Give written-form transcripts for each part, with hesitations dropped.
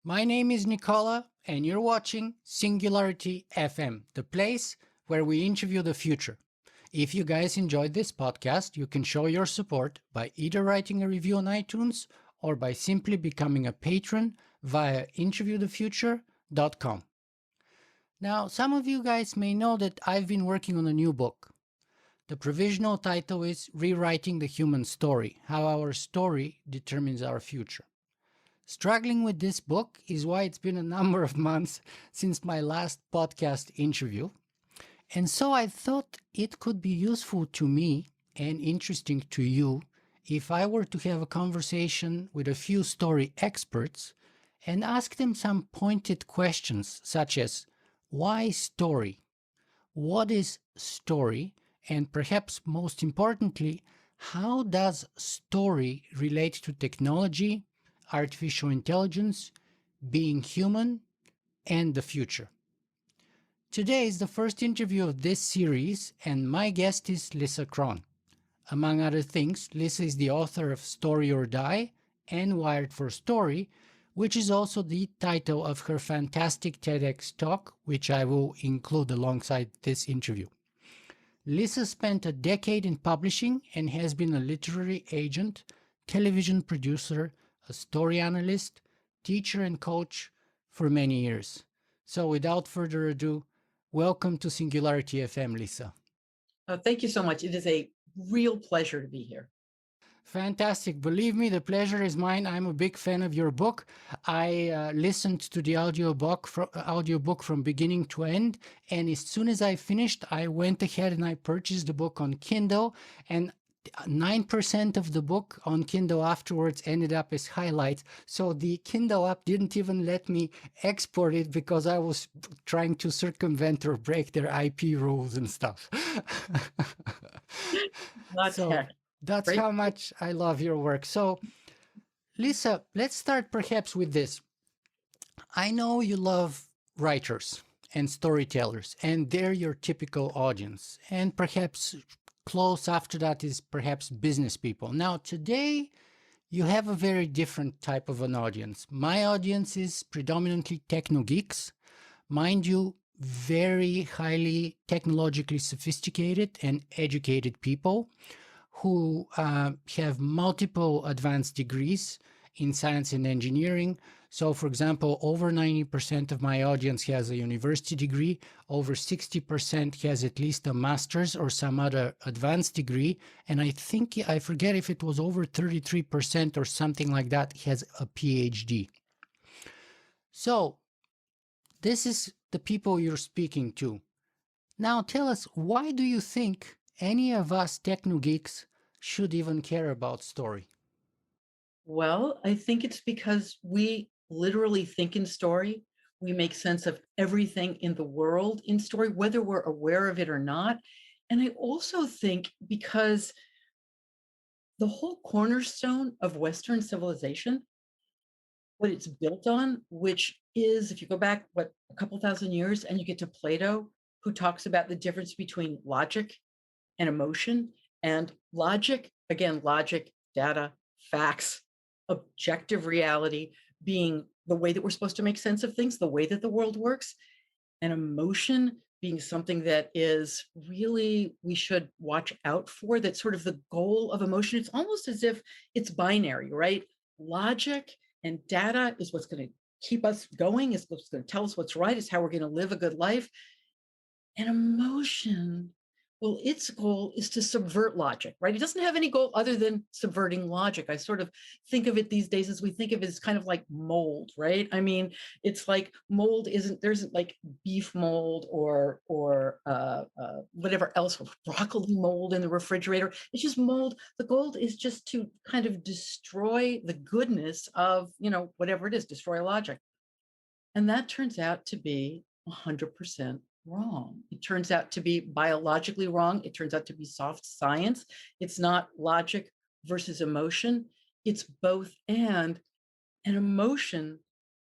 My name is Nicola, and you're watching Singularity FM, the place where we interview the future. If you guys enjoyed this podcast, you can show your support by either writing a review on iTunes or by simply becoming a patron via interviewthefuture.com. Now, some of you guys may know that I've been working on a new book. The provisional title is Rewriting the Human Story: How Our Story Determines Our Future. Struggling with this book is why it's been a number of months since my last podcast interview. And so I thought it could be useful to me and interesting to you if I were to have a conversation with a few story experts and ask them some pointed questions such as, why story? What is story? And perhaps most importantly, how does story relate to technology, artificial intelligence, being human, and the future? Today is the first interview of this series, and my guest is Lisa Cron. Among other things, Lisa is the author of Story or Die and Wired for Story, which is also the title of her fantastic TEDx talk, which I will include alongside this interview. Lisa spent a decade in publishing and has been a literary agent, television producer, a story analyst, teacher, and coach for many years. So, without further ado, welcome to Singularity FM, Lisa. Thank you so much. It is a real pleasure to be here. Fantastic. Believe me, the pleasure is mine. I'm a big fan of your book. I listened to the audiobook from beginning to end. And as soon as I finished, I went ahead and I purchased the book on Kindle. And 9% of the book on Kindle afterwards ended up as highlights. So the Kindle app didn't even let me export it because I was trying to circumvent or break their IP rules and stuff. Not So tech. that's Great. how much I love your work. So, Lisa, let's start perhaps with this. I know you love writers and storytellers, and they're your typical audience. And perhaps close after that is perhaps business people. Now, today, you have a very different type of an audience. My audience is predominantly techno geeks, mind you, very highly technologically sophisticated and educated people who have multiple advanced degrees in science and engineering. So, for example, over 90% of my audience has a university degree, over 60% has at least a master's or some other advanced degree, and I think, I forget if it was over 33% or something like that, has a PhD. So, this is the people you're speaking to. Now tell us, why do you think any of us techno geeks should even care about story? Well, I think it's because we literally think in story. We make sense of everything in the world in story, whether we're aware of it or not. And I also think because the whole cornerstone of Western civilization, what it's built on, which is, if you go back, a couple thousand years and you get to Plato, who talks about the difference between logic and emotion. And logic, again, logic, data, facts, objective reality being the way that we're supposed to make sense of things, the way that the world works, and emotion being something that is really we should watch out for. That's sort of the goal of emotion. It's almost as if it's binary, right? Logic and data is what's going to keep us going, is what's going to tell us what's right, is how we're going to live a good life. And emotion, well, its goal is to subvert logic, right? It doesn't have any goal other than subverting logic. I sort of think of it these days as we think of it as kind of like mold, right? I mean, it's like mold there isn't like beef mold or whatever else, broccoli mold in the refrigerator. It's just mold. The goal is just to kind of destroy the goodness of, whatever it is, destroy logic. And that turns out to be 100% wrong. It turns out to be biologically wrong. It turns out to be soft science. It's not logic versus emotion. It's both and emotion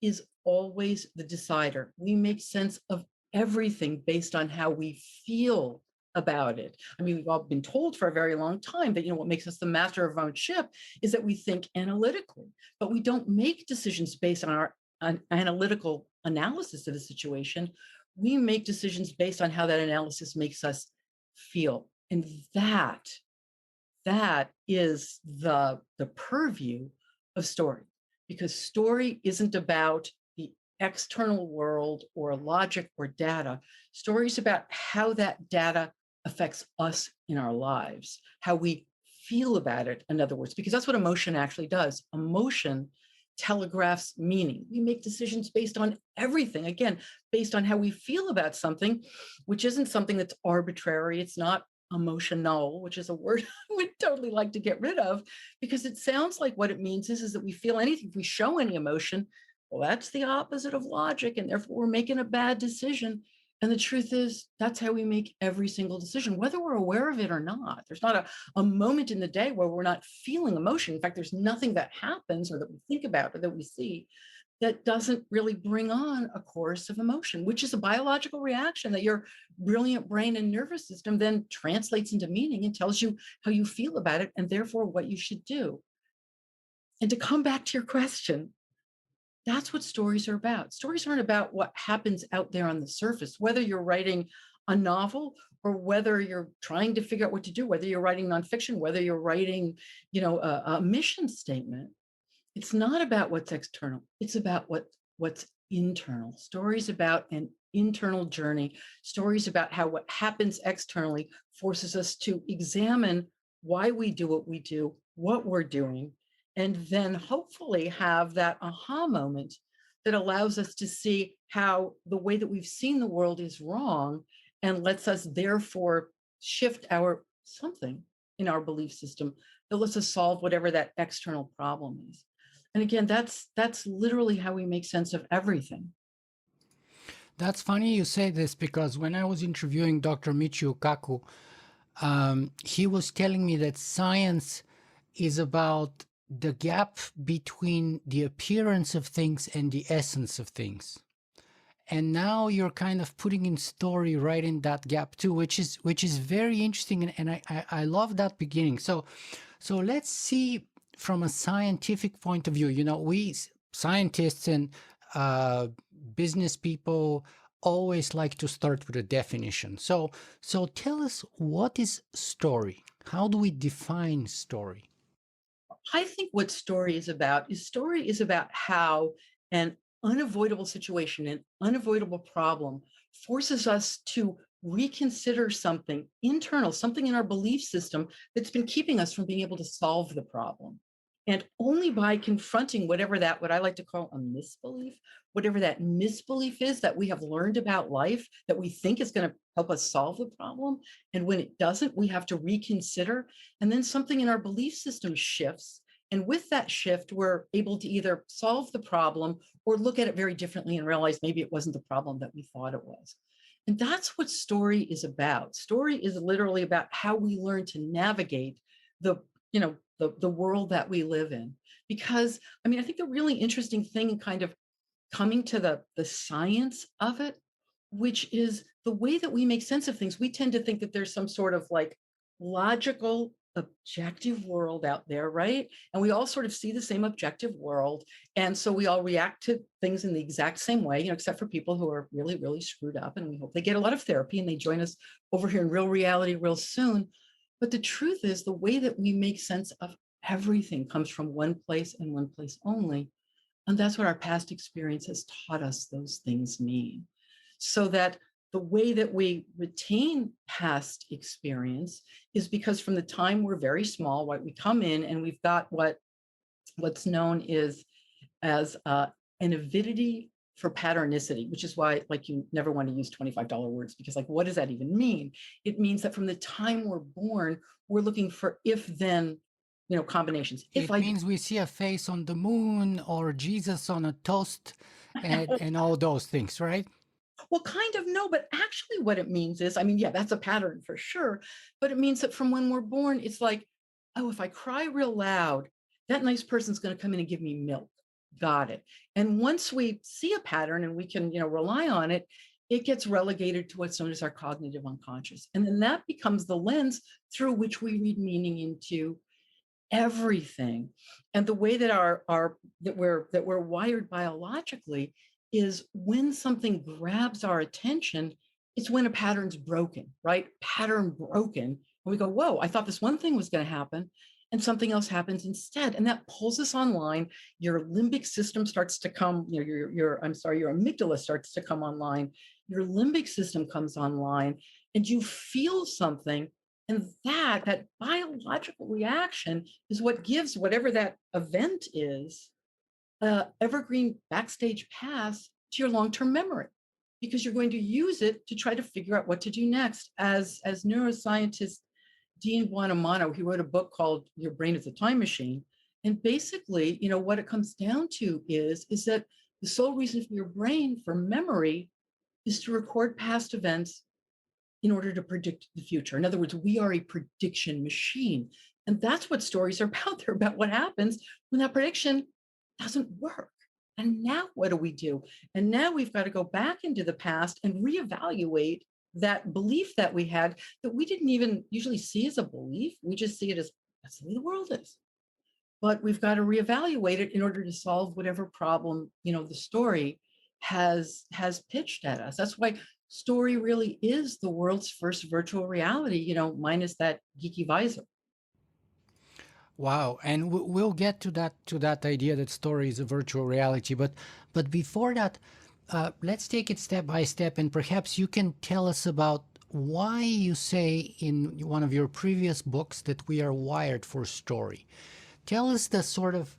is always the decider. We make sense of everything based on how we feel about it. I mean, we've all been told for a very long time that, what makes us the master of our own ship is that we think analytically, but we don't make decisions based on our an analytical analysis of the situation, we make decisions based on how that analysis makes us feel. And that is the purview of story, because story isn't about the external world or logic or data. Story is about how that data affects us in our lives, how we feel about it, in other words, because that's what emotion actually does. Emotion telegraphs meaning. We make decisions based on everything, again, based on how we feel about something, which isn't something that's arbitrary. It's not emotional, which is a word I would totally like to get rid of, because it sounds like what it means is that we feel anything. If we show any emotion, well, that's the opposite of logic, and therefore we're making a bad decision. And the truth is, that's how we make every single decision, whether we're aware of it or not. There's not a moment in the day where we're not feeling emotion. In fact, there's nothing that happens or that we think about or that we see that doesn't really bring on a chorus of emotion, which is a biological reaction that your brilliant brain and nervous system then translates into meaning and tells you how you feel about it and therefore what you should do. And to come back to your question, that's what stories are about. Stories aren't about what happens out there on the surface, whether you're writing a novel or whether you're trying to figure out what to do, whether you're writing nonfiction, whether you're writing, a mission statement. It's not about what's external. It's about what's internal. Stories about an internal journey. Stories about how what happens externally forces us to examine why we do what we do, what we're doing, and then hopefully have that aha moment that allows us to see how the way that we've seen the world is wrong and lets us therefore shift our something in our belief system that lets us solve whatever that external problem is. And again, that's literally how we make sense of everything. That's funny you say this, because when I was interviewing Dr. Michio Kaku, he was telling me that science is about the gap between the appearance of things and the essence of things. And now you're kind of putting in story right in that gap too, which is very interesting, and I love that beginning. So let's see from a scientific point of view. We scientists and business people always like to start with a definition. So tell us, what is story? How do we define story? I think what story is about how an unavoidable situation, an unavoidable problem forces us to reconsider something internal, something in our belief system that's been keeping us from being able to solve the problem. And only by confronting whatever that, what I like to call a misbelief, whatever that misbelief is that we have learned about life that we think is going to help us solve the problem. And when it doesn't, we have to reconsider. And then something in our belief system shifts. And with that shift, we're able to either solve the problem or look at it very differently and realize maybe it wasn't the problem that we thought it was. And that's what story is about. Story is literally about how we learn to navigate the, the world that we live in. Because I think the really interesting thing in kind of coming to the science of it, which is the way that we make sense of things, we tend to think that there's some sort of like logical, objective world out there, right? And we all sort of see the same objective world. And so we all react to things in the exact same way, except for people who are really, really screwed up. And we hope they get a lot of therapy and they join us over here in real reality real soon. But the truth is, the way that we make sense of everything comes from one place and one place only. And that's what our past experience has taught us those things mean. So that the way that we retain past experience is because from the time we're very small, right, we come in and we've got what's known is as an avidity for patternicity, which is why like you never want to use $25 words, because like, what does that even mean? It means that from the time we're born, we're looking for if then combinations. If It I means we see a face on the moon or Jesus on a toast, and all those things, right? Well, kind of no, but actually what it means is, yeah, that's a pattern for sure. But it means that from when we're born, it's like, oh, if I cry real loud, that nice person's going to come in and give me milk. Got it. And once we see a pattern and we can, rely on it, it gets relegated to what's known as our cognitive unconscious. And then that becomes the lens through which we read meaning into everything. And the way that our that we're wired biologically is when something grabs our attention, it's when a pattern's broken, right? Pattern broken. And we go, whoa, I thought this one thing was going to happen. And something else happens instead. And that pulls us online. Your limbic system starts to come, your amygdala starts to come online. Your limbic system comes online and you feel something. And that biological reaction is what gives whatever that event is evergreen backstage pass to your long-term memory because you're going to use it to try to figure out what to do next. As neuroscientist Dean Buonamano, he wrote a book called Your Brain is a Time Machine. And basically, what it comes down to is that the sole reason for your brain for memory is to record past events in order to predict the future. In other words, we are a prediction machine. And that's what stories are about. They're about what happens when that prediction doesn't work. And now what do we do? And now we've got to go back into the past and reevaluate that belief that we had that we didn't even usually see as a belief. We just see it as that's the way the world is. But we've got to reevaluate it in order to solve whatever problem, the story has pitched at us. That's why story really is the world's first virtual reality, minus that geeky visor. Wow, and we'll get to that idea that story is a virtual reality. But before that, let's take it step by step, and perhaps you can tell us about why you say in one of your previous books that we are wired for story. Tell us the sort of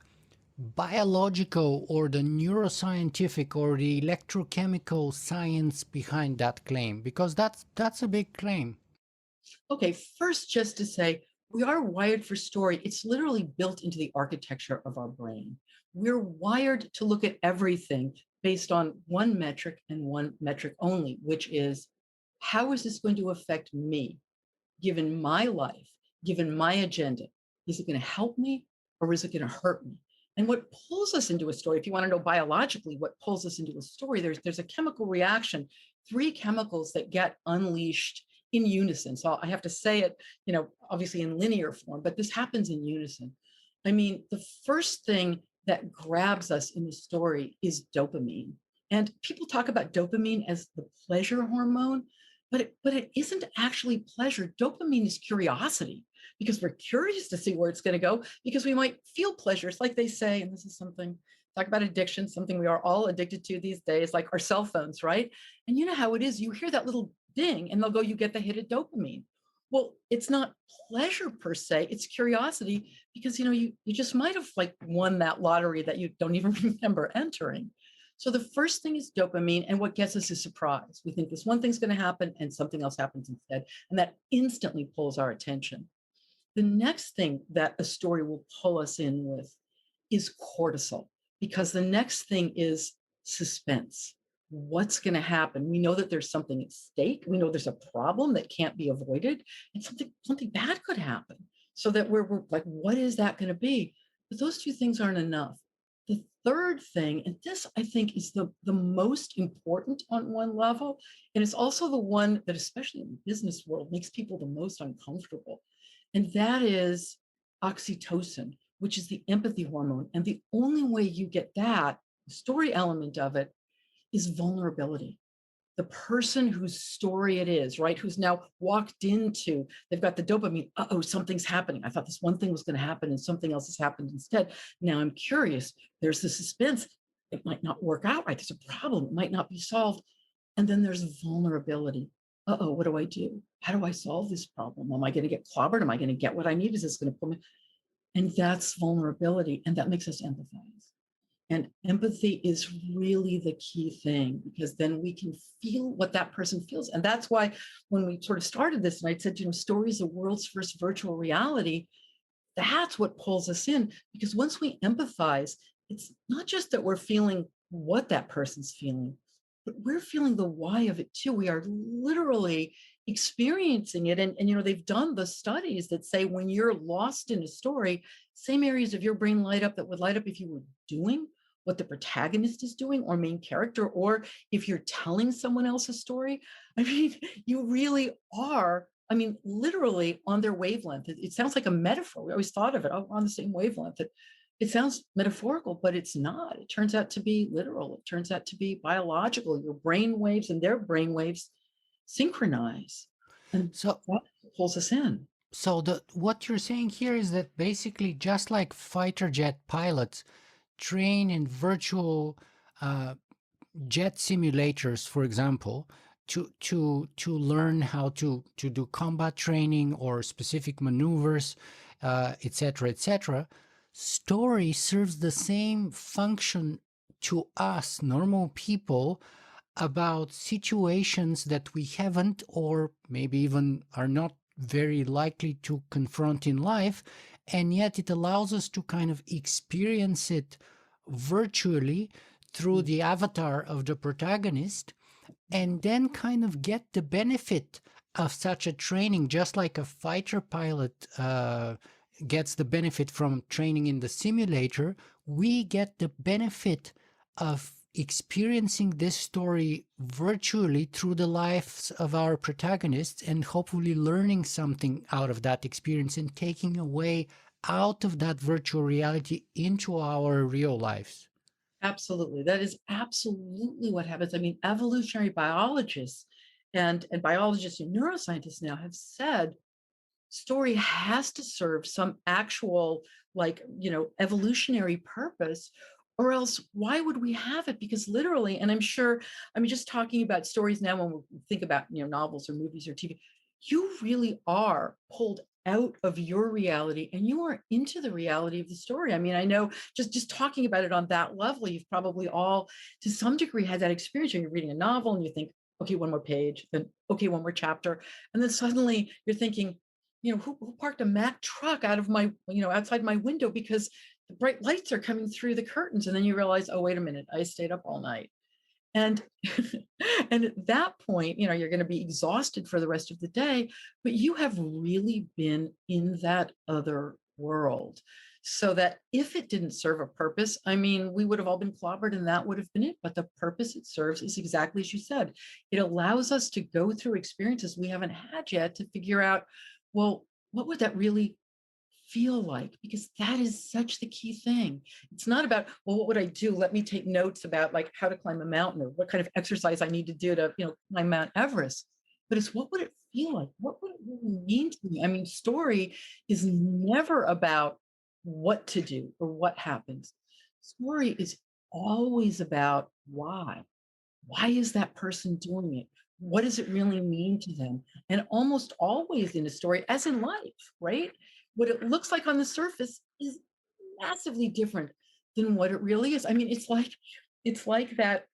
biological or the neuroscientific or the electrochemical science behind that claim, because that's a big claim. Okay, first, just to say, we are wired for story. It's literally built into the architecture of our brain. We're wired to look at everything based on one metric and one metric only, which is how is this going to affect me, given my life, given my agenda? Is it going to help me or is it going to hurt me? And what pulls us into a story, if you want to know biologically what pulls us into a story, there's a chemical reaction, three chemicals that get unleashed in unison. So I have to say it, obviously in linear form, but this happens in unison. I mean, the first thing that grabs us in the story is dopamine. And people talk about dopamine as the pleasure hormone, but it isn't actually pleasure. Dopamine is curiosity because we're curious to see where it's going to go because we might feel pleasures, like they say, and this is something, talk about addiction, something we are all addicted to these days, like our cell phones, right? And you know how it is, you hear that little ding and they'll go, you get the hit of dopamine. Well, it's not pleasure per se, it's curiosity because, you just might have like won that lottery that you don't even remember entering. So the first thing is dopamine, and what gets us is surprise. We think this one thing's going to happen and something else happens instead, and that instantly pulls our attention. The next thing that a story will pull us in with is cortisol, because the next thing is suspense. What's going to happen? We know that there's something at stake. We know there's a problem that can't be avoided, and something bad could happen. So that we're like, what is that going to be? But those two things aren't enough. The third thing, and this I think is the most important on one level, and it's also the one that, especially in the business world, makes people the most uncomfortable. And that is oxytocin, which is the empathy hormone. And the only way you get that, the story element of it, is vulnerability. The person whose story it is, right? Who's now walked into, they've got the dopamine. Uh-oh, something's happening. I thought this one thing was going to happen and something else has happened instead. Now I'm curious. There's the suspense. It might not work out right. There's a problem. It might not be solved. And then there's vulnerability. Uh-oh, what do I do? How do I solve this problem? Am I going to get clobbered? Am I going to get what I need? Is this going to pull me? And that's vulnerability. And that makes us empathize. And empathy is really the key thing because then we can feel what that person feels. And that's why when we sort of started this, and I said, story is the world's first virtual reality, that's what pulls us in. Because once we empathize, it's not just that we're feeling what that person's feeling, but we're feeling the why of it too. We are literally experiencing it. And they've done the studies that say when you're lost in a story, same areas of your brain light up that would light up if you were doing what the protagonist is doing or main character, or if you're telling someone else a story. I mean, you really are I mean, literally on their wavelength. It sounds like a metaphor. We always thought of it, oh, we're on the same wavelength. It sounds metaphorical, but it's not. It turns out to be literal. It turns out to be biological. Your brain waves and their brain waves synchronize. And So that pulls us in. so the what you're saying here is that basically just like fighter jet pilots train in virtual uh, jet simulators, for example, to learn how to do combat training or specific maneuvers, etc., etc. Story serves the same function to us, normal people, about situations that we haven't or maybe even are not very likely to confront in life. And yet it allows us to kind of experience it virtually through Mm. the avatar of the protagonist, and then kind of get the benefit of such a training, just like a fighter pilot gets the benefit from training in the simulator. We get the benefit of experiencing this story virtually through the lives of our protagonists, and hopefully learning something out of that experience and taking away out of that virtual reality into our real lives. Absolutely. That is absolutely what happens. I mean, evolutionary biologists and biologists and neuroscientists now have said story has to serve some actual, like, evolutionary purpose, or else why would we have it? Because literally, and I'm sure, I mean, just talking about stories now, when we think about, novels or movies or TV, you really are pulled out of your reality and you are into the reality of the story. I mean, I know, just talking about it on that level, you've probably all to some degree had that experience where you're reading a novel and you think, okay, one more page, then okay, one more chapter, and then suddenly you're thinking, who parked a Mack truck out of my, outside my window because the bright lights are coming through the curtains. And then you realize, oh, wait a minute, I stayed up all night. And and at that point, you're going to be exhausted for the rest of the day, but you have really been in that other world. So that if it didn't serve a purpose, I mean, we would have all been clobbered and that would have been it. But the purpose it serves is exactly as you said. It allows us to go through experiences we haven't had yet to figure out, well, what would that really feel like? Because that is such the key thing. It's not about, well, what would I do? Let me take notes about like how to climb a mountain or what kind of exercise I need to do to, climb Mount Everest. But it's what would it feel like? What would it really mean to me? I mean, story is never about what to do or what happens. Story is always about why. Why is that person doing it? What does it really mean to them? And almost always in a story, as in life, right? What it looks like on the surface is massively different than what it really is. I mean, it's like that,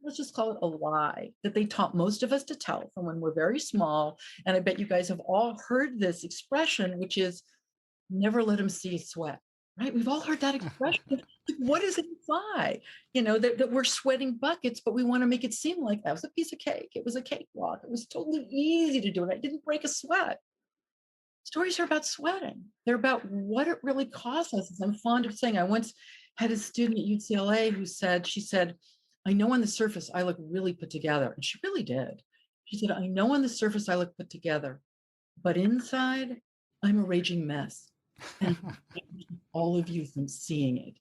let's just call it a lie that they taught most of us to tell from when we're very small. And I bet you guys have all heard this expression, which is never let them see you sweat, right? We've all heard that expression. Like, what does it imply? That we're sweating buckets, but we want to make it seem like that was a piece of cake. It was a cakewalk. It was totally easy to do it. I didn't break a sweat. Stories are about sweating. They're about what it really costs us. As I'm fond of saying, I once had a student at UCLA who said, she said, I know on the surface I look really put together. And she really did. She said, I know on the surface I look put together, but inside, I'm a raging mess. And I keep all of you from seeing it.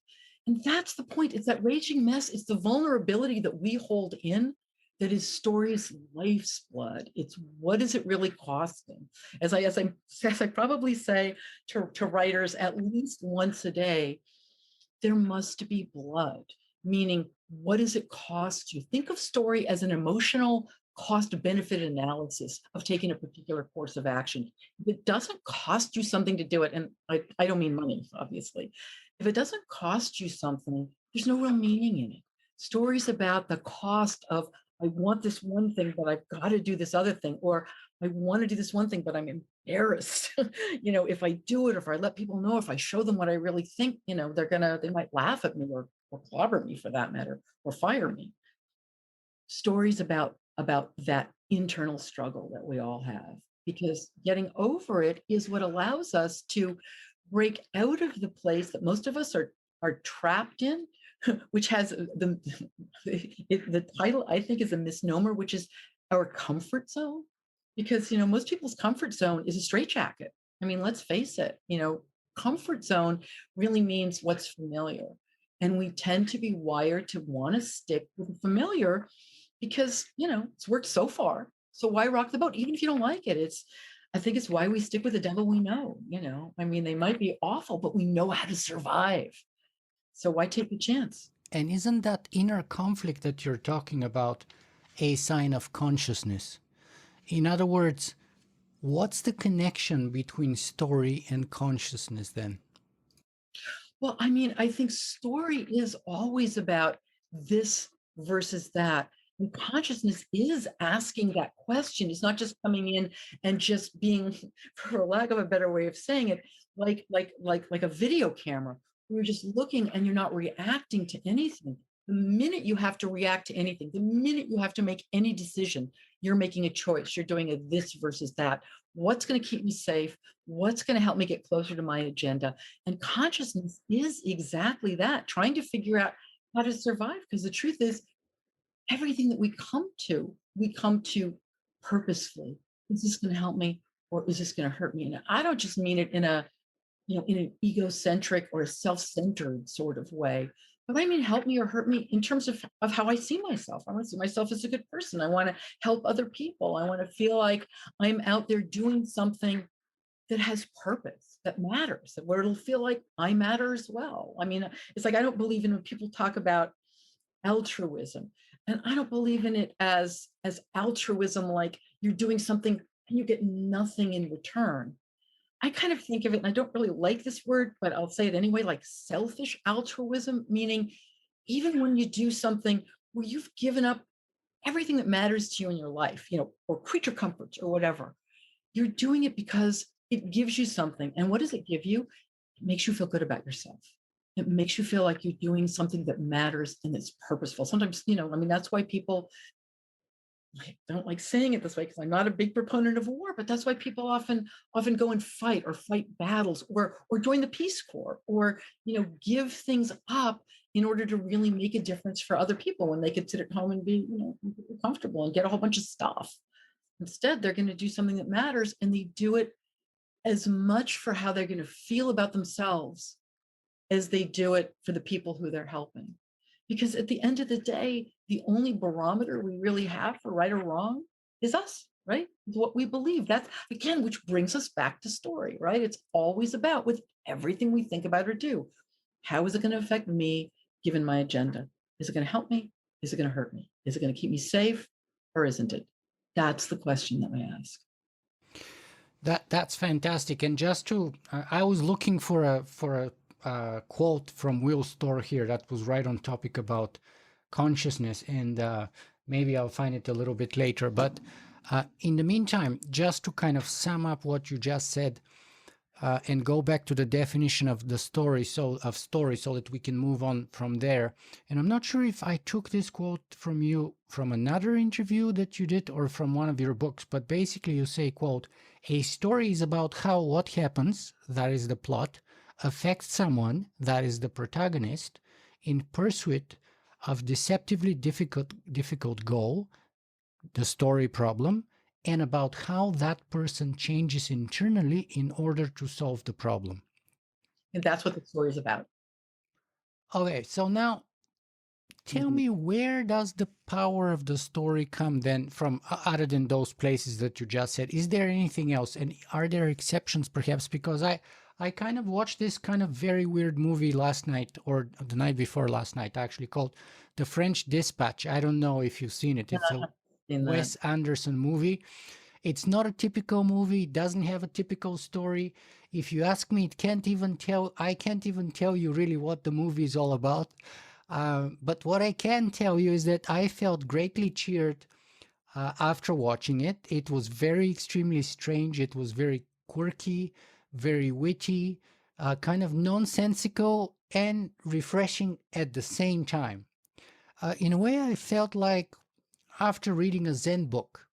And that's the point. It's that raging mess. It's the vulnerability that we hold in that is story's life's blood. It's what is it really costing? As I probably say to writers at least once a day, there must be blood, meaning what does it cost you? Think of story as an emotional cost benefit analysis of taking a particular course of action. If it doesn't cost you something to do it, and I don't mean money, obviously, if it doesn't cost you something, there's no real meaning in it. Stories about the cost of, I want this one thing, but I've got to do this other thing, or I want to do this one thing, but I'm embarrassed. If I do it, if I let people know, if I show them what I really think, they might laugh at me or clobber me for that matter, or fire me. Stories about that internal struggle that we all have, because getting over it is what allows us to break out of the place that most of us are trapped in, which has the the title I think is a misnomer, which is our comfort zone. because most people's comfort zone is a straitjacket. I mean, let's face it, comfort zone really means what's familiar. And we tend to be wired to want to stick with the familiar because, it's worked so far. So why rock the boat? Even if you don't like it, I think it's why we stick with the devil we know. I mean, they might be awful, but we know how to survive. So why take the chance? And isn't that inner conflict that you're talking about a sign of consciousness? In other words, what's the connection between story and consciousness then? Well, I mean, I think story is always about this versus that. And consciousness is asking that question. It's not just coming in and just being, for lack of a better way of saying it, like a video camera. You're just looking and you're not reacting to anything. The minute you have to react to anything, the minute you have to make any decision, you're making a choice. You're doing a this versus that. What's going to keep me safe? What's going to help me get closer to my agenda? And consciousness is exactly that, trying to figure out how to survive. Because the truth is, everything that we come to purposefully. Is this going to help me or is this going to hurt me? And I don't just mean it in an egocentric or a self-centered sort of way, but I mean help me or hurt me in terms of how I see myself. I want to see myself as a good person. I want to help other people. I want to feel like I'm out there doing something that has purpose, that matters, that where it'll feel like I matter as well. I mean, it's like I don't believe in when people talk about altruism, and I don't believe in it as altruism like you're doing something and you get nothing in return. I kind of think of it, and I don't really like this word, but I'll say it anyway, like selfish altruism, meaning even when you do something where you've given up everything that matters to you in your life, or creature comforts or whatever, you're doing it because it gives you something. And what does it give you? It makes you feel good about yourself. It makes you feel like you're doing something that matters and it's purposeful. Sometimes, I mean, that's why people, I don't like saying it this way because I'm not a big proponent of war, but that's why people often go and fight battles or join the Peace Corps or give things up in order to really make a difference for other people when they could sit at home and be comfortable and get a whole bunch of stuff. Instead, they're going to do something that matters, and they do it as much for how they're going to feel about themselves as they do it for the people who they're helping. Because at the end of the day, the only barometer we really have for right or wrong is us, right? It's what we believe. That's, again, which brings us back to story, right? It's always about, with everything we think about or do, how is it going to affect me given my agenda? Is it going to help me? Is it going to hurt me? Is it going to keep me safe or isn't it? That's the question that we ask. That's fantastic. And just to, I was looking for a quote from Will Storr here that was right on topic about consciousness, and maybe I'll find it a little bit later. But in the meantime, just to kind of sum up what you just said, and go back to the definition of the story, so that we can move on from there. And I'm not sure if I took this quote from you from another interview that you did or from one of your books, but basically you say, quote, "A story is about how what happens, that is the plot, affects someone, that is the protagonist, in pursuit of deceptively difficult goal, the story problem, and about how that person changes internally in order to solve the problem." And that's what the story is about. Okay, so now tell me, where does the power of the story come then from, other than those places that you just said? Is there anything else? And are there exceptions perhaps? Because I kind of watched this kind of very weird movie last night, or the night before last night, actually, called The French Dispatch. I don't know if you've seen it. It's a In that. Wes Anderson movie. It's not a typical movie. It doesn't have a typical story. If you ask me, I can't even tell you really what the movie is all about. But what I can tell you is that I felt greatly cheered after watching it. It was very extremely strange. It was very quirky, very witty, kind of nonsensical and refreshing at the same time. In a way, I felt like after reading a Zen book.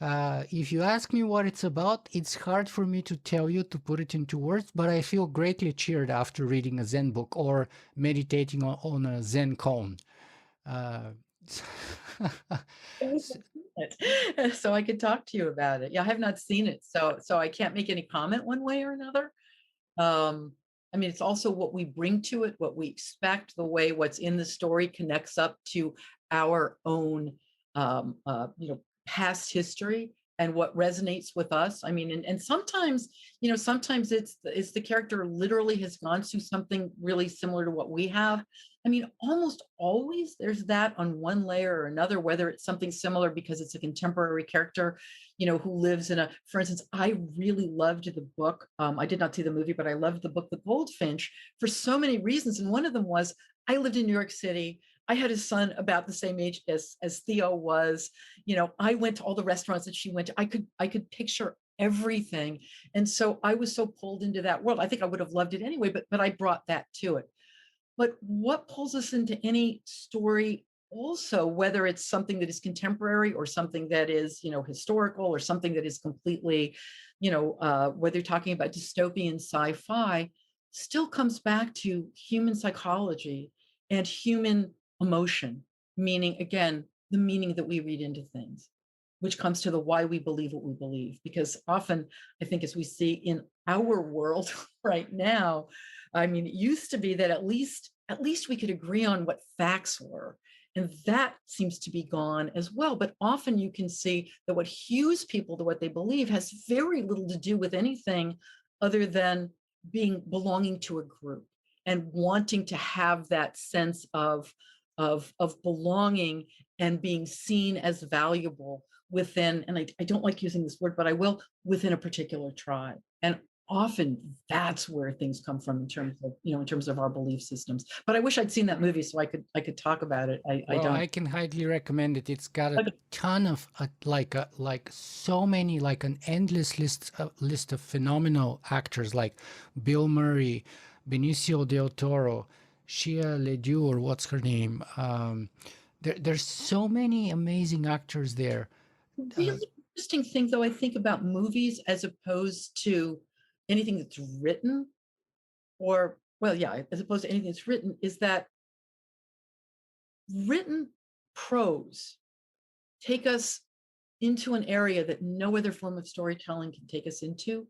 If you ask me what it's about, it's hard for me to tell you, to put it into words, but I feel greatly cheered after reading a Zen book or meditating on a Zen koan. Uh, It was, it. So I could talk to you about it. Yeah, I have not seen it, so I can't make any comment one way or another. Um, I mean, it's also what we bring to it, what we expect, the way what's in the story connects up to our own, past history and what resonates with us. I mean, and sometimes, sometimes it's the character literally has gone through something really similar to what we have. I mean, almost always there's that on one layer or another, whether it's something similar because it's a contemporary character, who lives in a, for instance, I really loved the book. I did not see the movie, but I loved the book, The Goldfinch, for so many reasons. And one of them was I lived in New York City. I had a son about the same age as Theo was. I went to all the restaurants that she went to. I could picture everything. And so I was so pulled into that world. I think I would have loved it anyway, but I brought that to it. But what pulls us into any story also, whether it's something that is contemporary or something that is, historical or something that is completely, whether you're talking about dystopian sci-fi, still comes back to human psychology and human emotion, meaning, again, the meaning that we read into things, which comes to the why we believe what we believe. Because often, I think, as we see in our world right now, I mean, it used to be that at least we could agree on what facts were. And that seems to be gone as well. But often you can see that what hews people to what they believe has very little to do with anything other than belonging to a group and wanting to have that sense of belonging and being seen as valuable within, and I don't like using this word, but I will, within a particular tribe. And often that's where things come from in terms of our belief systems. But I wish I'd seen that movie so I could talk about it. I Well, don't. I can highly recommend it. It's got a Okay. ton of like so many, like an endless list of phenomenal actors like Bill Murray, Benicio del Toro, Shia LeDoux, or what's her name. There's so many amazing actors there. Uh, Really interesting thing, though, I think about movies as opposed to anything that's written, or, well, yeah, as opposed to anything that's written, is that written prose take us into an area that no other form of storytelling can take us into,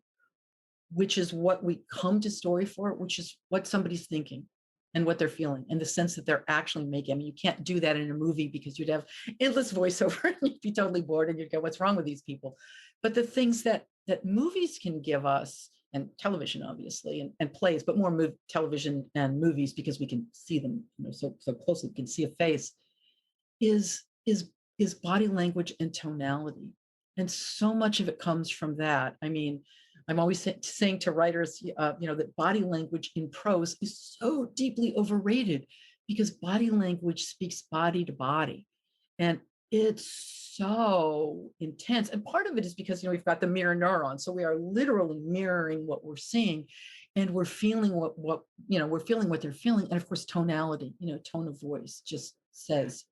which is what we come to story for, which is what somebody's thinking and what they're feeling and the sense that they're actually making. I mean, you can't do that in a movie because you'd have endless voiceover and you'd be totally bored and you'd go, what's wrong with these people? But the things that movies can give us, and television, obviously, and plays, but more television and movies because we can see them, so closely, we can see a face, is is is body language and tonality. And so much of it comes from that. I mean, I'm always saying to writers, that body language in prose is so deeply overrated because body language speaks body to body. And it's so intense. And part of it is because, we've got the mirror neuron. So we are literally mirroring what we're seeing and we're feeling we're feeling what they're feeling. And of course, tonality, tone of voice just says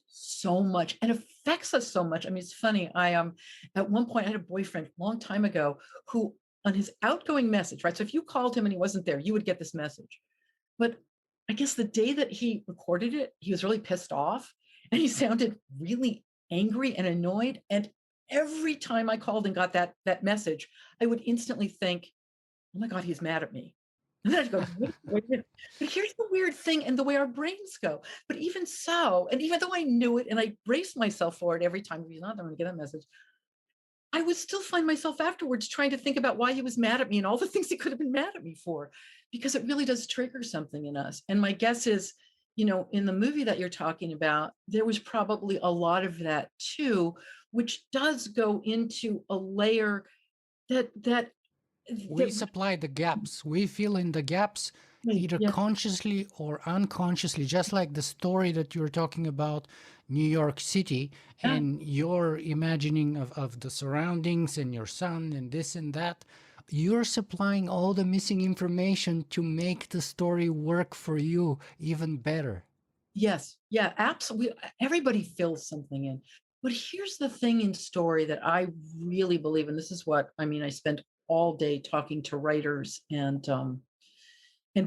so much and affects us so much. I mean, it's funny. At one point I had a boyfriend a long time ago who, on his outgoing message, right? So if you called him and he wasn't there, you would get this message. But I guess the day that he recorded it, he was really pissed off and he sounded really angry and annoyed. And every time I called and got that message, I would instantly think, oh my God, he's mad at me. And then I'd go, wait a minute. But here's the weird thing and the way our brains go. But even so, and even though I knew it and I braced myself for it every time he's not, I'm going to get a message, I would still find myself afterwards trying to think about why he was mad at me and all the things he could have been mad at me for, because it really does trigger something in us. And my guess is, in the movie that you're talking about, there was probably a lot of that too, which does go into a layer that that we that supply the gaps. We fill in the gaps either yeah. consciously or unconsciously, just like the story that you were talking about, New York City, Yeah. and your imagining of the surroundings and your son and this and that. You're supplying all the missing information to make the story work for you even better. Yes. Yeah, absolutely. Everybody fills something in. But here's the thing in story that I really believe, and this is what I mean. I spent all day talking to writers and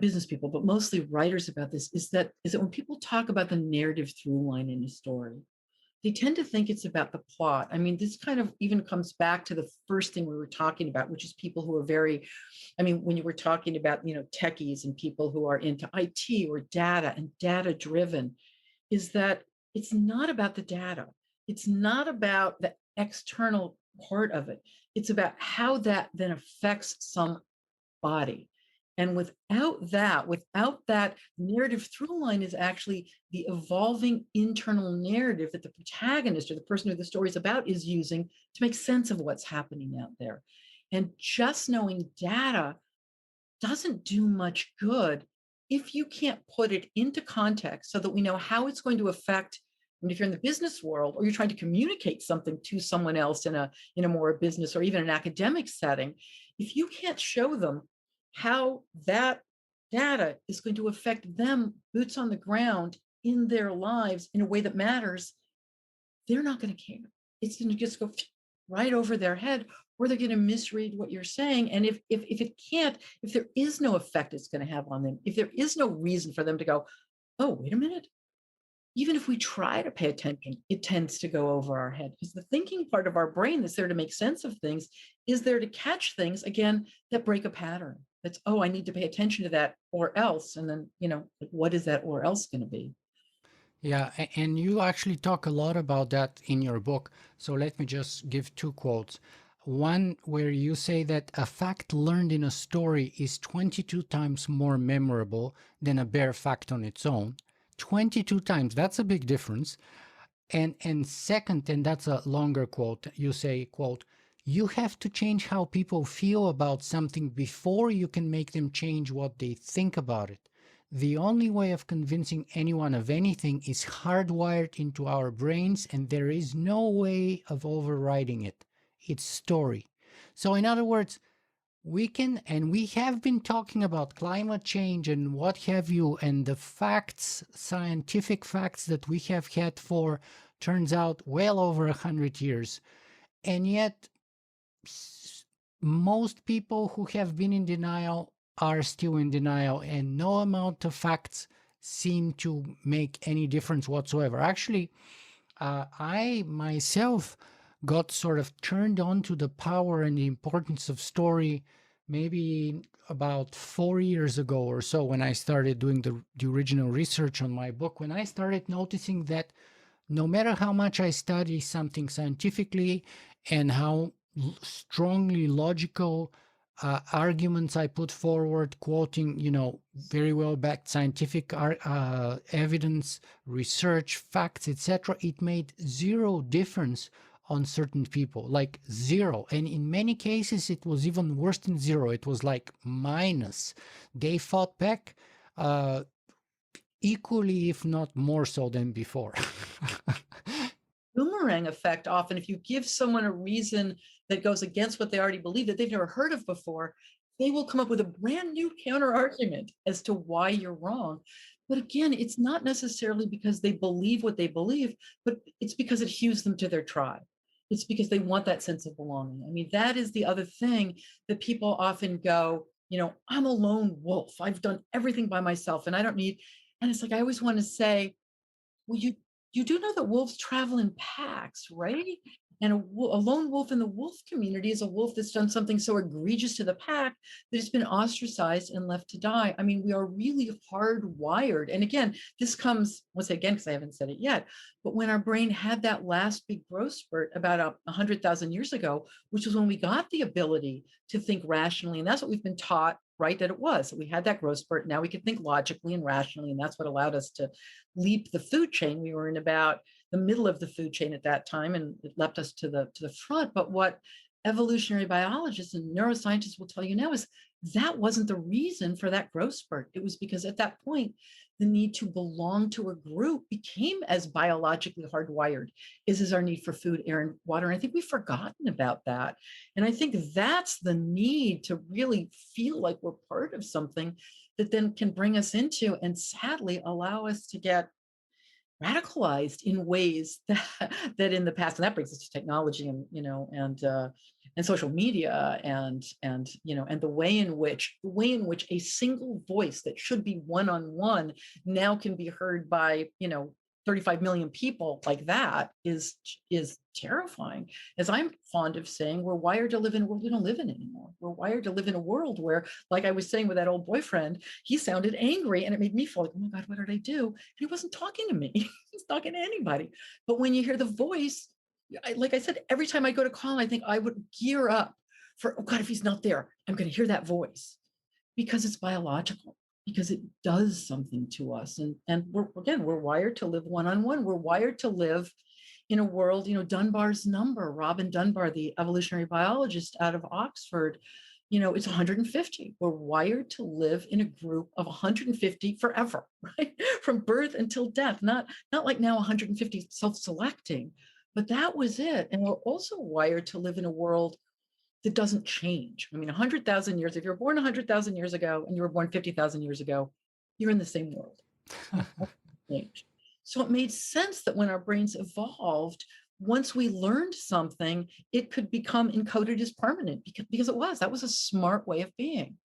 business people, but mostly writers about this. Is that when people talk about the narrative through line in a story, they tend to think it's about the plot. I mean, this kind of even comes back to the first thing we were talking about, which is people who are very, I mean, when you were talking about, techies and people who are into IT or data and data driven, is that it's not about the data. It's not about the external part of it. It's about how that then affects some body. And without that narrative through line is actually the evolving internal narrative that the protagonist or the person who the story is about is using to make sense of what's happening out there. And just knowing data doesn't do much good if you can't put it into context so that we know how it's going to affect. And if you're in the business world or you're trying to communicate something to someone else in a more business or even an academic setting, if you can't show them how that data is going to affect them boots on the ground in their lives in a way that matters, they're not going to care. It's going to just go right over their head, or they're going to misread what you're saying. And if it can't, if there is no effect it's going to have on them, if there is no reason for them to go, oh, wait a minute, even if we try to pay attention, it tends to go over our head because the thinking part of our brain that's there to make sense of things is there to catch things again that break a pattern. That's, oh, I need to pay attention to that or else. And then, what is that or else going to be? Yeah, and you actually talk a lot about that in your book. So let me just give two quotes. One where you say that a fact learned in a story is 22 times more memorable than a bare fact on its own. 22 times, that's a big difference. And second, and that's a longer quote, you say, quote, you have to change how people feel about something before you can make them change what they think about it. The only way of convincing anyone of anything is hardwired into our brains, and there is no way of overriding it. It's story. So, in other words, we can, and we have been talking about climate change and what have you, and the facts, scientific facts that we have had for, turns out, well over 100 years. And yet, most people who have been in denial are still in denial, and no amount of facts seem to make any difference whatsoever. Actually, I myself got sort of turned on to the power and the importance of story maybe about 4 years ago or so, when I started doing the original research on my book, when I started noticing that no matter how much I study something scientifically and how strongly logical arguments I put forward, quoting, very well backed scientific evidence, research, facts, etc., it made zero difference on certain people, like zero. And in many cases, it was even worse than zero. It was like minus. They fought back equally, if not more so than before. Boomerang effect often, if you give someone a reason that goes against what they already believe that they've never heard of before, they will come up with a brand new counter argument as to why you're wrong. But again, it's not necessarily because they believe what they believe, but it's because it hews them to their tribe. It's because they want that sense of belonging. I mean, that is the other thing that people often go, I'm a lone wolf. I've done everything by myself and I don't need. And it's like, I always want to say, well, you do know that wolves travel in packs, right? And a lone wolf in the wolf community is a wolf that's done something so egregious to the pack that it's been ostracized and left to die. I mean, we are really hardwired. And again, this comes, I'll say again, because I haven't said it yet, but when our brain had that last big growth spurt about 100,000 years ago, which was when we got the ability to think rationally. And that's what we've been taught, right? That it was. We had that growth spurt. Now we can think logically and rationally. And that's what allowed us to leap the food chain. We were in about the middle of the food chain at that time, and it leapt us to the front. But what evolutionary biologists and neuroscientists will tell you now is that wasn't the reason for that growth spurt. It was because at that point, the need to belong to a group became as biologically hardwired as is our need for food, air, and water. And I think we've forgotten about that. And I think that's the need to really feel like we're part of something that then can bring us into and sadly allow us to get radicalized in ways that in the past, and that brings us to technology and social media and the way in which a single voice that should be one-on-one now can be heard by 35 million people like that is terrifying. As I'm fond of saying, we're wired to live in a world we don't live in anymore. We're wired to live in a world where, like I was saying with that old boyfriend, he sounded angry and it made me feel like, oh my God, what did I do? And he wasn't talking to me. He was talking to anybody. But when you hear the voice, like I said, every time I go to call, I think I would gear up for, oh God, if he's not there, I'm going to hear that voice because it's biological, because it does something to us. And we're wired to live one-on-one. We're wired to live in a world, Dunbar's number, Robin Dunbar, the evolutionary biologist out of Oxford, it's 150. We're wired to live in a group of 150 forever, right? From birth until death, not like now 150 self-selecting, but that was it. And we're also wired to live in a world that doesn't change. I mean, 100,000 years, if you're born 100,000 years ago and you were born 50,000 years ago, you're in the same world. Changed. So it made sense that when our brains evolved, once we learned something, it could become encoded as permanent because that was a smart way of being.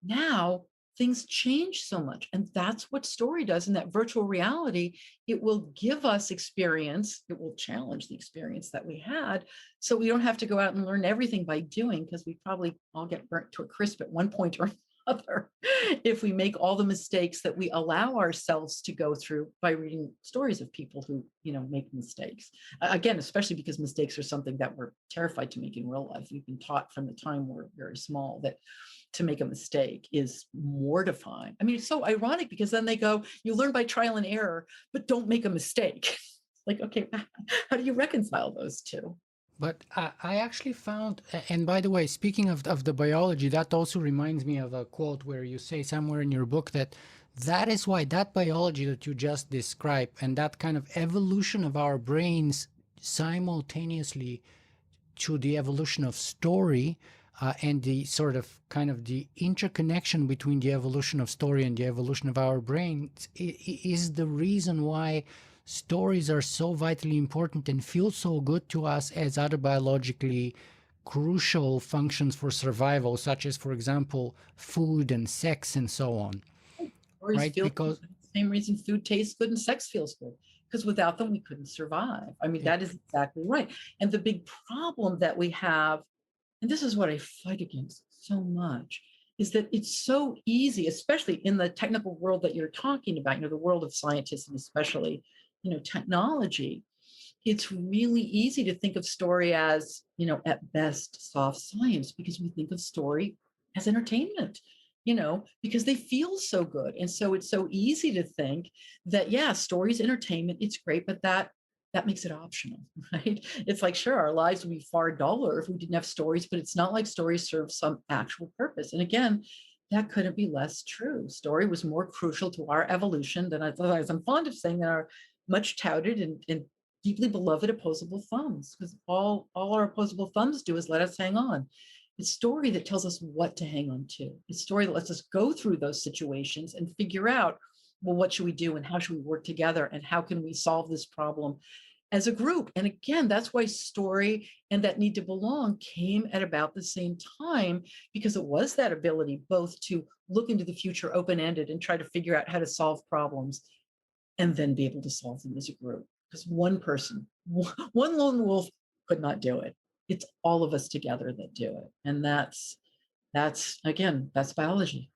Now things change so much. And that's what story does in that virtual reality. It will give us experience. It will challenge the experience that we had. So we don't have to go out and learn everything by doing, because we probably all get burnt to a crisp at one point or another if we make all the mistakes that we allow ourselves to go through by reading stories of people who, make mistakes. Again, especially because mistakes are something that we're terrified to make in real life. We've been taught from the time we're very small that to make a mistake is mortifying. I mean, it's so ironic because then they go, you learn by trial and error, but don't make a mistake. Like, okay, how do you reconcile those two? But I actually found, and by the way, speaking of the biology, that also reminds me of a quote where you say somewhere in your book that is why that biology that you just described and that kind of evolution of our brains simultaneously to the evolution of story, and the sort of kind of the interconnection between the evolution of story and the evolution of our brains is the reason why stories are so vitally important and feel so good to us as other biologically crucial functions for survival, such as, for example, food and sex and so on. Stories Right? feel Because good. Same reason food tastes good and sex feels good, because without them we couldn't survive. I mean, that is exactly right. And the big problem that we have, and this is what I fight against so much, is that it's so easy, especially in the technical world that you're talking about, the world of scientists and especially, technology. It's really easy to think of story as, at best soft science, because we think of story as entertainment, because they feel so good. And so it's so easy to think that, yeah, story's entertainment, it's great, but that makes it optional, right? It's like, sure, our lives would be far duller if we didn't have stories, but it's not like stories serve some actual purpose. And again, that couldn't be less true. Story was more crucial to our evolution than, as I'm fond of saying, than our much touted and deeply beloved opposable thumbs, because all our opposable thumbs do is let us hang on. It's story that tells us what to hang on to. It's story that lets us go through those situations and figure out, well, what should we do and how should we work together and how can we solve this problem as a group? And again, that's why story and that need to belong came at about the same time, because it was that ability both to look into the future open-ended and try to figure out how to solve problems and then be able to solve them as a group. Because one person, one lone wolf could not do it. It's all of us together that do it. And that's again, that's biology.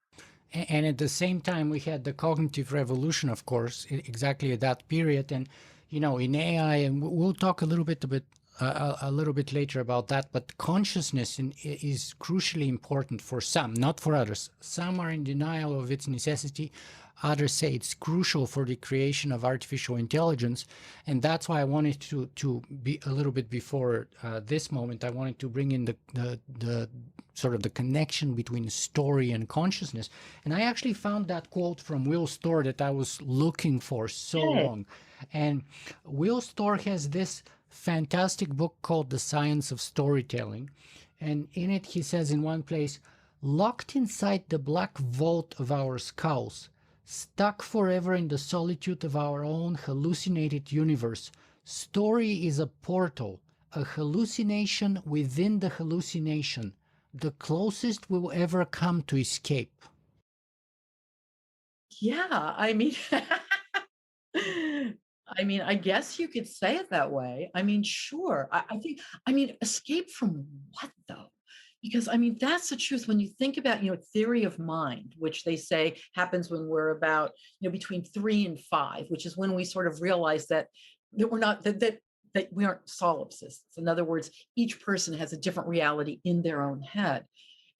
And at the same time, we had the cognitive revolution, of course, exactly at that period. And in AI, and we'll talk a little bit later about that. But consciousness is crucially important for some, not for others. Some are in denial of its necessity. Others say it's crucial for the creation of artificial intelligence. And that's why I wanted to be a little bit before this moment. I wanted to bring in the sort of the connection between story and consciousness. And I actually found that quote from Will Storr that I was looking for so long. And Will Storr has this fantastic book called The Science of Storytelling. And in it, he says in one place, locked inside the black vault of our skulls, stuck forever in the solitude of our own hallucinated universe, story is a portal, a hallucination within the hallucination, the closest we'll ever come to escape. Yeah, I mean, I mean, I guess you could say it that way. I mean, sure. I think, escape from what though? Because I mean, that's the truth. When you think about, theory of mind, which they say happens when we're about, between 3 and 5, which is when we sort of realize that we're not that we aren't solipsists. In other words, each person has a different reality in their own head.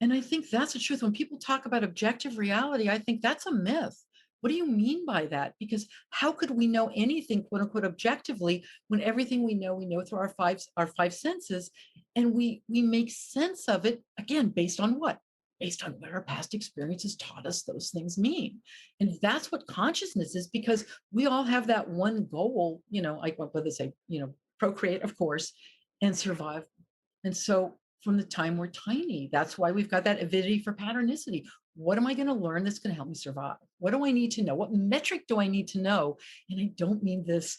And I think that's the truth. When people talk about objective reality, I think that's a myth. What do you mean by that? Because how could we know anything, quote unquote, objectively when everything we know through our five senses, and we make sense of it again based on what? Based on what our past experiences taught us those things mean. And that's what consciousness is, because we all have that one goal, like what they say, procreate, of course, and survive. And so from the time we're tiny, that's why we've got that avidity for patternicity. What am I going to learn that's going to help me survive? What do I need to know? What metric do I need to know? And I don't mean this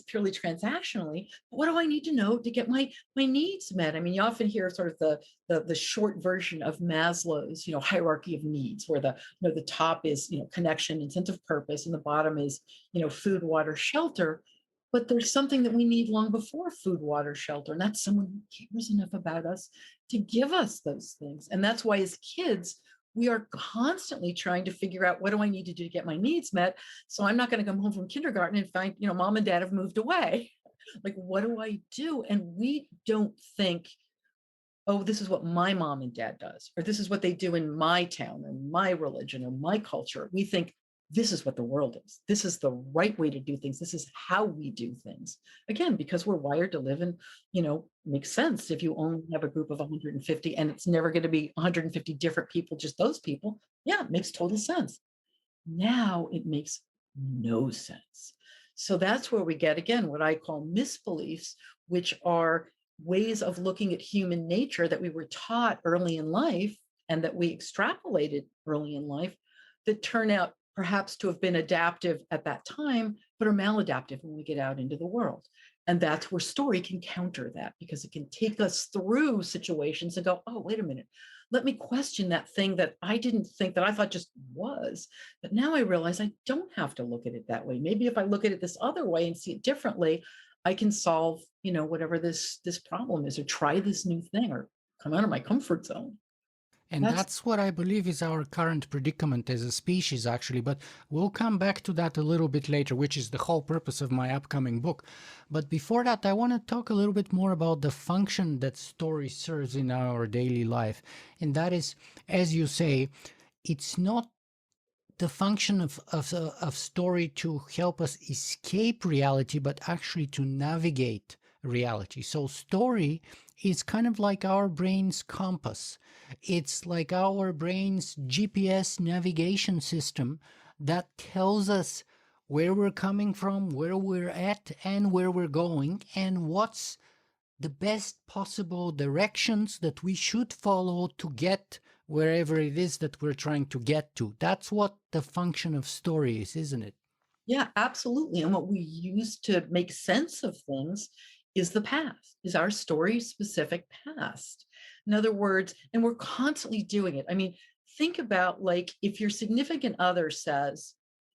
purely transactionally, but what do I need to know to get my needs met? I mean, you often hear sort of the short version of Maslow's, hierarchy of needs, where the top is, connection and sense of purpose, and the bottom is, food, water, shelter. But there's something that we need long before food, water, shelter, and that's someone who cares enough about us to give us those things. And that's why, as kids, we are constantly trying to figure out, what do I need to do to get my needs met? So I'm not going to come home from kindergarten and find, mom and dad have moved away. Like, what do I do? And we don't think, oh, this is what my mom and dad does, or this is what they do in my town or my religion or my culture. We think this is what the world is. This is the right way to do things. This is how we do things. Again, because we're wired to live in, makes sense. If you only have a group of 150 and it's never going to be 150 different people, just those people, yeah, it makes total sense. Now it makes no sense. So that's where we get, again, what I call misbeliefs, which are ways of looking at human nature that we were taught early in life and that we extrapolated early in life, that turn out perhaps to have been adaptive at that time, but are maladaptive when we get out into the world. And that's where story can counter that, because it can take us through situations and go, oh, wait a minute, let me question that thing that I didn't think, that I thought just was. But now I realize I don't have to look at it that way. Maybe if I look at it this other way and see it differently, I can solve, whatever this problem is, or try this new thing, or come out of my comfort zone. And That's that's what I believe is our current predicament as a species, actually. But we'll come back to that a little bit later, which is the whole purpose of my upcoming book. But before that, I want to talk a little bit more about the function that story serves in our daily life. And that is, as you say, it's not the function of story to help us escape reality, but actually to navigate reality. So story is kind of like our brain's compass. It's like our brain's GPS navigation system that tells us where we're coming from, where we're at, and where we're going, and what's the best possible directions that we should follow to get wherever it is that we're trying to get to. That's what the function of story is, isn't it? Yeah, absolutely. And what we use to make sense of things is the past, is our story specific past. In other words, and we're constantly doing it. I mean, think about, like, if your significant other says,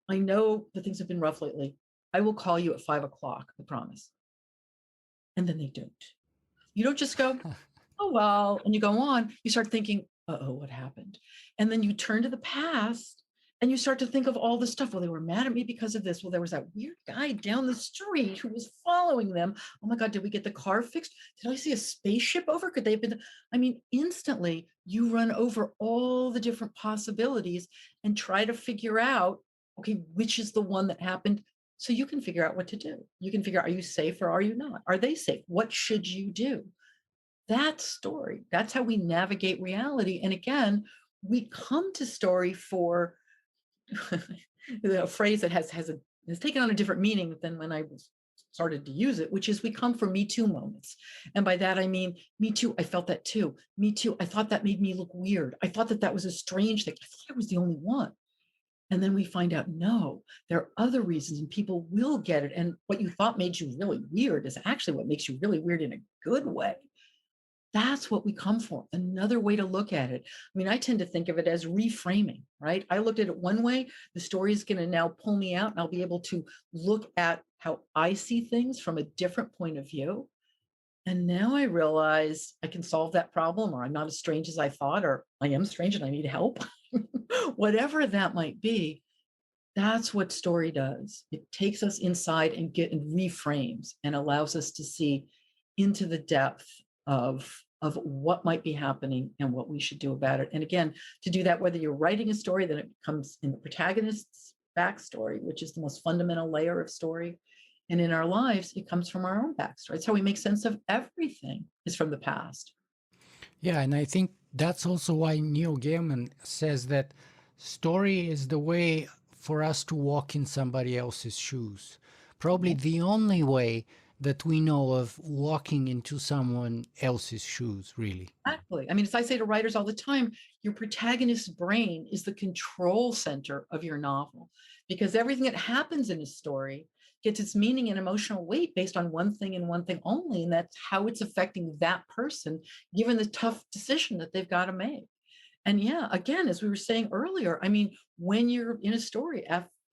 I know that things have been rough lately. I will call you at 5 o'clock, I promise. And then they don't. You don't just go, oh, well, and you go on, you start thinking, uh-oh, what happened? And then you turn to the past and you start to think of all the stuff. Well, they were mad at me because of this. Well, there was that weird guy down the street who was following them. Oh my God, did we get the car fixed? Did I see a spaceship over? Could they have been? I mean, instantly you run over all the different possibilities and try to figure out, okay, which is the one that happened, so you can figure out what to do. You can figure out, are you safe or are you not? Are they safe? What should you do? That's story. That's how we navigate reality. And again, we come to story for a phrase that has taken on a different meaning than when I started to use it, which is, we come for me too moments. And by that I mean, me too, I felt that too. Me too, I thought that made me look weird. I thought that was a strange thing. I thought I was the only one. And then we find out, no, there are other reasons, and people will get it. And what you thought made you really weird is actually what makes you really weird in a good way. That's what we come for. Another way to look at it. I mean, I tend to think of it as reframing, right? I looked at it one way. The story is going to now pull me out, and I'll be able to look at how I see things from a different point of view. And now I realize I can solve that problem, or I'm not as strange as I thought, or I am strange and I need help. Whatever that might be, that's what story does. It takes us inside and reframes and allows us to see into the depth of what might be happening and what we should do about it. And again, to do that, whether you're writing a story, then it comes in the protagonist's backstory, which is the most fundamental layer of story. And in our lives, it comes from our own backstory. It's how we make sense of everything is from the past. Yeah, and I think that's also why Neil Gaiman says that story is the way for us to walk in somebody else's shoes. Probably the only way that we know of walking into someone else's shoes, really. Exactly. I mean, as I say to writers all the time, your protagonist's brain is the control center of your novel, because everything that happens in a story gets its meaning and emotional weight based on one thing and one thing only. And that's how it's affecting that person, given the tough decision that they've got to make. And yeah, again, as we were saying earlier, I mean, when you're in a story,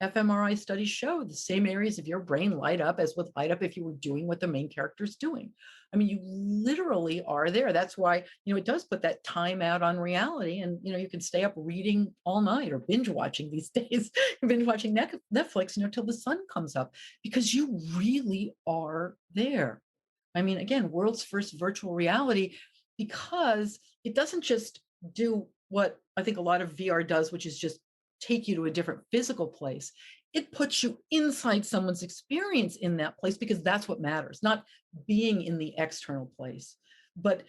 fMRI studies show the same areas of your brain light up as would light up if you were doing what the main character is doing. I mean, you literally are there. That's why, it does put that time out on reality. And, you can stay up reading all night or binge watching these days, binge watching Netflix, till the sun comes up, because you really are there. I mean, again, world's first virtual reality, because it doesn't just do what I think a lot of VR does, which is just take you to a different physical place. It puts you inside someone's experience in that place, because that's what matters, not being in the external place, but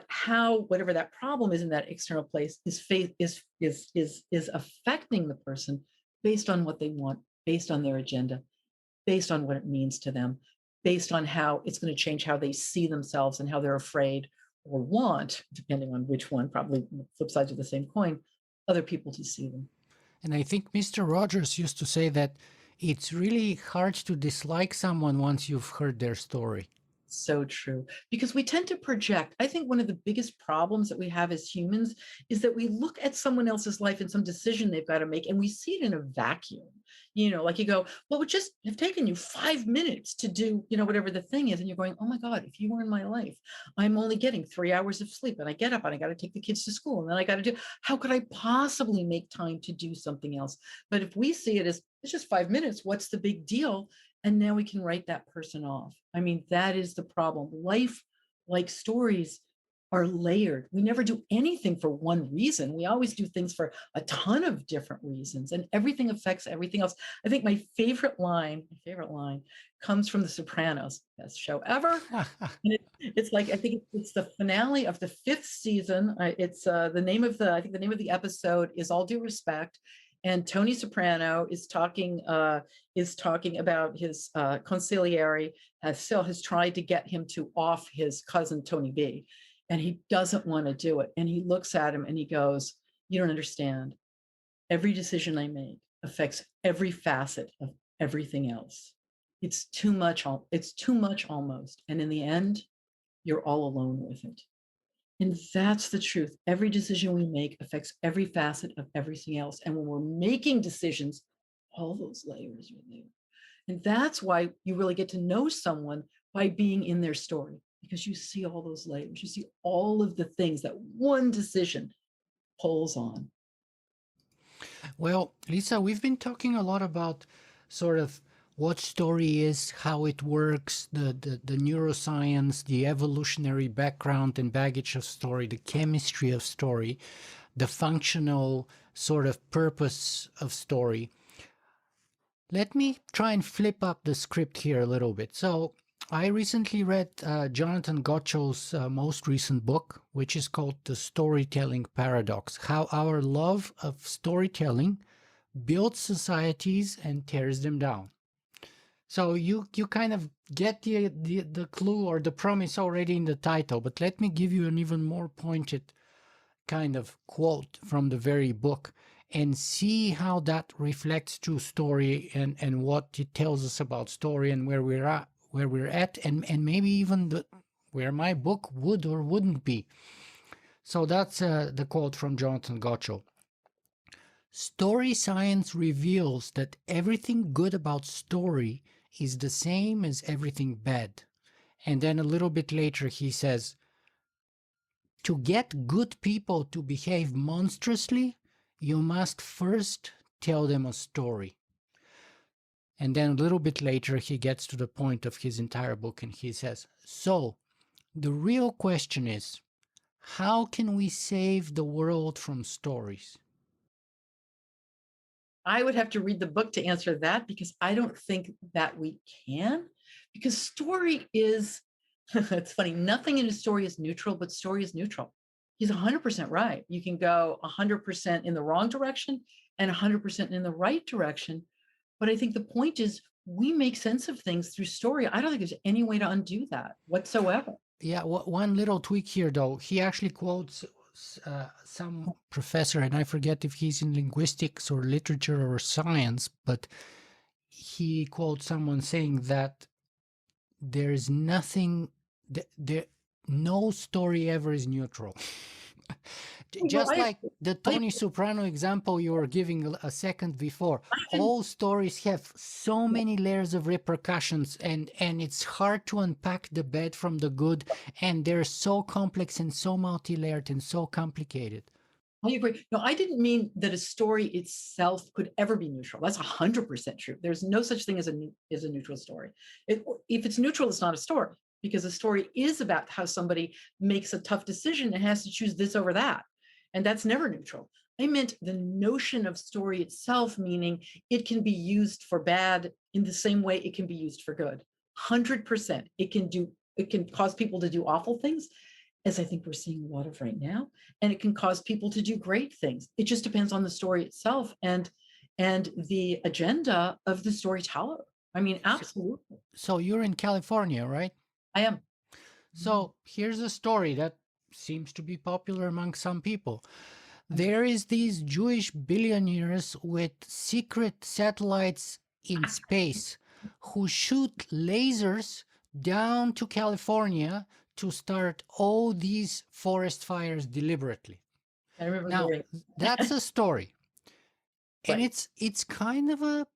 how whatever that problem is in that external place is affecting the person based on what they want, based on their agenda, based on what it means to them, based on how it's going to change how they see themselves and how they're afraid or want, depending on which one, probably flip sides of the same coin, other people to see them. And I think Mr. Rogers used to say that it's really hard to dislike someone once you've heard their story. So true, because we tend to project. I think one of the biggest problems that we have as humans is that we look at someone else's life and some decision they've got to make, and we see it in a vacuum. Like you go, well, it would just have taken you 5 minutes to do, whatever the thing is. And you're going, oh my God, if you were in my life, I'm only getting 3 hours of sleep, and I get up and I got to take the kids to school. And then I got to how could I possibly make time to do something else? But if we see it as it's just 5 minutes, what's the big deal? And now we can write that person off. I mean, that is the problem. Life, like stories, are layered. We never do anything for one reason. We always do things for a ton of different reasons, and everything affects everything else. I think my favorite line comes from The Sopranos, best show ever. And it's like, I think it's the finale of the 5th season. It's I think the name of the episode is All Due Respect. And Tony Soprano is talking about his consigliere. Still has tried to get him to off his cousin Tony B, and he doesn't want to do it. And he looks at him and he goes, "You don't understand. Every decision I make affects every facet of everything else. It's too much. It's too much almost. And in the end, you're all alone with it." And that's the truth. Every decision we make affects every facet of everything else. And when we're making decisions, all those layers are there. And that's why you really get to know someone by being in their story, because you see all those layers. You see all of the things that one decision pulls on. Well, Lisa, we've been talking a lot about sort of what story is, how it works, the neuroscience, the evolutionary background and baggage of story, the chemistry of story, the functional sort of purpose of story. Let me try and flip up the script here a little bit. So I recently read Jonathan Gottschall's most recent book, which is called The Storytelling Paradox: How Our Love of Storytelling Builds Societies and Tears Them Down. So you kind of get the clue or the promise already in the title, but let me give you an even more pointed kind of quote from the very book and see how that reflects true story and what it tells us about story and where we're at and maybe even where my book would or wouldn't be. So that's the quote from Jonathan Gottschall. Story science reveals that everything good about story is the same as everything bad. And then a little bit later he says, to get good people to behave monstrously, you must first tell them a story. And then a little bit later he gets to the point of his entire book and he says, so the real question is, how can we save the world from stories? I would have to read the book to answer that because I don't think that we can. Because story is, it's funny, nothing in a story is neutral, but story is neutral. He's 100% right. You can go 100% in the wrong direction and 100% in the right direction. But I think the point is we make sense of things through story. I don't think there's any way to undo that whatsoever. Yeah, one little tweak here, though. He actually quotes some professor, and I forget if he's in linguistics or literature or science, but he quotes someone saying that there is nothing, no story ever is neutral. Well, Just like the I, Tony Soprano example you were giving a second before, all stories have so many layers of repercussions, and it's hard to unpack the bad from the good, and they're so complex and so multi-layered and so complicated. I agree. No, I didn't mean that a story itself could ever be neutral. That's 100% true. There's no such thing as a neutral story. If it's neutral, it's not a story because a story is about how somebody makes a tough decision and has to choose this over that. And that's never neutral. I meant the notion of story itself, meaning it can be used for bad in the same way it can be used for good. 100%. It can cause people to do awful things, as I think we're seeing a lot of right now, and it can cause people to do great things. It just depends on the story itself and the agenda of the storyteller. I mean, absolutely. So you're in California, right? I am. So here's a story that seems to be popular among some people. There is these Jewish billionaires with secret satellites in space who shoot lasers down to California to start all these forest fires deliberately. I remember Now, hearing. that's a story. And Right. it's kind of a,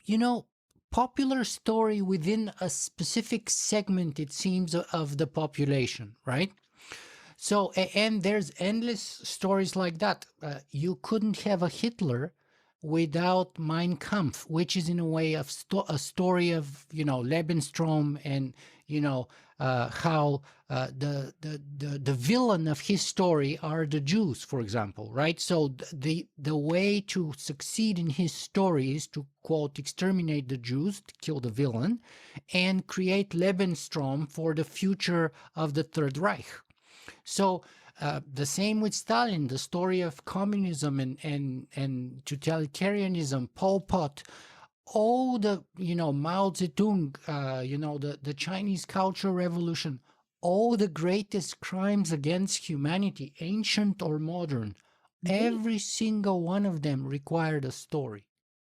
you know, popular story within a specific segment, it seems, of the population, right? So, and there's endless stories like that. You couldn't have a Hitler without Mein Kampf, which is in a way of a story of, you know, Lebensstrom and, you know, how the villain of his story are the Jews, for example, right? So the way to succeed in his story is to, quote, exterminate the Jews, to kill the villain, and create Lebensstrom for the future of the Third Reich. So the same with Stalin, the story of communism and totalitarianism, Pol Pot, all the, you know, Mao Zedong, you know, the Chinese Cultural Revolution, all the greatest crimes against humanity, ancient or modern, Indeed. every single one of them required a story.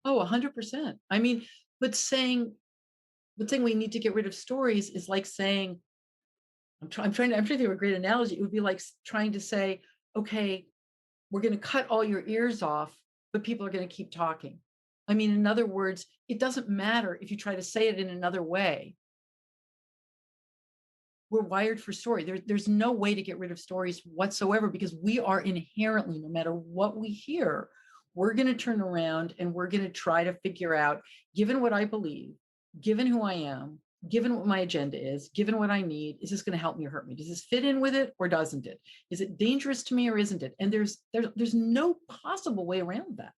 Oh, 100%. I mean, but saying we need to get rid of stories is like saying, I'm trying to think of a great analogy. It would be like trying to say, okay, we're going to cut all your ears off, but people are going to keep talking. I mean, in other words, it doesn't matter if you try to say it in another way. We're wired for story. There's no way to get rid of stories whatsoever because we are inherently, no matter what we hear, we're going to turn around and we're going to try to figure out, given what I believe, given who I am, given what my agenda is, given what I need, is this going to help me or hurt me? Does this fit in with it or doesn't it? Is it dangerous to me or isn't it? And there's no possible way around that.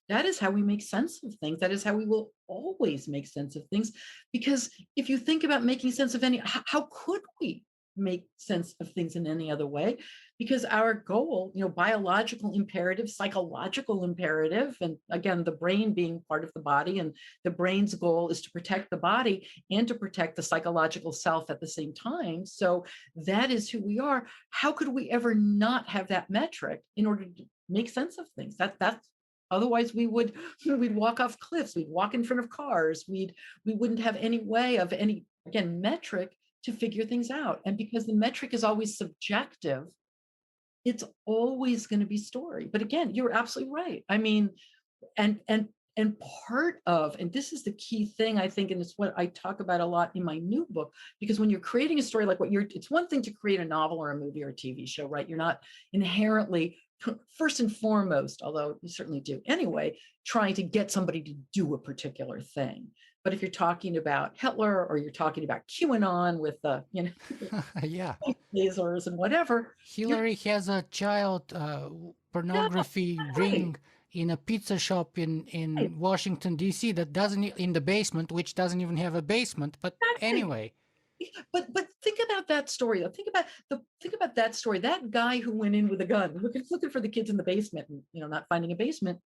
That is how we make sense of things. That is how we will always make sense of things. Because if you think about making sense of how could we make sense of things in any other way? Because our goal, you know, biological imperative, psychological imperative, and again, the brain being part of the body, and the brain's goal is to protect the body and to protect the psychological self at the same time. So that is who we are. How could we ever not have that metric in order to make sense of things? That's otherwise we'd walk off cliffs, we'd walk in front of cars, we wouldn't have any way of any, again, metric to figure things out. And because the metric is always subjective, it's always going to be story. But again, you're absolutely right. I mean, and and and part of, and this is the key thing, I think, and it's what I talk about a lot in my new book, because when you're creating a story like what you're, it's one thing to create a novel or a movie or a TV show, right? You're not inherently, first and foremost, although you certainly do anyway, trying to get somebody to do a particular thing. But if you're talking about Hitler, or you're talking about QAnon with the, Yeah. lasers and whatever, you're, Hillary has a child no, pornography right, ring in a pizza shop right, in Washington, D.C. that doesn't, in the basement, which doesn't even have a basement. But exactly. anyway, But think about that story. Think about that story. That guy who went in with a gun, looking for the kids in the basement, and not finding a basement.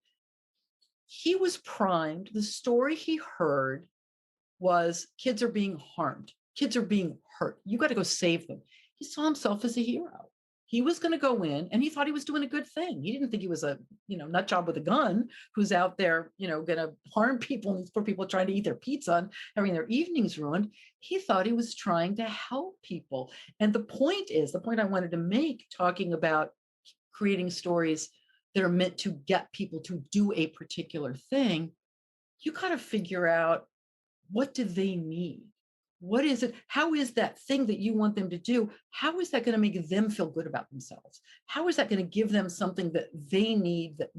He was primed. The story he heard was kids are being harmed. Kids are being hurt. You got to go save them. He saw himself as a hero. He was going to go in, and he thought he was doing a good thing. He didn't think he was a, nut job with a gun who's out there, going to harm people, and these poor people trying to eat their pizza and having their evenings ruined. He thought he was trying to help people. And the point I wanted to make, talking about creating stories that are meant to get people to do a particular thing, you got to figure out, what do they need? What is it? How is that thing that you want them to do? How is that going to make them feel good about themselves? How is that going to give them something that they need, that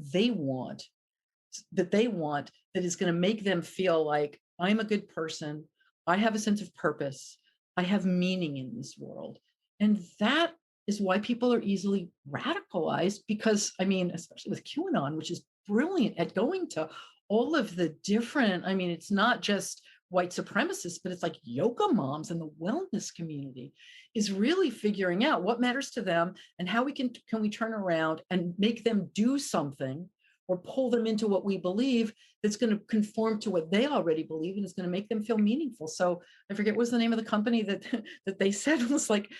is going to make them feel like, I'm a good person. I have a sense of purpose. I have meaning in this world. And that is why people are easily radicalized, because, I mean, especially with QAnon, which is brilliant at going to all of the different, I mean, it's not just white supremacists, but it's like yoga moms in the wellness community, is really figuring out what matters to them and how can we turn around and make them do something, or pull them into what we believe, that's going to conform to what they already believe, and is going to make them feel meaningful. So I forget what was the name of the company that that they said was like,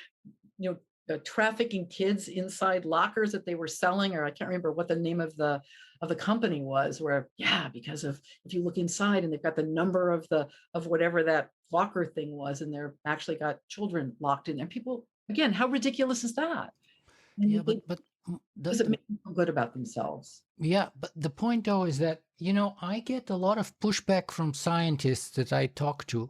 trafficking kids inside lockers that they were selling, or I can't remember what the name of the company was, where, yeah, because of, if you look inside and they've got the number of whatever that locker thing was, and they're actually got children locked in there. People, again, how ridiculous is that? And yeah, you think, but does it make them feel good about themselves? yeah, but the point though is that, I get a lot of pushback from scientists that I talk to,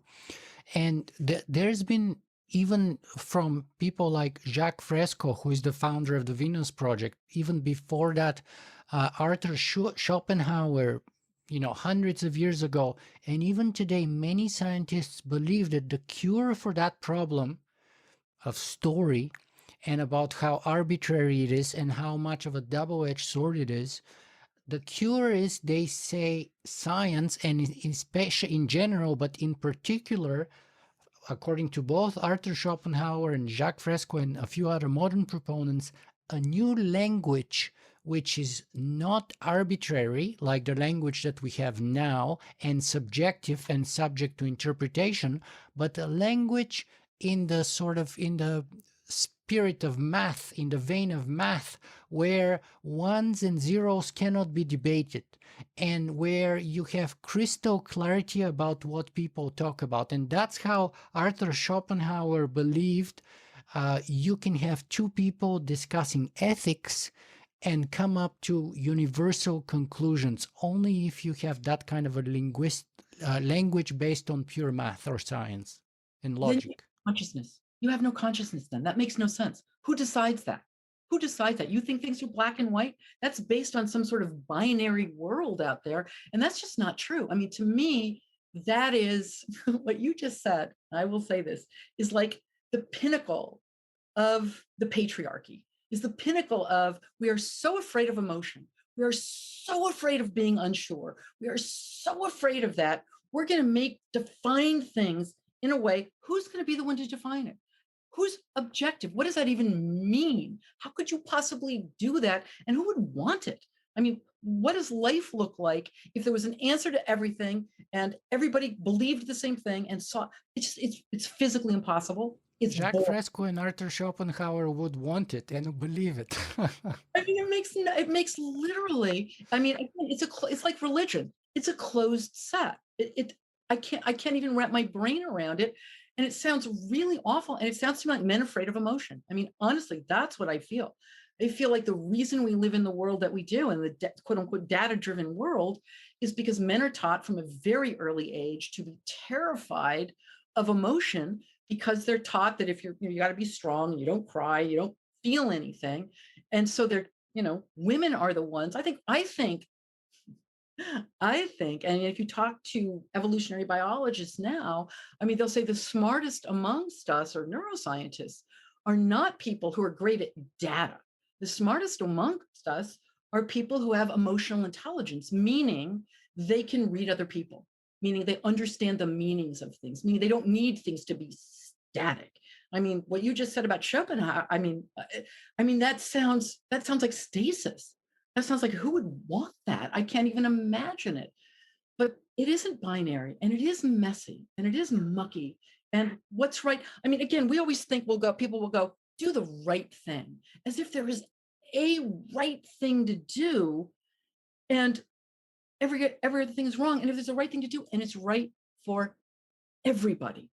and there's been, even from people like Jacques Fresco, who is the founder of the Venus Project, even before that, Arthur Schopenhauer, hundreds of years ago, and even today, many scientists believe that the cure for that problem of story, and about how arbitrary it is and how much of a double-edged sword it is, the cure is, they say, science, and especially in general, but in particular, according to both Arthur Schopenhauer and Jacques Fresco and a few other modern proponents, a new language which is not arbitrary like the language that we have now, and subjective and subject to interpretation, but a language in the spirit of math, in the vein of math, where ones and zeros cannot be debated, and where you have crystal clarity about what people talk about. And that's how Arthur Schopenhauer believed you can have two people discussing ethics and come up to universal conclusions only if you have that kind of a language based on pure math or science and Then you logic. have consciousness. You have no consciousness then. That makes no sense. Who decides that? Who decides that? You think things are black and white? That's based on some sort of binary world out there. And that's just not true. I mean, to me, that is what you just said. I will say this is like the pinnacle of the patriarchy, is the pinnacle of, we are so afraid of emotion. We are so afraid of being unsure. We are so afraid of that. We're going to define things in a way. Who's going to be the one to define it? Who's objective? What does that even mean? How could you possibly do that? And who would want it? I mean, what does life look like if there was an answer to everything and everybody believed the same thing and saw? It's physically impossible. It's Jacques boring. Fresco and Arthur Schopenhauer would want it and believe it. I mean, it makes literally. I mean, again, it's like religion. It's a closed set. I can't even wrap my brain around it. And it sounds really awful. And it sounds to me like men afraid of emotion. I mean, honestly, that's what I feel. I feel like the reason we live in the world that we do, in the quote unquote data driven world, is because men are taught from a very early age to be terrified of emotion, because they're taught that if you got to be strong, you don't cry, you don't feel anything. And so they're, women are the ones, I think, and if you talk to evolutionary biologists now, I mean, they'll say the smartest amongst us, or neuroscientists, are not people who are great at data. The smartest amongst us are people who have emotional intelligence, meaning they can read other people, meaning they understand the meanings of things, meaning they don't need things to be static. I mean, what you just said about Schopenhauer, I mean that sounds like stasis. That sounds like, who would want that? I can't even imagine it. But it isn't binary, and it is messy, and it is mucky. And what's right? I mean, again, we always think people will go, do the right thing, as if there is a right thing to do, and every other thing is wrong. And if there's a right thing to do, and it's right for everybody,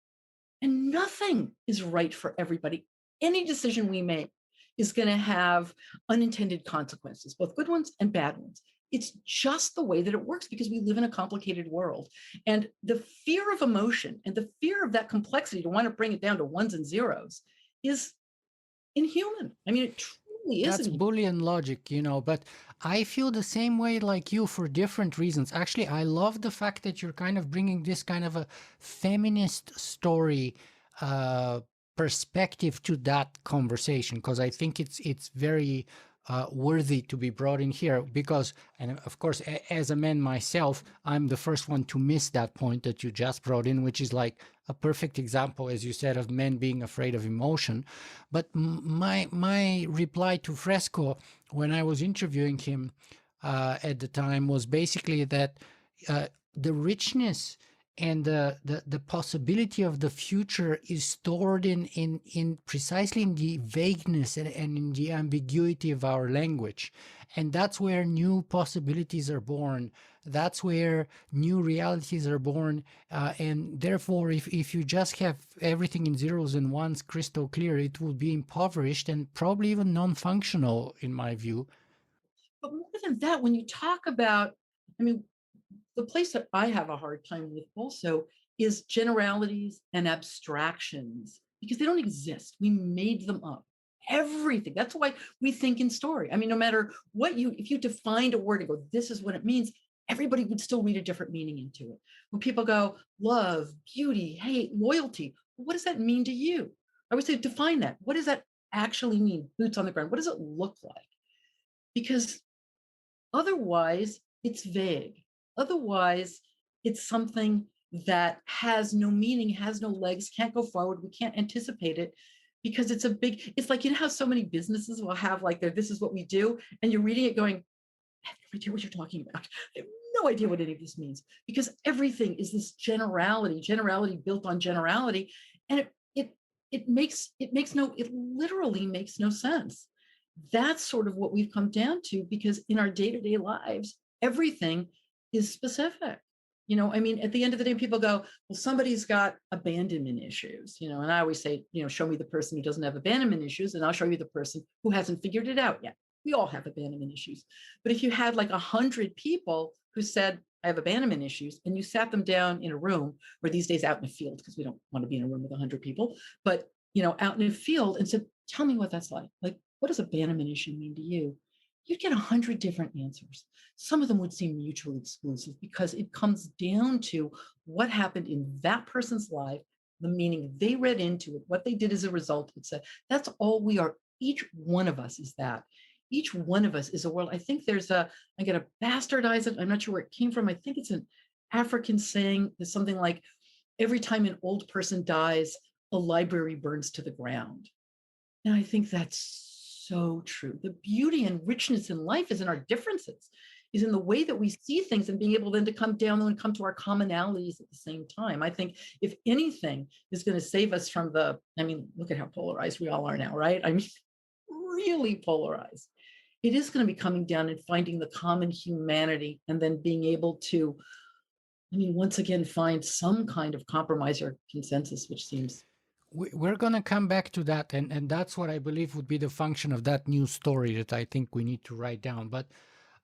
and nothing is right for everybody. Any decision we make is going to have unintended consequences, both good ones and bad ones. It's just the way that it works, because we live in a complicated world. And the fear of emotion and the fear of that complexity, to want to bring it down to ones and zeros, is inhuman. I mean, it truly is That's inhuman. Boolean logic, but I feel the same way like you for different reasons. Actually, I love the fact that you're kind of bringing this kind of a feminist story uh, perspective to that conversation, because I think it's very worthy to be brought in here. Because, and of course, as a man myself, I'm the first one to miss that point that you just brought in, which is like a perfect example, as you said, of men being afraid of emotion. But my reply to Fresco when I was interviewing him at the time was basically that the richness and the possibility of the future is stored in precisely in the vagueness and in the ambiguity of our language. And that's where new possibilities are born. That's where new realities are born. And therefore, if you just have everything in zeros and ones crystal clear, it will be impoverished and probably even non-functional, in my view. But more than that, when you talk about, I mean, the place that I have a hard time with also is generalities and abstractions, because they don't exist. We made them up. Everything. That's why we think in story. I mean, no matter if you defined a word and go, this is what it means, everybody would still read a different meaning into it. When people go, love, beauty, hate, loyalty, what does that mean to you? I would say, define that. What does that actually mean? Boots on the ground. What does it look like? Because otherwise, it's vague. Otherwise, it's something that has no meaning, has no legs, can't go forward. We can't anticipate it, because it's like, how so many businesses will have like this is what we do. And you're reading it going, I have no idea what you're talking about. I have no idea what any of this means, because everything is this generality built on generality. And it literally makes no sense. That's sort of what we've come down to, because in our day-to-day lives, everything is specific. I mean, at the end of the day, people go, well, somebody's got abandonment issues, and I always say, show me the person who doesn't have abandonment issues, and I'll show you the person who hasn't figured it out yet. We all have abandonment issues. But if you had like 100 people who said, I have abandonment issues, and you sat them down in a room, or these days out in a field, because we don't want to be in a room with 100 people, but out in a field, and said, tell me what that's like. Like, what does abandonment issue mean to you? You'd get 100 different answers. Some of them would seem mutually exclusive, because it comes down to what happened in that person's life, the meaning they read into it, what they did as a result. It said, that's all we are. Each one of us is that. Each one of us is a world. I think I'm going to bastardize it. I'm not sure where it came from. I think it's an African saying. There's something like, every time an old person dies, a library burns to the ground. And I think that's so true. The beauty and richness in life is in our differences, is in the way that we see things, and being able then to come down and come to our commonalities at the same time. I think if anything is going to save us from look at how polarized we all are now, right? I mean, really polarized. It is going to be coming down and finding the common humanity, and then being able to I mean, once again, find some kind of compromise or consensus, which seems We're going to come back to that, and that's what I believe would be the function of that new story that I think we need to write down. But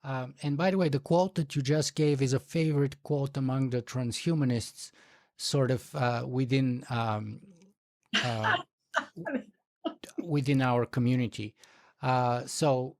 and by the way, the quote that you just gave is a favorite quote among the transhumanists, sort of uh, within our community. So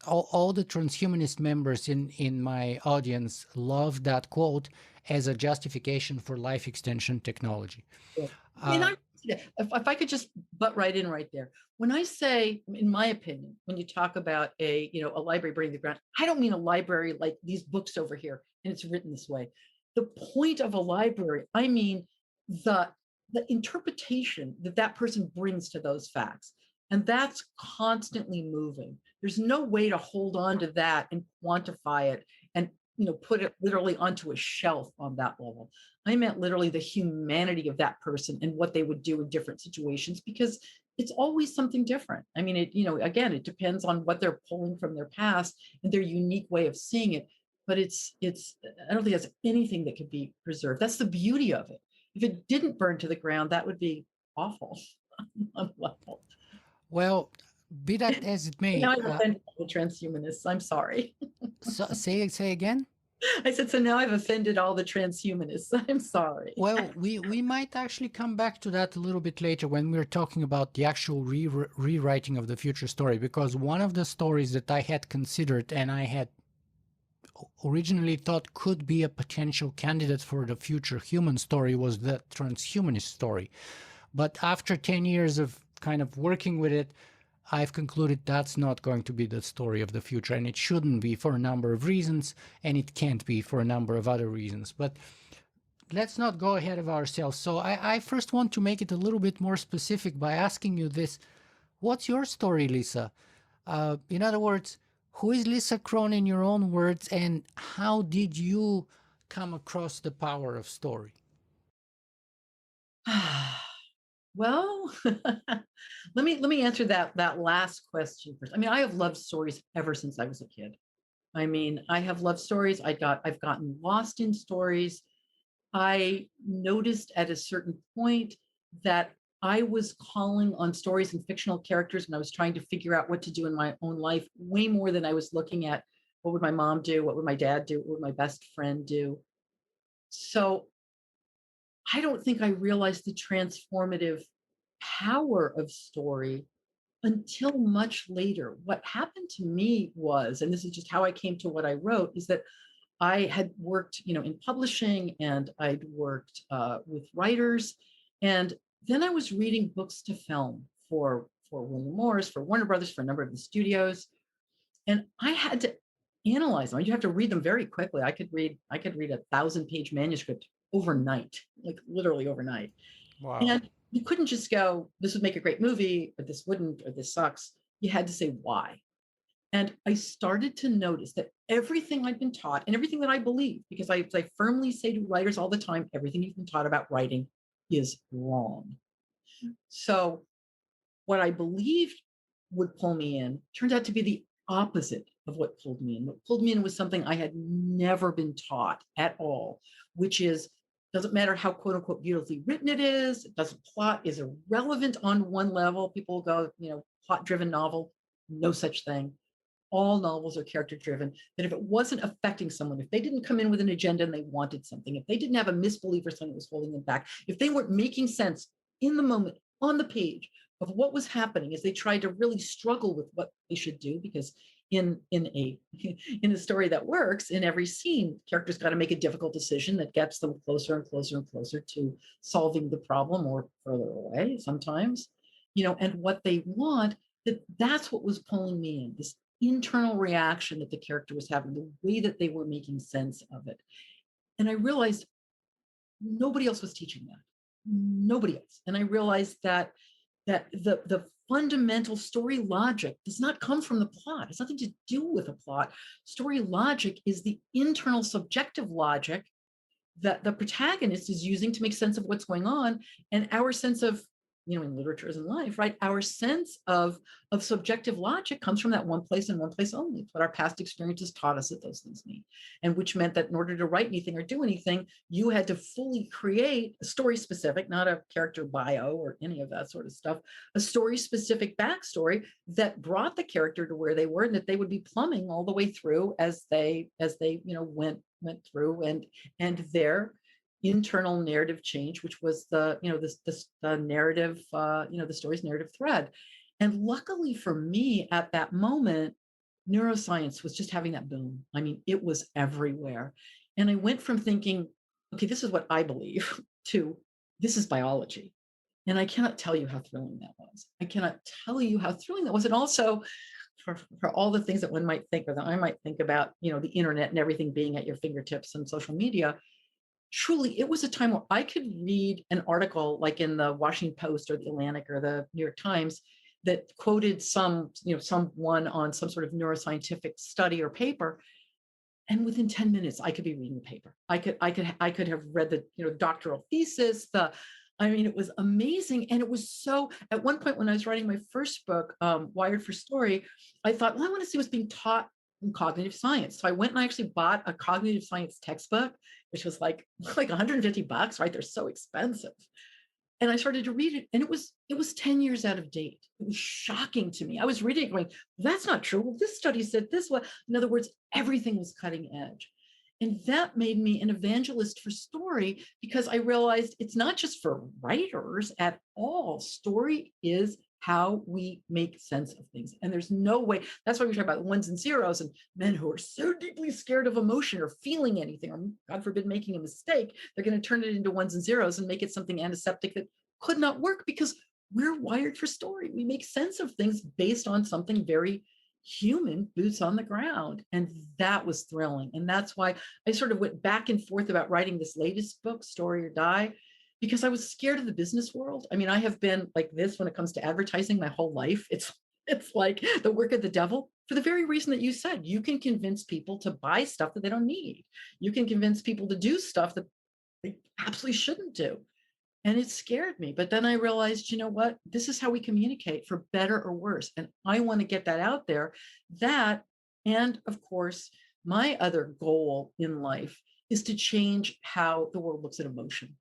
all the transhumanist members in my audience love that quote as a justification for life extension technology. cool. And Uh, if I could just butt right in right there. When I say, in my opinion, when you talk about a library burning the ground, I don't mean a library like these books over here, and it's written this way. The point of a library, I mean the the interpretation that that person brings to those facts. And that's constantly moving. There's no way to hold on to that and quantify it and put it literally onto a shelf on that level. I meant literally the humanity of that person and what they would do in different situations, because it's always something different. I mean, again, it depends on what they're pulling from their past and their unique way of seeing it. But I don't think that's anything that could be preserved. That's the beauty of it. If it didn't burn to the ground, that would be awful on a level. well, be that as it Now may, I've offended all the transhumanists. I'm sorry. say again. I said, so now I've offended all the transhumanists. I'm sorry. Well, we might actually come back to that a little bit later when we're talking about the actual rewriting of the future story, because one of the stories that I had considered and I had originally thought could be a potential candidate for the future human story was the transhumanist story. But after 10 years of kind of working with it, I've concluded that's not going to be the story of the future, and it shouldn't be for a number of reasons, and it can't be for a number of other reasons. But let's not go ahead of ourselves. So I first want to make it a little bit more specific by asking you this. What's your story, Lisa? In other words, who is Lisa Cron in your own words, and how did you come across the power of story? Well, let me answer that last question first. I mean, I have loved stories ever since I was a kid. I mean, I have loved stories. I've gotten lost in stories. I noticed at a certain point that I was calling on stories and fictional characters when I was trying to figure out what to do in my own life way more than I was looking at what would my mom do, what would my dad do, what would my best friend do. So I don't think I realized the transformative power of story until much later. What happened to me was, and this is just how I came to what I wrote, is that I had worked, in publishing, and I'd worked with writers, and then I was reading books to film for William Morris, for Warner Brothers, for a number of the studios, and I had to analyze them. You have to read them very quickly. I could read 1,000-page manuscript overnight, like literally overnight. Wow. And you couldn't just go, this would make a great movie, or this wouldn't, or this sucks. You had to say why. And I started to notice that everything I'd been taught and everything that I believe, because I firmly say to writers all the time, everything you've been taught about writing is wrong. So what I believed would pull me in turned out to be the opposite of what pulled me in. What pulled me in was something I had never been taught at all, which is, doesn't matter how quote unquote beautifully written it is, it doesn't, plot is irrelevant on one level. People go, plot driven novel, no such thing. All novels are character driven. That if it wasn't affecting someone, if they didn't come in with an agenda and they wanted something, if they didn't have a misbelief or something that was holding them back, if they weren't making sense in the moment on the page of what was happening as they tried to really struggle with what they should do, because in a in a story that works, in every scene, characters got to make a difficult decision that gets them closer and closer and closer to solving the problem, or further away sometimes, and what they want. That's what was pulling me in, this internal reaction that the character was having, the way that they were making sense of it. And I realized nobody else was teaching that. Nobody else. And I realized that the fundamental story logic does not come from the plot. It's nothing to do with a plot. Story logic is the internal subjective logic that the protagonist is using to make sense of what's going on. And our sense of in literature as in life, right? Our sense of subjective logic comes from that one place and one place only. It's what our past experiences taught us that those things mean. And which meant that in order to write anything or do anything, you had to fully create a story specific, not a character bio or any of that sort of stuff, a story specific backstory that brought the character to where they were, and that they would be plumbing all the way through as they went through, and their internal narrative change, which was the narrative, the story's narrative thread. And luckily for me, at that moment, neuroscience was just having that boom. I mean, it was everywhere. And I went from thinking, okay, this is what I believe, to this is biology. And I cannot tell you how thrilling that was. I cannot tell you how thrilling that was. And also, for all the things that one might think, or that I might think about, the internet and everything being at your fingertips and social media, truly, it was a time where I could read an article like in the Washington Post or the Atlantic or the New York Times that quoted someone on some sort of neuroscientific study or paper, and within 10 minutes I could be reading the paper. I could have read the doctoral thesis. I mean, it was amazing. And it was so, at one point when I was writing my first book, Wired for Story, I thought, well, I want to see what's being taught in cognitive science. So I went and I actually bought a cognitive science textbook, which was like $150, right? They're so expensive. And I started to read it, and it was 10 years out of date. It was shocking to me. I was reading it going, that's not true. Well, this study said this way. In other words, everything was cutting edge. And that made me an evangelist for story, because I realized it's not just for writers at all. Story is how we make sense of things. And there's no way. That's why we talk about ones and zeros and men who are so deeply scared of emotion or feeling anything, or God forbid, making a mistake. They're going to turn it into ones and zeros and make it something antiseptic that could not work, because we're wired for story. We make sense of things based on something very human, boots on the ground. And that was thrilling. And that's why I sort of went back and forth about writing this latest book, Story or Die, because I was scared of the business world. I mean, I have been like this when it comes to advertising my whole life. It's like the work of the devil, for the very reason that you said. You can convince people to buy stuff that they don't need. You can convince people to do stuff that they absolutely shouldn't do. And it scared me. But then I realized, you know what? This is how we communicate, for better or worse. And I want to get that out there. That, and of course, my other goal in life is to change how the world looks at emotion.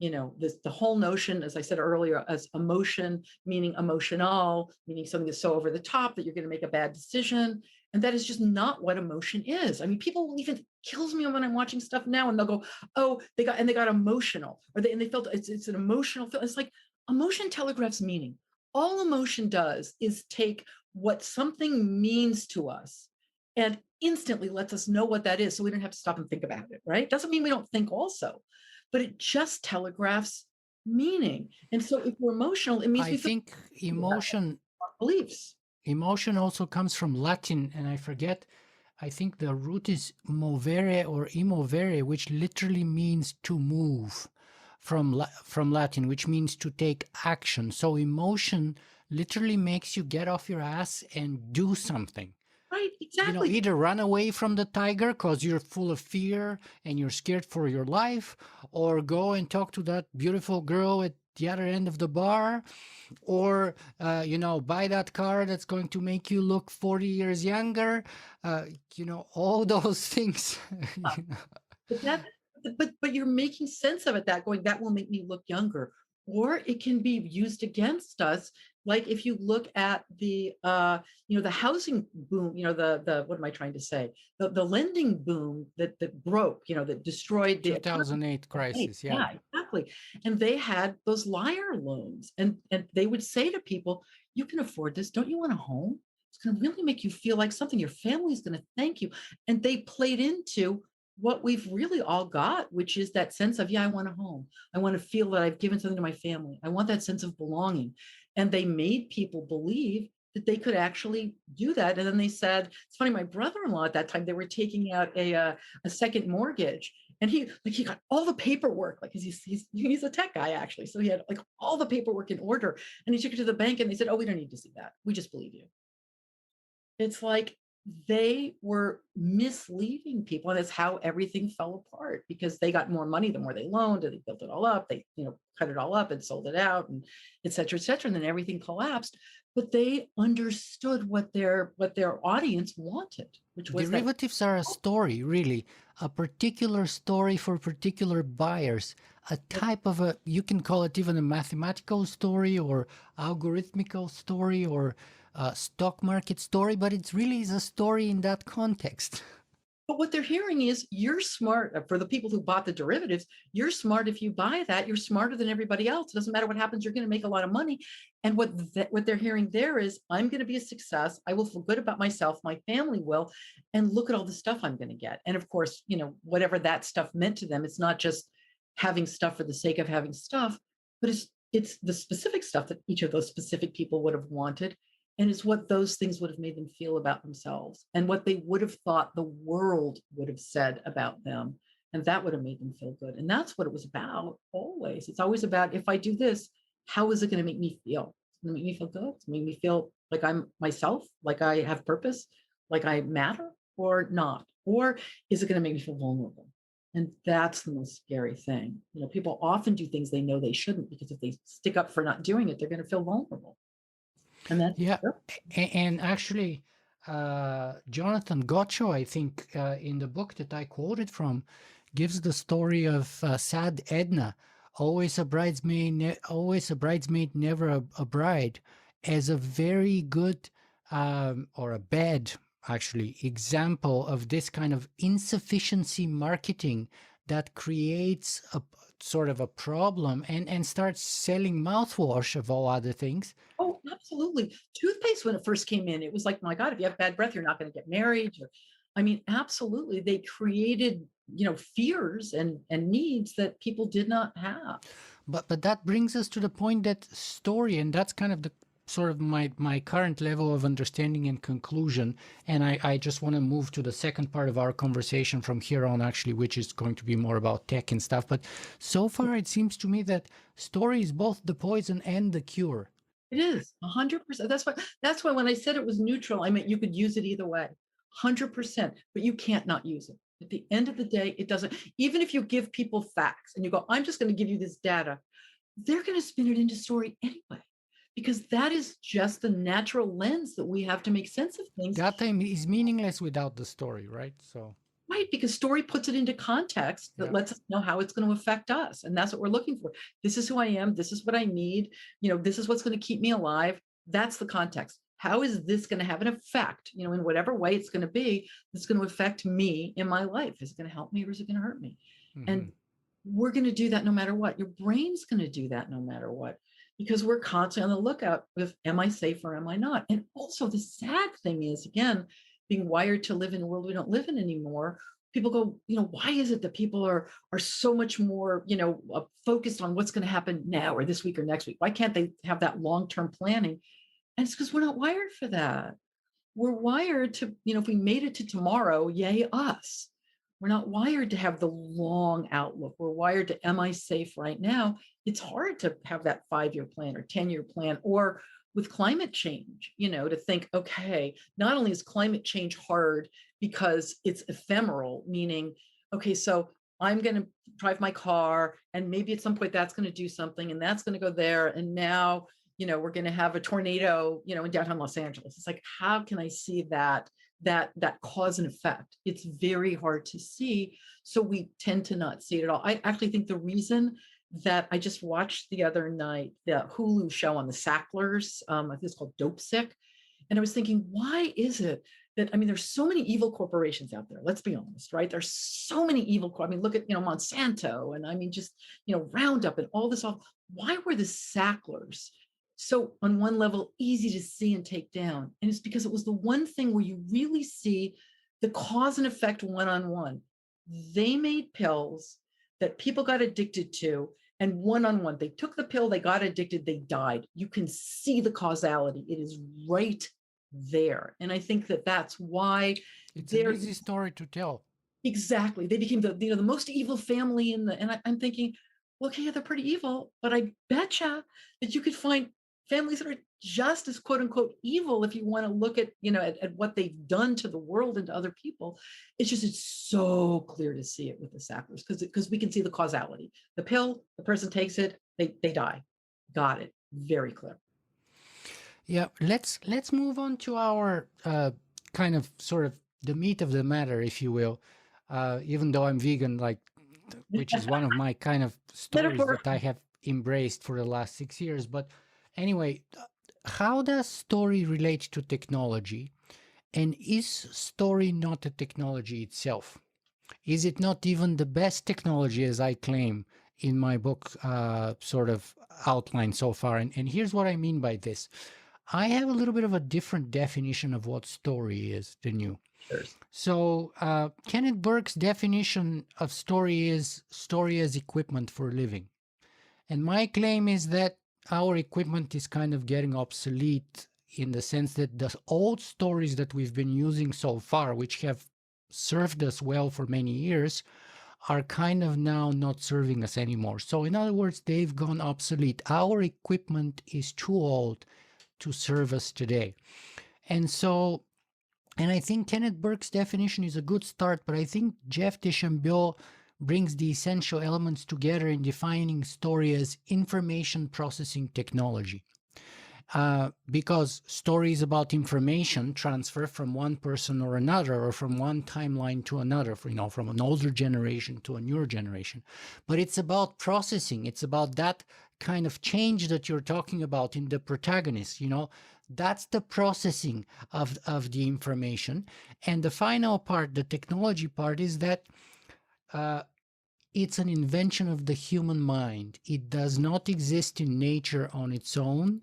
The whole notion, as I said earlier, as emotion, meaning emotional, meaning something that's so over the top that you're going to make a bad decision. And that is just not what emotion is. I mean, people even kills me when I'm watching stuff now, and they'll go, oh, they got emotional, and they felt it's an emotional feel. It's like emotion telegraphs meaning. All emotion does is take what something means to us and instantly lets us know what that is, so we don't have to stop and think about it, right? Doesn't mean we don't think also, but it just telegraphs meaning. And so if we're emotional, it means I we feel think about emotion our beliefs. emotion also comes from Latin, and I forget. I think the root is movere or immovere, which literally means to move, from Latin, which means to take action. So emotion literally makes you get off your ass and do something. Right, exactly. Either run away from the tiger because you're full of fear and you're scared for your life, or go and talk to that beautiful girl at the other end of the bar, or buy that car that's going to make you look 40 years younger. All those things. But that, but you're making sense of it, that going, that will make me look younger. Or it can be used against us. Like if you look at the housing boom, the what am I trying to say? The lending boom that broke, that destroyed the economy. 2008 crisis, yeah. Yeah, exactly. And they had those liar loans, and they would say to people, you can afford this. Don't you want a home? It's going to really make you feel like something. Your family's going to thank you. And they played into what we've really all got, which is that sense of, yeah, I want a home. I want to feel that I've given something to my family. I want that sense of belonging. And they made people believe that they could actually do that. And then they said, it's funny, my brother-in-law at that time, they were taking out a second mortgage. And he got all the paperwork, like he's a tech guy actually. So he had like all the paperwork in order. And he took it to the bank and they said, oh, we don't need to see that. We just believe you. It's like, they were misleading people. And it's how everything fell apart because they got more money the more they loaned and they built it all up. They, cut it all up and sold it out and et cetera, et cetera. And then everything collapsed. But they understood what their audience wanted, which was that. Derivatives are a story, really, a particular story for particular buyers, a type of you can call it even a mathematical story or algorithmical story or a stock market story, but it really is a story in that context. But what they're hearing is you're smart for the people who bought the derivatives. You're smart if you buy that. You're smarter than everybody else. It doesn't matter what happens. You're going to make a lot of money. And what they're hearing there is I'm going to be a success. I will feel good about myself. My family will. And look at all the stuff I'm going to get. And of course, whatever that stuff meant to them, it's not just having stuff for the sake of having stuff, but it's the specific stuff that each of those specific people would have wanted. And it's what those things would have made them feel about themselves and what they would have thought the world would have said about them. And that would have made them feel good. And that's what it was about always. It's always about, if I do this, how is it going to make me feel? It's going to make me feel good. It's going to make me feel like I'm myself, like I have purpose, like I matter or not. Or is it going to make me feel vulnerable? And that's the most scary thing. People often do things they know they shouldn't because if they stick up for not doing it, they're going to feel vulnerable. And that's Yeah, and actually, Jonathan Gotcho, I think, in the book that I quoted from, gives the story of sad Edna, always a bridesmaid, always a bridesmaid, never a bride, as a very good or a bad, actually, example of this kind of insufficiency marketing that creates a sort of a problem and starts selling mouthwash of all other things. Oh, absolutely. Toothpaste, when it first came in, it was like, my God, if you have bad breath, you're not going to get married. I mean, absolutely. They created, fears and needs that people did not have. But that brings us to the point that story, and that's kind of the sort of my current level of understanding and conclusion. And I just want to move to the second part of our conversation from here on, actually, which is going to be more about tech and stuff. But so far, it seems to me that story is both the poison and the cure. It is 100%. That's why when I said it was neutral, I meant you could use it either way, 100%, but you can't not use it. At the end of the day, it doesn't, even if you give people facts and you go, I'm just going to give you this data, they're going to spin it into story anyway, because that is just the natural lens that we have to make sense of things. Data is meaningless without the story, right? So. Right, because story puts it into context that lets us know how it's going to affect us. And that's what we're looking for. This is who I am. This is what I need. This is what's going to keep me alive. That's the context. How is this going to have an effect, in whatever way it's going to be, that's going to affect me in my life? Is it going to help me or is it going to hurt me? Mm-hmm. And we're going to do that no matter what. Your brain's going to do that no matter what, because we're constantly on the lookout with, am I safe or am I not? And also the sad thing is, again, being wired to live in a world we don't live in anymore, people go, why is it that people are so much more, focused on what's going to happen now or this week or next week? Why can't they have that long-term planning? And it's because we're not wired for that. We're wired to, if we made it to tomorrow, yay us. We're not wired to have the long outlook. We're wired to, am I safe right now? It's hard to have that 5-year plan or 10-year plan, or with climate change, to think, okay, not only is climate change hard because it's ephemeral, meaning, okay, so I'm going to drive my car and maybe at some point that's going to do something and that's going to go there. And now, we're going to have a tornado, in downtown Los Angeles. It's like, how can I see that cause and effect? It's very hard to see. So we tend to not see it at all. I actually think the reason that I just watched the other night, the Hulu show on the Sacklers, I think it's called Dope Sick. And I was thinking, why is it that, there's so many evil corporations out there. Let's be honest, right? There's so many evil, look at, Monsanto and just, Roundup and all this. Why were the Sacklers so on one level easy to see and take down? And it's because it was the one thing where you really see the cause and effect one-on-one. They made pills that people got addicted to, and one-on-one, they took the pill, they got addicted, they died. You can see the causality. It is right there. And I think that that's why it's an easy story to tell. Exactly. They became the most evil family and I'm thinking, well, okay, yeah, they're pretty evil, but I betcha that you could find families that are just as quote unquote evil if you want to look at, at what they've done to the world and to other people. It's so clear to see it with the Sacklers because we can see the causality. The pill, the person takes it, they die. Got it. Very clear. Yeah, let's move on to our kind of sort of the meat of the matter, if you will. Even though I'm vegan, like, which is one of my kind of stories Metaphor. that I have embraced for the last 6 years. But anyway, how does story relate to technology? And is story not a technology itself? Is it not even the best technology, as I claim in my book, sort of outline so far? And here's what I mean by this. I have a little bit of a different definition of what story is than you. There's So, Kenneth Burke's definition of story is story as equipment for living. And my claim is that our equipment is kind of getting obsolete in the sense that the old stories that we've been using so far, which have served us well for many years, are kind of now not serving us anymore. So, in other words, they've gone obsolete. Our equipment is too old to serve us today. And so, and I think Kenneth Burke's definition is a good start, but I think Jeff Deschambault brings the essential elements together in defining story as information processing technology. Because stories about information transfer from one person or another, or from one timeline to another, from an older generation to a newer generation. But it's about processing. It's about that kind of change that you're talking about in the protagonist. That's the processing of the information. And the final part, the technology part, is that it's an invention of the human mind. It does not exist in nature on its own.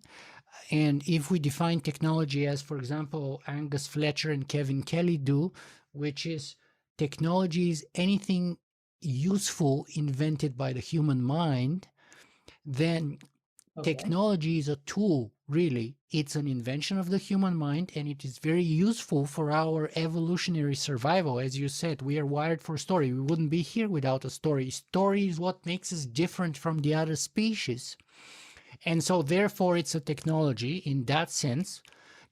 And if we define technology as, for example, Angus Fletcher and Kevin Kelly do, which is technology is anything useful invented by the human mind, then okay. technology is a tool, really. It's an invention of the human mind, and it is very useful for our evolutionary survival. As you said, we are wired for story. We wouldn't be here without a story. Story is what makes us different from the other species. And so therefore it's a technology in that sense,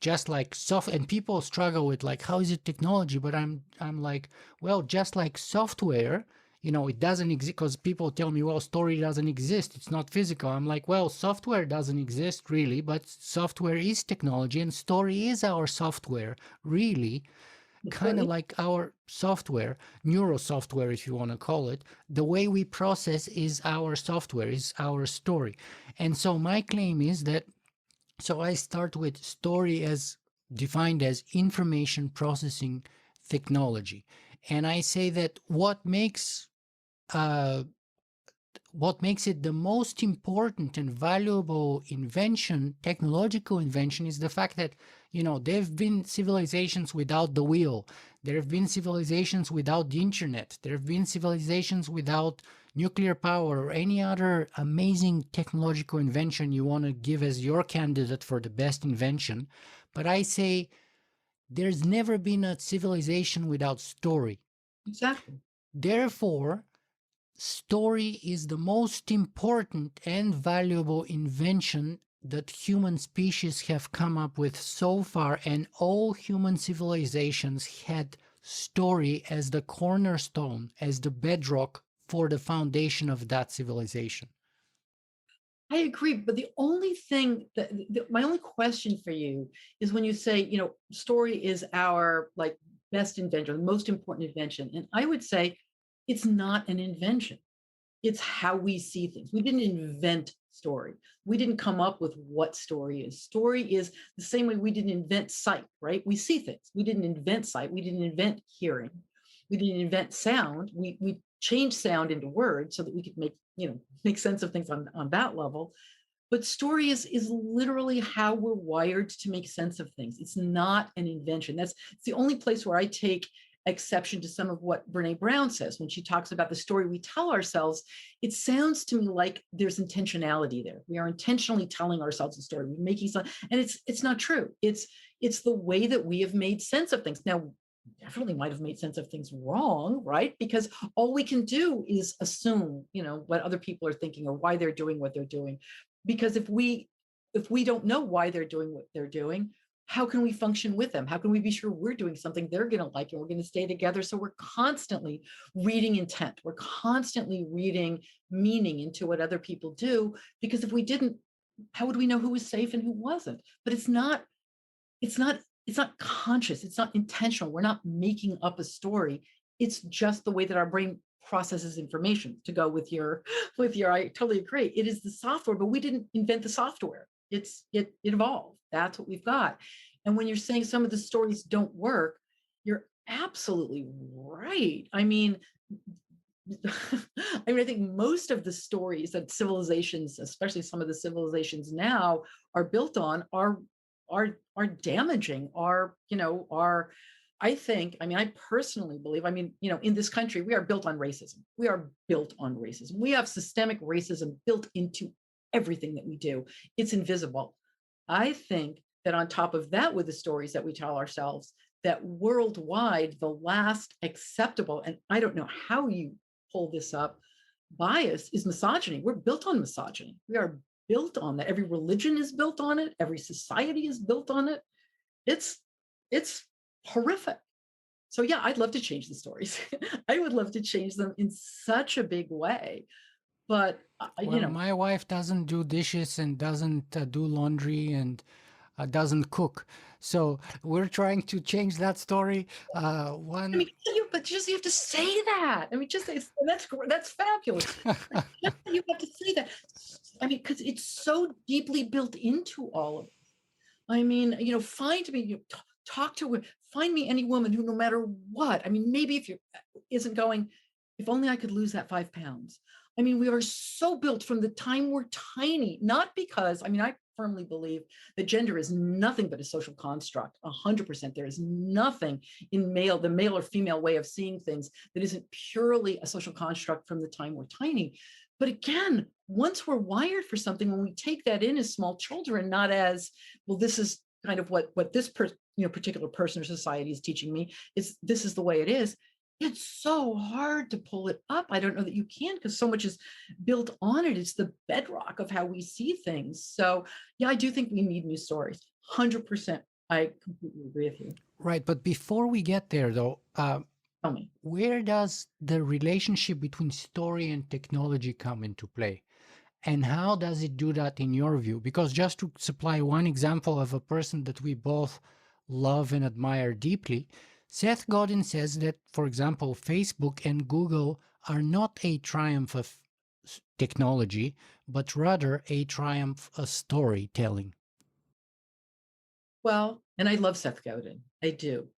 just like and people struggle with like, how is it technology? But I'm like, well, just like software, it doesn't exist, because people tell me, well, story doesn't exist. It's not physical. I'm like, well, software doesn't exist really, but software is technology, and story is our software, really. Kind of like our software, neuro software, if you want to call it. The way we process is our software, is our story. And so my claim is that, so I start with story as defined as information processing technology. And I say that what makes it the most important and valuable invention, technological invention, is the fact that, there have been civilizations without the wheel. There have been civilizations without the internet. There have been civilizations without nuclear power or any other amazing technological invention you want to give as your candidate for the best invention. But I say there's never been a civilization without story. Exactly. Therefore, story is the most important and valuable invention that human species have come up with so far, and all human civilizations had story as the cornerstone, as the bedrock for the foundation of that civilization. I agree, but the only thing my only question for you is when you say, story is our like best invention, the most important invention. And I would say it's not an invention. It's how we see things. We didn't invent story. We didn't come up with what story is. Story is the same way we didn't invent sight, right? We see things. We didn't invent sight. We didn't invent hearing. We didn't invent sound. We changed sound into words so that we could make sense of things on that level. But story is literally how we're wired to make sense of things. It's not an invention. It's the only place where I take exception to some of what Brene Brown says when she talks about the story we tell ourselves. It sounds to me like there's intentionality there. We are intentionally telling ourselves a story. We're making some, and it's not true. It's the way that we have made sense of things. Now, definitely might have made sense of things wrong, right? Because all we can do is assume, what other people are thinking or why they're doing what they're doing. Because if we if we don't know why they're doing what they're doing, how can we function with them? How can we be sure we're doing something they're going to like and we're going to stay together? So we're constantly reading intent. We're constantly reading meaning into what other people do, because if we didn't, how would we know who was safe and who wasn't? But it's not it's not conscious, it's not intentional. We're not making up a story. It's just the way that our brain processes information, to go with your I totally agree. It is the software, but we didn't invent the software. It evolved. That's what we've got. And when you're saying some of the stories don't work, you're absolutely right. I mean, I think most of the stories that civilizations, especially some of the civilizations now, are built on are damaging, are I think, I mean, I personally believe, I mean, in this country, we are built on racism. We are built on racism. We have systemic racism built into everything that we do. It's invisible. I think that on top of that, with the stories that we tell ourselves, that worldwide, the last acceptable, and I don't know how you pull this up, bias is misogyny. We're built on misogyny. We are built on that. Every religion is built on it. Every society is built on it. It's it's horrific. So yeah, I'd love to change the stories. I would love to change them in such a big way. But Well, my wife doesn't do dishes and doesn't do laundry and doesn't cook. So we're trying to change that story. I One, mean, but just you have to say that. I mean, just say that's fabulous. You have to say that. I mean, because it's so deeply built into all of it. I mean, find me, talk to, find me any woman who, no matter what, I mean, maybe if you isn't going, if only I could lose that 5 pounds. I mean, we are so built from the time we're tiny, not because, I mean, I firmly believe that gender is nothing but a social construct. 100%. There is nothing in the male or female way of seeing things, that isn't purely a social construct from the time we're tiny. But again, once we're wired for something, when we take that in as small children, not as, well, this is kind of what this particular person or society is teaching me, is this is the way it is. It's so hard to pull it up. I don't know that you can, because so much is built on it. It's the bedrock of how we see things. So yeah, I do think we need new stories. 100%. I completely agree with you. right. But before we get there, though, Tell me. where does the relationship between story and technology come into play? And how does it do that in your view? Because just to supply one example of a person that we both love and admire deeply, Seth Godin says that, for example, Facebook and Google are not a triumph of technology, but rather a triumph of storytelling. Well, and I love Seth Godin. I do.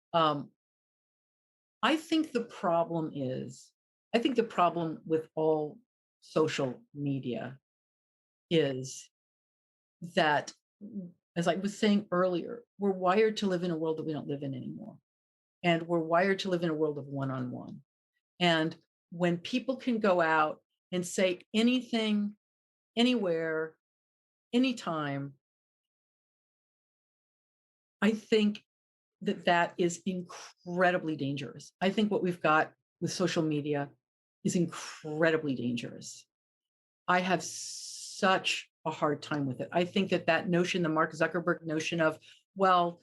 I think the problem is, I think the problem with all social media is that, as I was saying earlier, we're wired to live in a world that we don't live in anymore. And we're wired to live in a world of one on one. And when people can go out and say anything, anywhere, anytime, I think that that is incredibly dangerous. I think what we've got with social media is incredibly dangerous. I have such a hard time with it. I think that notion, the Mark Zuckerberg notion of, well,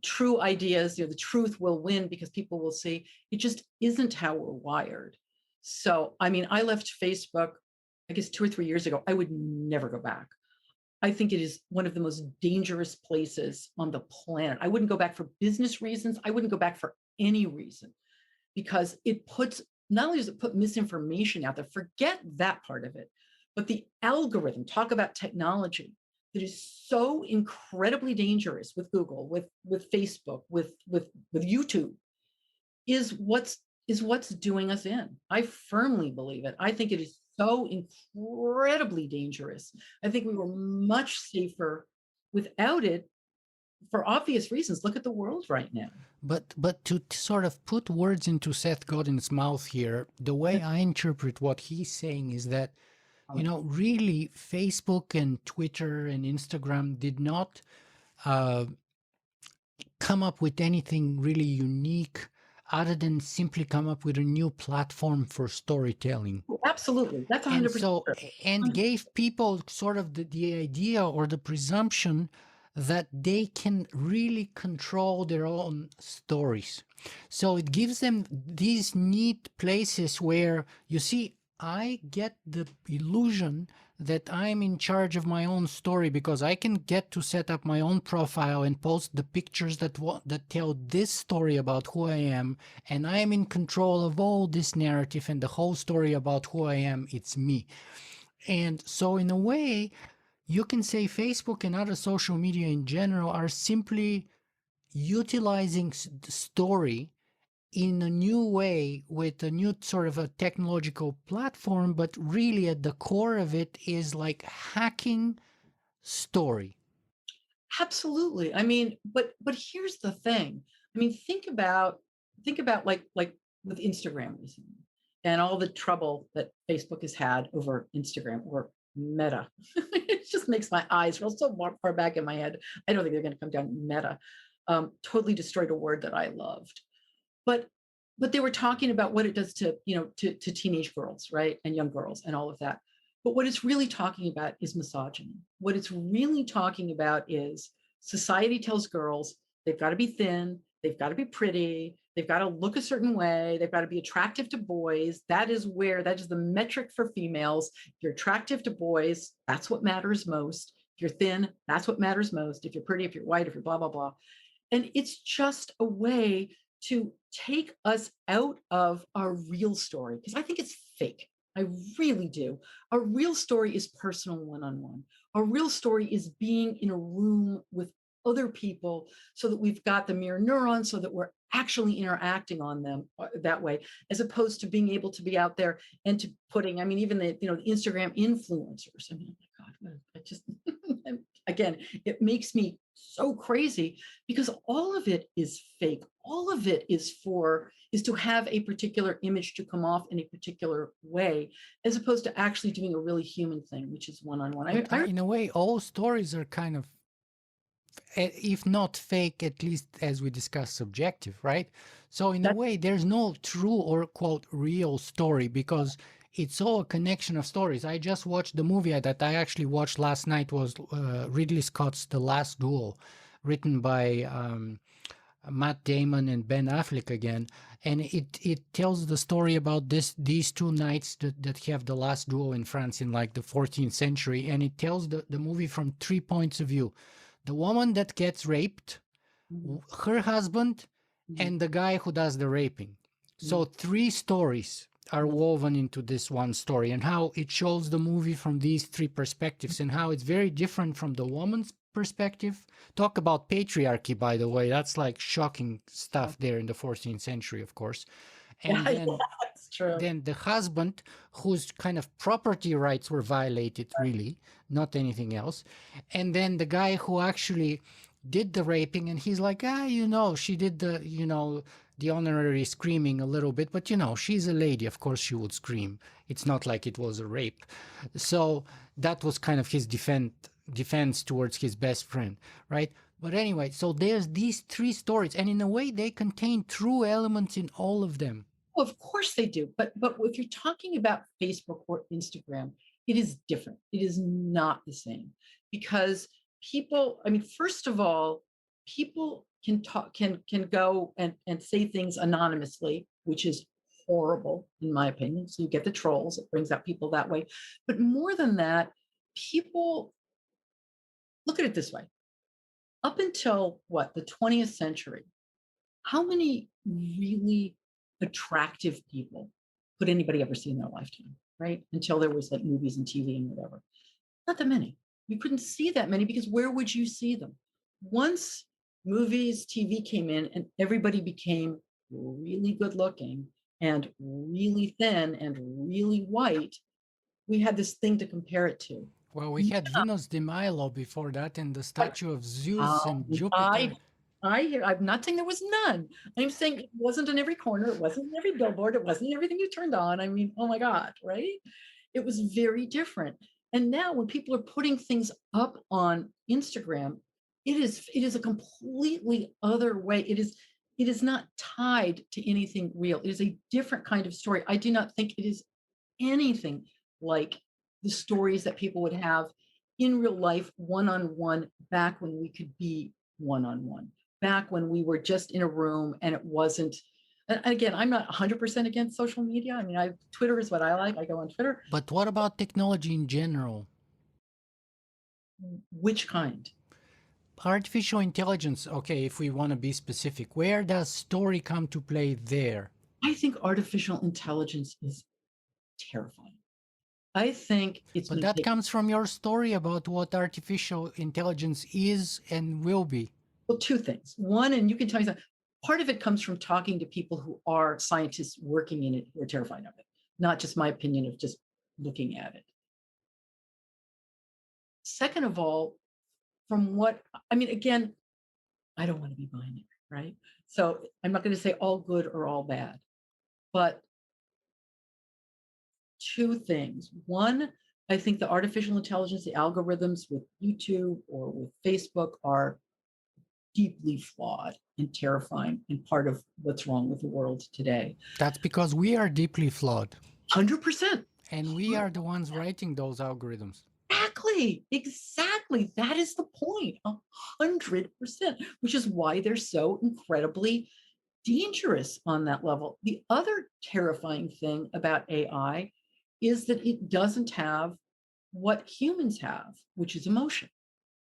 true ideas, the truth will win because people will see, it just isn't how we're wired. So, I mean, I left Facebook, I guess 2 or 3 years ago. I would never go back. I think it is one of the most dangerous places on the planet. I wouldn't go back for business reasons. I wouldn't go back for any reason, because it puts, not only does it put misinformation out there, forget that part of it, but the algorithm, talk about technology that is so incredibly dangerous with Google, with Facebook, with YouTube, is what's doing us in. I firmly believe it. I think it is so incredibly dangerous. I think we were much safer without it, for obvious reasons. Look at the world right now. But to sort of put words into Seth Godin's mouth here, the way I interpret what he's saying is that, really Facebook and Twitter and Instagram did not come up with anything really unique other than simply come up with a new platform for storytelling. Oh, absolutely. That's And 100% so, true. and gave people sort of the idea or the presumption that they can really control their own stories. So it gives them these neat places where you see, I get the illusion that I'm in charge of my own story because I can get to set up my own profile and post the pictures that tell this story about who I am, and I'm in control of all this narrative and the whole story about who I am. It's me. And so, in a way, you can say Facebook and other social media in general are simply utilizing the story in a new way with a new sort of a technological platform, but really at the core of it is like hacking story. Absolutely. I mean, but here's the thing. I mean, think about like with Instagram recently and all the trouble that Facebook has had over Instagram or Meta. It just makes my eyes roll so far back in my head. I don't think they're going to come down. Meta totally destroyed a word that I loved. But but they were talking about what it does to to teenage girls, right, and young girls and all of that. But what it's really talking about is misogyny. What it's really talking about is society tells girls they've got to be thin, they've got to be pretty, they've got to look a certain way, they've got to be attractive to boys. That is the metric for females. If you're attractive to boys, that's what matters most. If you're thin, that's what matters most. If you're pretty, if you're white, if you're blah blah blah. And it's just a way to take us out of our real story because I think it's fake. I really do. A real story is personal one on one. A real story is being in a room with other people so that we've got the mirror neurons so that we're actually interacting on them that way, as opposed to being able to be out there and to putting, I mean, even the Instagram influencers. I mean, oh my God, I just, again, it makes me so crazy because all of it is fake. All of it is to have a particular image to come off in a particular way, as opposed to actually doing a really human thing, which is one on one. But in a way, all stories are kind of, if not fake, at least as we discussed, subjective, right? So in a That way, there's no true or quote real story because it's all a connection of stories. I just watched the movie that I actually watched last night was Ridley Scott's The Last Duel, written by Matt Damon and Ben Affleck again, and it tells the story about these two knights that have the last duel in France in like the 14th century, and it tells the movie from 3 points of view: the woman that gets raped, Mhm, her husband, mhm, and the guy who does the raping. So mhm, three stories are mhm. woven into this one story, and how it shows the movie from these three perspectives, and how it's very different from the woman's perspective. Talk about patriarchy, by the way. That's like shocking Yeah, stuff there in the 14th century, of course. And yeah, then it's true. the husband, whose kind of property rights were violated, really, not anything else. And then the guy who actually did the raping, and he's like, she did the honorary screaming a little bit, but she's a lady, of course she would scream. It's not like it was a rape. So that was kind of his defense towards his best friend, right? But anyway, so there's these three stories, and in a way they contain true elements in all of them. Well, of course they do. But if you're talking about Facebook or Instagram, it is different. It is not the same because people, I mean, first of all, people can talk can go and say things anonymously, which is horrible in my opinion. So you get the trolls, it brings out people that way. But more than that, people look at it this way. Up until what, the 20th century, how many really attractive people could anybody ever see in their lifetime, right? Until there was like movies and TV and whatever. Not that many. You couldn't see that many because where would you see them? Once movies, TV came in and everybody became really good looking and really thin and really white, we had this thing to compare it to. Well, we had Venus de Milo before that, and the But statue of Zeus Uh, and I Jupiter. I hear, I'm not saying there was none. I'm saying it wasn't in every corner, it wasn't in every billboard, it wasn't in everything you turned on. I mean, oh my God, right? It was very different. And now when people are putting things up on Instagram, it is a completely other way. it is not tied to anything real. It is a different kind of story. I do not think it is anything like the stories that people would have in real life, one on one, back when we could be one on one, back when we were just in a room and it wasn't. And again, I'm not 100% against social media. I mean, Twitter is what I like. I go on Twitter. But what about technology in general? Which kind? Artificial intelligence, okay, if we want to be specific, where does story come to play there? I think artificial intelligence is terrifying. I think it's But going to that take, comes from your story about what artificial intelligence is and will be. well, two things. One, and you can tell me something, part of it comes from talking to people who are scientists working in it who are terrified of it, not just my opinion of just looking at it. Second of all, from what, I mean, again, I don't want to be binary, right? So I'm not going to say all good or all bad, but two things. One, I think the artificial intelligence, the algorithms with YouTube or with Facebook are deeply flawed and terrifying and part of what's wrong with the world today. That's because we are deeply flawed. 100%. And we are the ones writing those algorithms. Exactly. That is the point. 100%, which is why they're so incredibly dangerous on that level. The other terrifying thing about AI is that it doesn't have what humans have, which is emotion.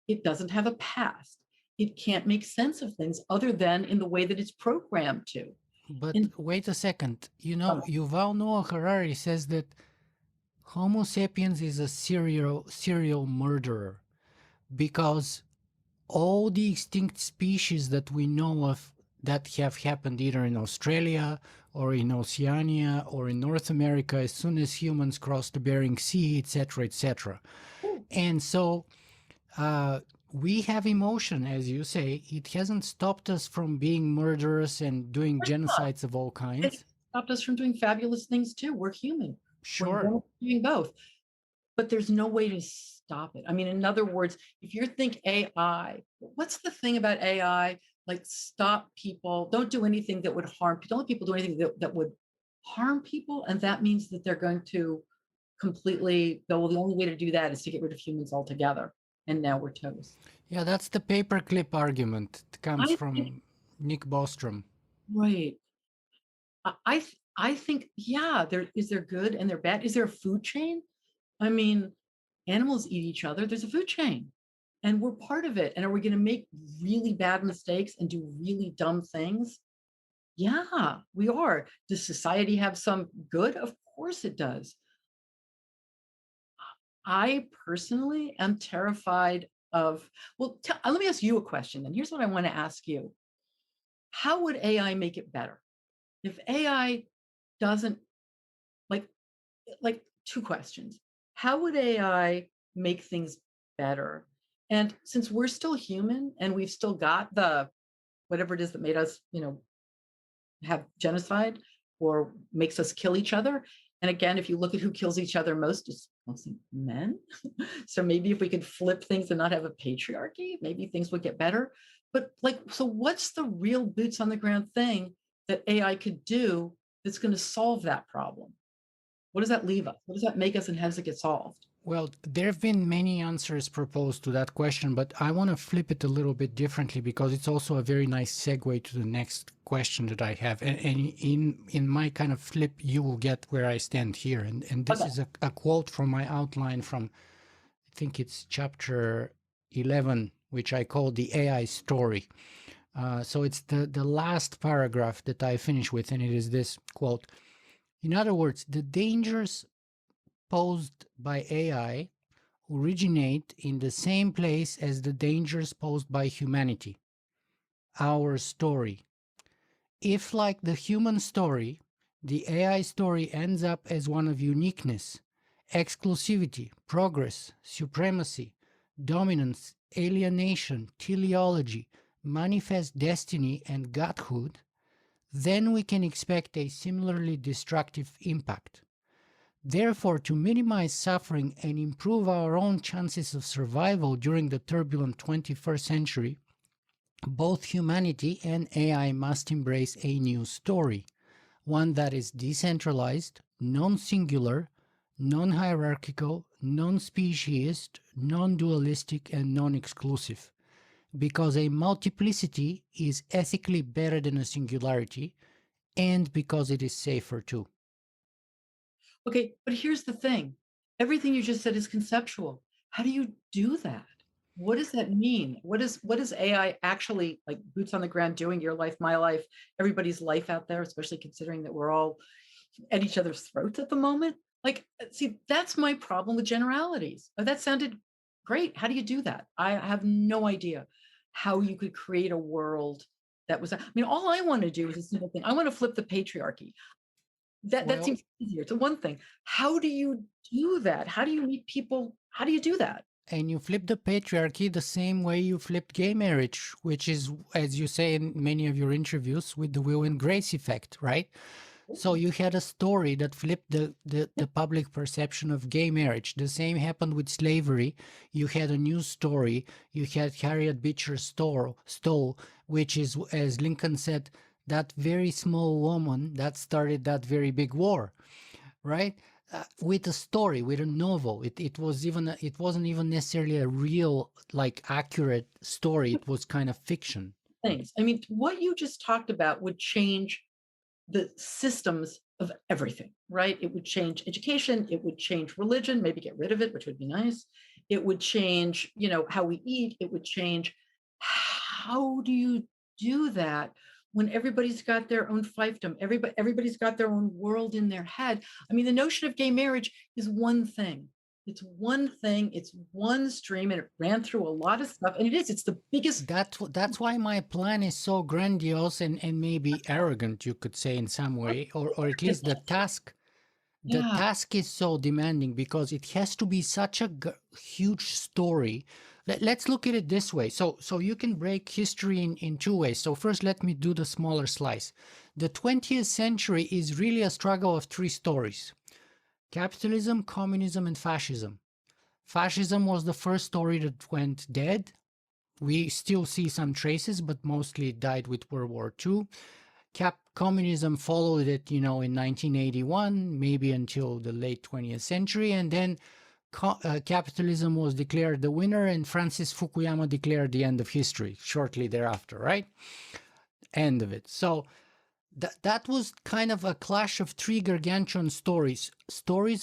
It doesn't have a past. It can't make sense of things other than in the way that it's programmed to. But And wait a second. You know, Yuval Noah Harari says that Homo sapiens is a serial murderer because all the extinct species that we know of that have happened either in Australia or in Oceania or in North America as soon as humans crossed the Bering Sea, etc., etc. And so we have emotion, as you say. It hasn't stopped us from being murderous and doing genocides of all it kinds. stopped us from doing fabulous things too. We're human. Sure. We're doing both. But there's no way to stop it. I mean, in other words, if you think AI, what's the thing about AI? Like, stop people, don't do anything that would harm people. Don't let people do anything that would harm people. And that means that they're going to completely go, well, the only way to do that is to get rid of humans altogether. And now we're toast. Yeah, that's the paperclip argument. It comes I think, from Nick Bostrom. right. I think, yeah, there good and there bad. Is there a food chain? I mean, animals eat each other. There's a food chain and we're part of it. And are we going to make really bad mistakes and do really dumb things? Yeah, we are. Does society have some good? Of course it does. I personally am terrified of, well, let me ask you a question. And here's what I want to ask you. How would AI make it better? If AI doesn't, like, two questions. How would AI make things better? And since we're still human and we've still got the whatever it is that made us, have genocide or makes us kill each other. And again, if you look at who kills each other most, it's mostly men. So maybe if we could flip things and not have a patriarchy, maybe things would get better. But so what's the real boots on the ground thing that AI could do that's going to solve that problem? What does that leave us? What does that make us and how does it get solved? Well, there have been many answers proposed to that question, but I want to flip it a little bit differently because it's also a very nice segue to the next question that I have. And in my kind of flip, you will get where I stand here. And this is a quote from my outline from, I think it's chapter 11, which I call the AI story. So it's the last paragraph that I finish with, and it is this quote. In other words, the dangers posed by AI originate in the same place as the dangers posed by humanity, our story. If, like the human story, the AI story ends up as one of uniqueness, exclusivity, progress, supremacy, dominance, alienation, teleology, manifest destiny, and godhood, then we can expect a similarly destructive impact. Therefore, to minimize suffering and improve our own chances of survival during the turbulent 21st century, Both humanity and AI must embrace a new story, one that is decentralized, non singular, non hierarchical, non speciesist, non dualistic, and non exclusive. Because a multiplicity is ethically better than a singularity, and because it is safer too. Okay, but here's the thing. Everything you just said is conceptual. How do you do that? What does that mean? What is AI actually like boots on the ground doing your life, my life, everybody's life out there, especially considering that we're all at each other's throats at the moment? Like, see, that's my problem with generalities. That sounded great. How do you do that? I have no idea how you could create a world that was, I mean, all I want to do is a simple thing. I want to flip the patriarchy. That Well, seems easier. It's a one thing. How do you do that? How do you meet people? How do you do that? and you flip the patriarchy the same way you flipped gay marriage, which is, as you say in many of your interviews, with the Will and Grace effect, right? So you had a story that flipped the public perception of gay marriage. The same happened with slavery. You had a new story. You had Harriet Beecher Stowe, which is, as Lincoln said, that very small woman that started that very big war, right? With a story, with a novel. It was even it wasn't even necessarily a real, like, accurate story. It was kind of fiction. Things. I mean, what you just talked about would change the systems of everything, right? It would change education, it would change religion, maybe get rid of it, which would be nice. It would change, how we eat, it would change. How do you do that when everybody's got their own fiefdom? Everybody's got their own world in their head. I mean, the notion of gay marriage is one thing. It's one thing, it's one stream, and it ran through a lot of stuff. And it's the biggest. That's why my plan is so grandiose and maybe arrogant, you could say, in some way, or at least the Yeah, task is so demanding because it has to be such a huge story. Let's look at it this way. So you can break history in two ways. So first, let me do the smaller slice. The 20th century is really a struggle of three stories: capitalism, communism, and fascism. Fascism was the first story that went dead. We still see some traces, but mostly it died with World War II. Communism followed it, in 1981, maybe until the late 20th century, and then capitalism was declared the winner, and Francis Fukuyama declared the end of history shortly thereafter, right? End of it. So that was kind of a clash of three gargantuan stories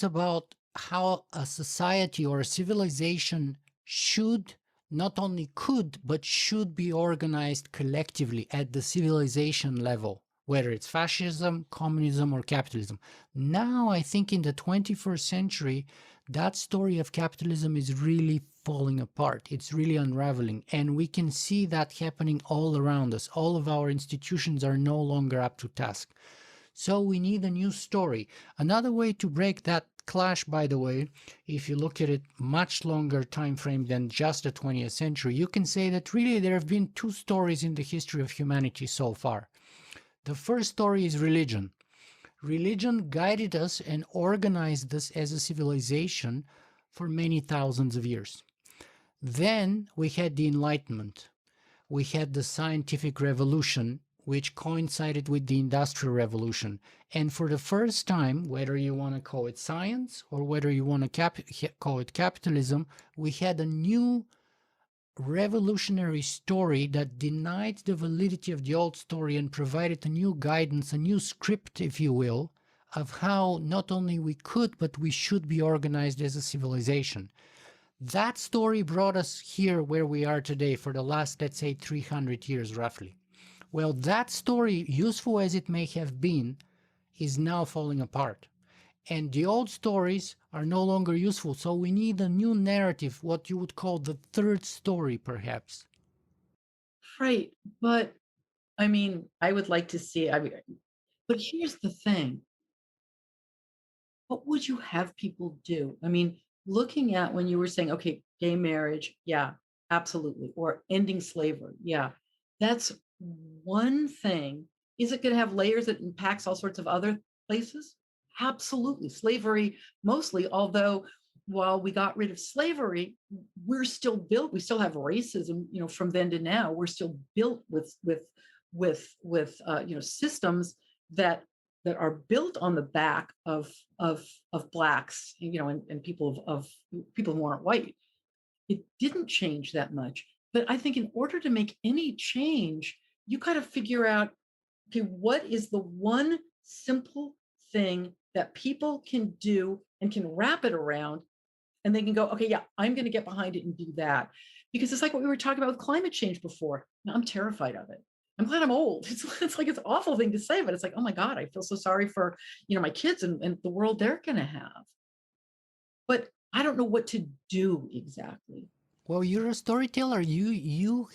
about how a society or a civilization should, not only could, but should be organized collectively at the civilization level, whether it's fascism, communism, or capitalism. Now, I think in the 21st century, that story of capitalism is really falling apart. It's really unraveling. And we can see that happening all around us. All of our institutions are no longer up to task. So we need a new story. Another way to break that clash, by the way, if you look at it much longer time frame than just the 20th century, you can say that really there have been two stories in the history of humanity so far. The first story is religion. Religion guided us and organized us as a civilization for many thousands of years. Then we had the Enlightenment. We had the scientific revolution, which coincided with the Industrial Revolution. And for the first time, whether you want to call it science or whether you want to call it capitalism, we had a new revolutionary story that denied the validity of the old story and provided a new guidance, a new script, if you will, of how not only we could, but we should be organized as a civilization. That story brought us here where we are today for the last, let's say, 300 years roughly. Well, that story, useful as it may have been, is now falling apart. And the old stories are no longer useful. So we need a new narrative, what you would call the third story, perhaps. right. But I mean, I would like to see. I mean, but here's the thing. What would you have people do? I mean, looking at when you were saying, okay, gay marriage, yeah, absolutely, or ending slavery, yeah, that's one thing. Is it going to have layers that impacts all sorts of other places? Absolutely. Slavery, mostly, although while we got rid of slavery, we're still built. We still have racism, from then to now. We're still built with systems that are built on the back of blacks, and of people who aren't white. It didn't change that much. But I think in order to make any change, you got to figure out, okay, what is the one simple thing that people can do and can wrap it around, and they can go, okay, yeah, I'm going to get behind it and do that. Because it's like what we were talking about with climate change before. Now, I'm terrified of it. I'm glad I'm old. It's like it's an awful thing to say, but it's like, oh my God, I feel so sorry for my kids and the world they're going to have. But I don't know what to do exactly. Well, you're a storyteller. You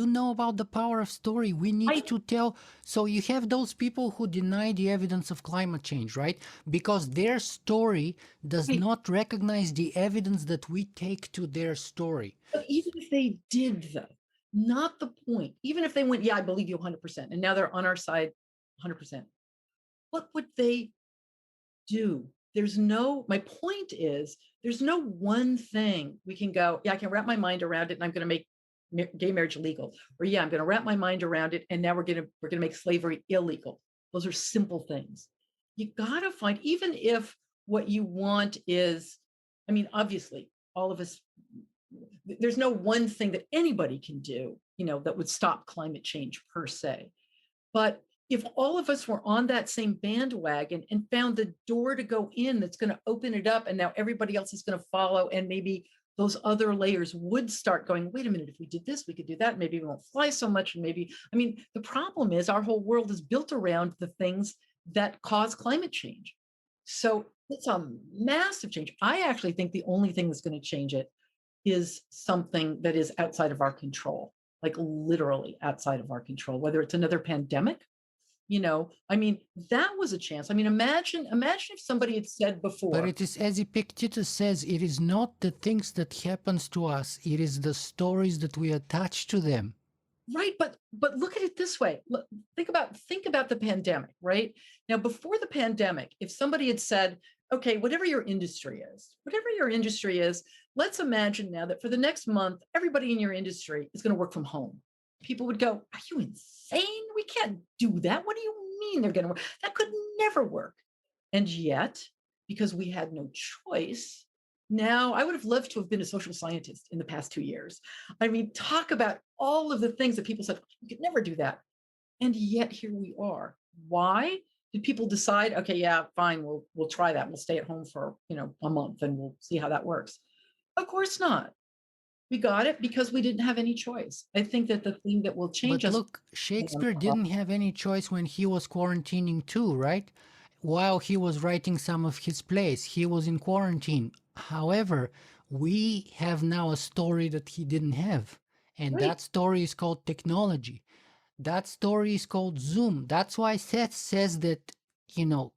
know about the power of story. We need I to tell. So you have those people who deny the evidence of climate change, right? Because their story does I not recognize the evidence that we take to their story. But even if they did, though, not the point. Even if they went, yeah, I believe you 100%, and now they're on our side 100%, what would they do? My point is, there's no one thing we can go, yeah, I can wrap my mind around it and I'm going to make gay marriage illegal. Or yeah, I'm going to wrap my mind around it and now we're going to make slavery illegal. Those are simple things. You got to find, even if what you want is, I mean, obviously, all of us, there's no one thing that anybody can do, that would stop climate change per se. But if all of us were on that same bandwagon and found the door to go in that's going to open it up, and now everybody else is going to follow, and maybe those other layers would start going, wait a minute, if we did this, we could do that. Maybe we won't fly so much. And maybe, I mean, the problem is our whole world is built around the things that cause climate change. So it's a massive change. I actually think the only thing that's going to change it is something that is outside of our control, like literally outside of our control, whether it's another pandemic. I mean, that was a chance. I mean, imagine if somebody had said But before, it is, as Epictetus says, it is not the things that happens to us, it is the stories that we attach to them. right, but look at it this way. Look, think about the pandemic, right? Now, before the pandemic, if somebody had said, okay, whatever your industry is, let's imagine now that for the next month, everybody in your industry is going to work from home. People would go, are you insane? We can't do that. What do you mean they're going to work? That could never work. And yet, because we had no choice, now I would have loved to have been a social scientist in the past 2 years. I mean, talk about all of the things that people said, you could never do that. And yet here we are. Why? Did people decide, okay, yeah, fine, we'll try that. We'll stay at home for a month and we'll see how that works. Of course not. We got it because we didn't have any choice. I think that the thing that will change But us. look, Shakespeare didn't have any choice when he was quarantining too, right? While he was writing some of his plays, he was in quarantine. However, we have now a story that he didn't have. And Right. that story is called technology. That story is called Zoom. That's why Seth says that, you know,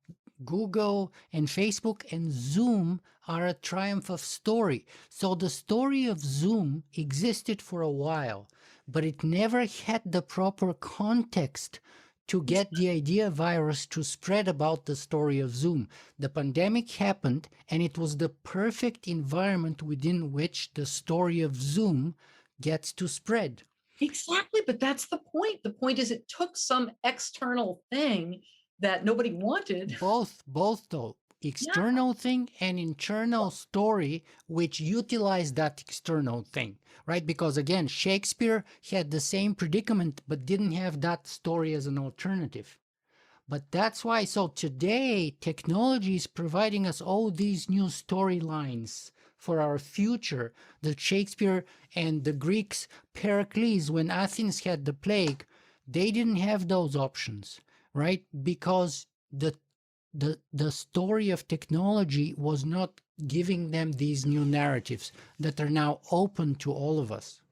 Google and Facebook and Zoom are a triumph of story. So the story of Zoom existed for a while, but it never had the proper context to get the idea virus to spread about the story of Zoom. The pandemic happened, and it was the perfect environment within which the story of Zoom gets to spread. Exactly, but that's the point. The point is it took some external thing that nobody wanted. Both though, Yeah, external thing and internal story which utilize that external thing, right? Because again, Shakespeare had the same predicament but didn't have that story as an alternative. But that's why, so today technology is providing us all these new storylines for our future. That Shakespeare and the Greeks, Pericles, when Athens had the plague, they didn't have those options, right? Because the story of technology was not giving them these new narratives that are now open to all of us.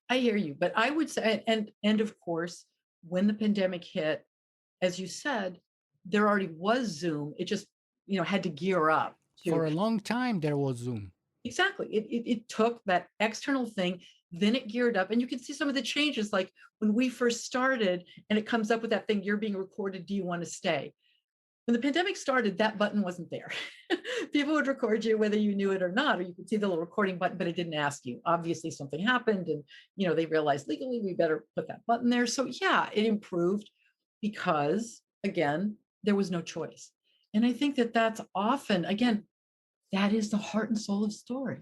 I hear you, but I would say, and of course, when the pandemic hit, as you said, there already was Zoom. It just had to gear up to. For a long time, there was Zoom. Exactly. It took that external thing, then it geared up, and you can see some of the changes, like when we first started, and it comes up with that thing, you're being recorded. Do you want to stay? when the pandemic started, that button wasn't there. People would record you whether you knew it or not, or you could see the little recording button, but it didn't ask you. Obviously, something happened, and they realized legally we better put that button there. So yeah, it improved because again, there was no choice. And I think that that's often, again, that is the heart and soul of story.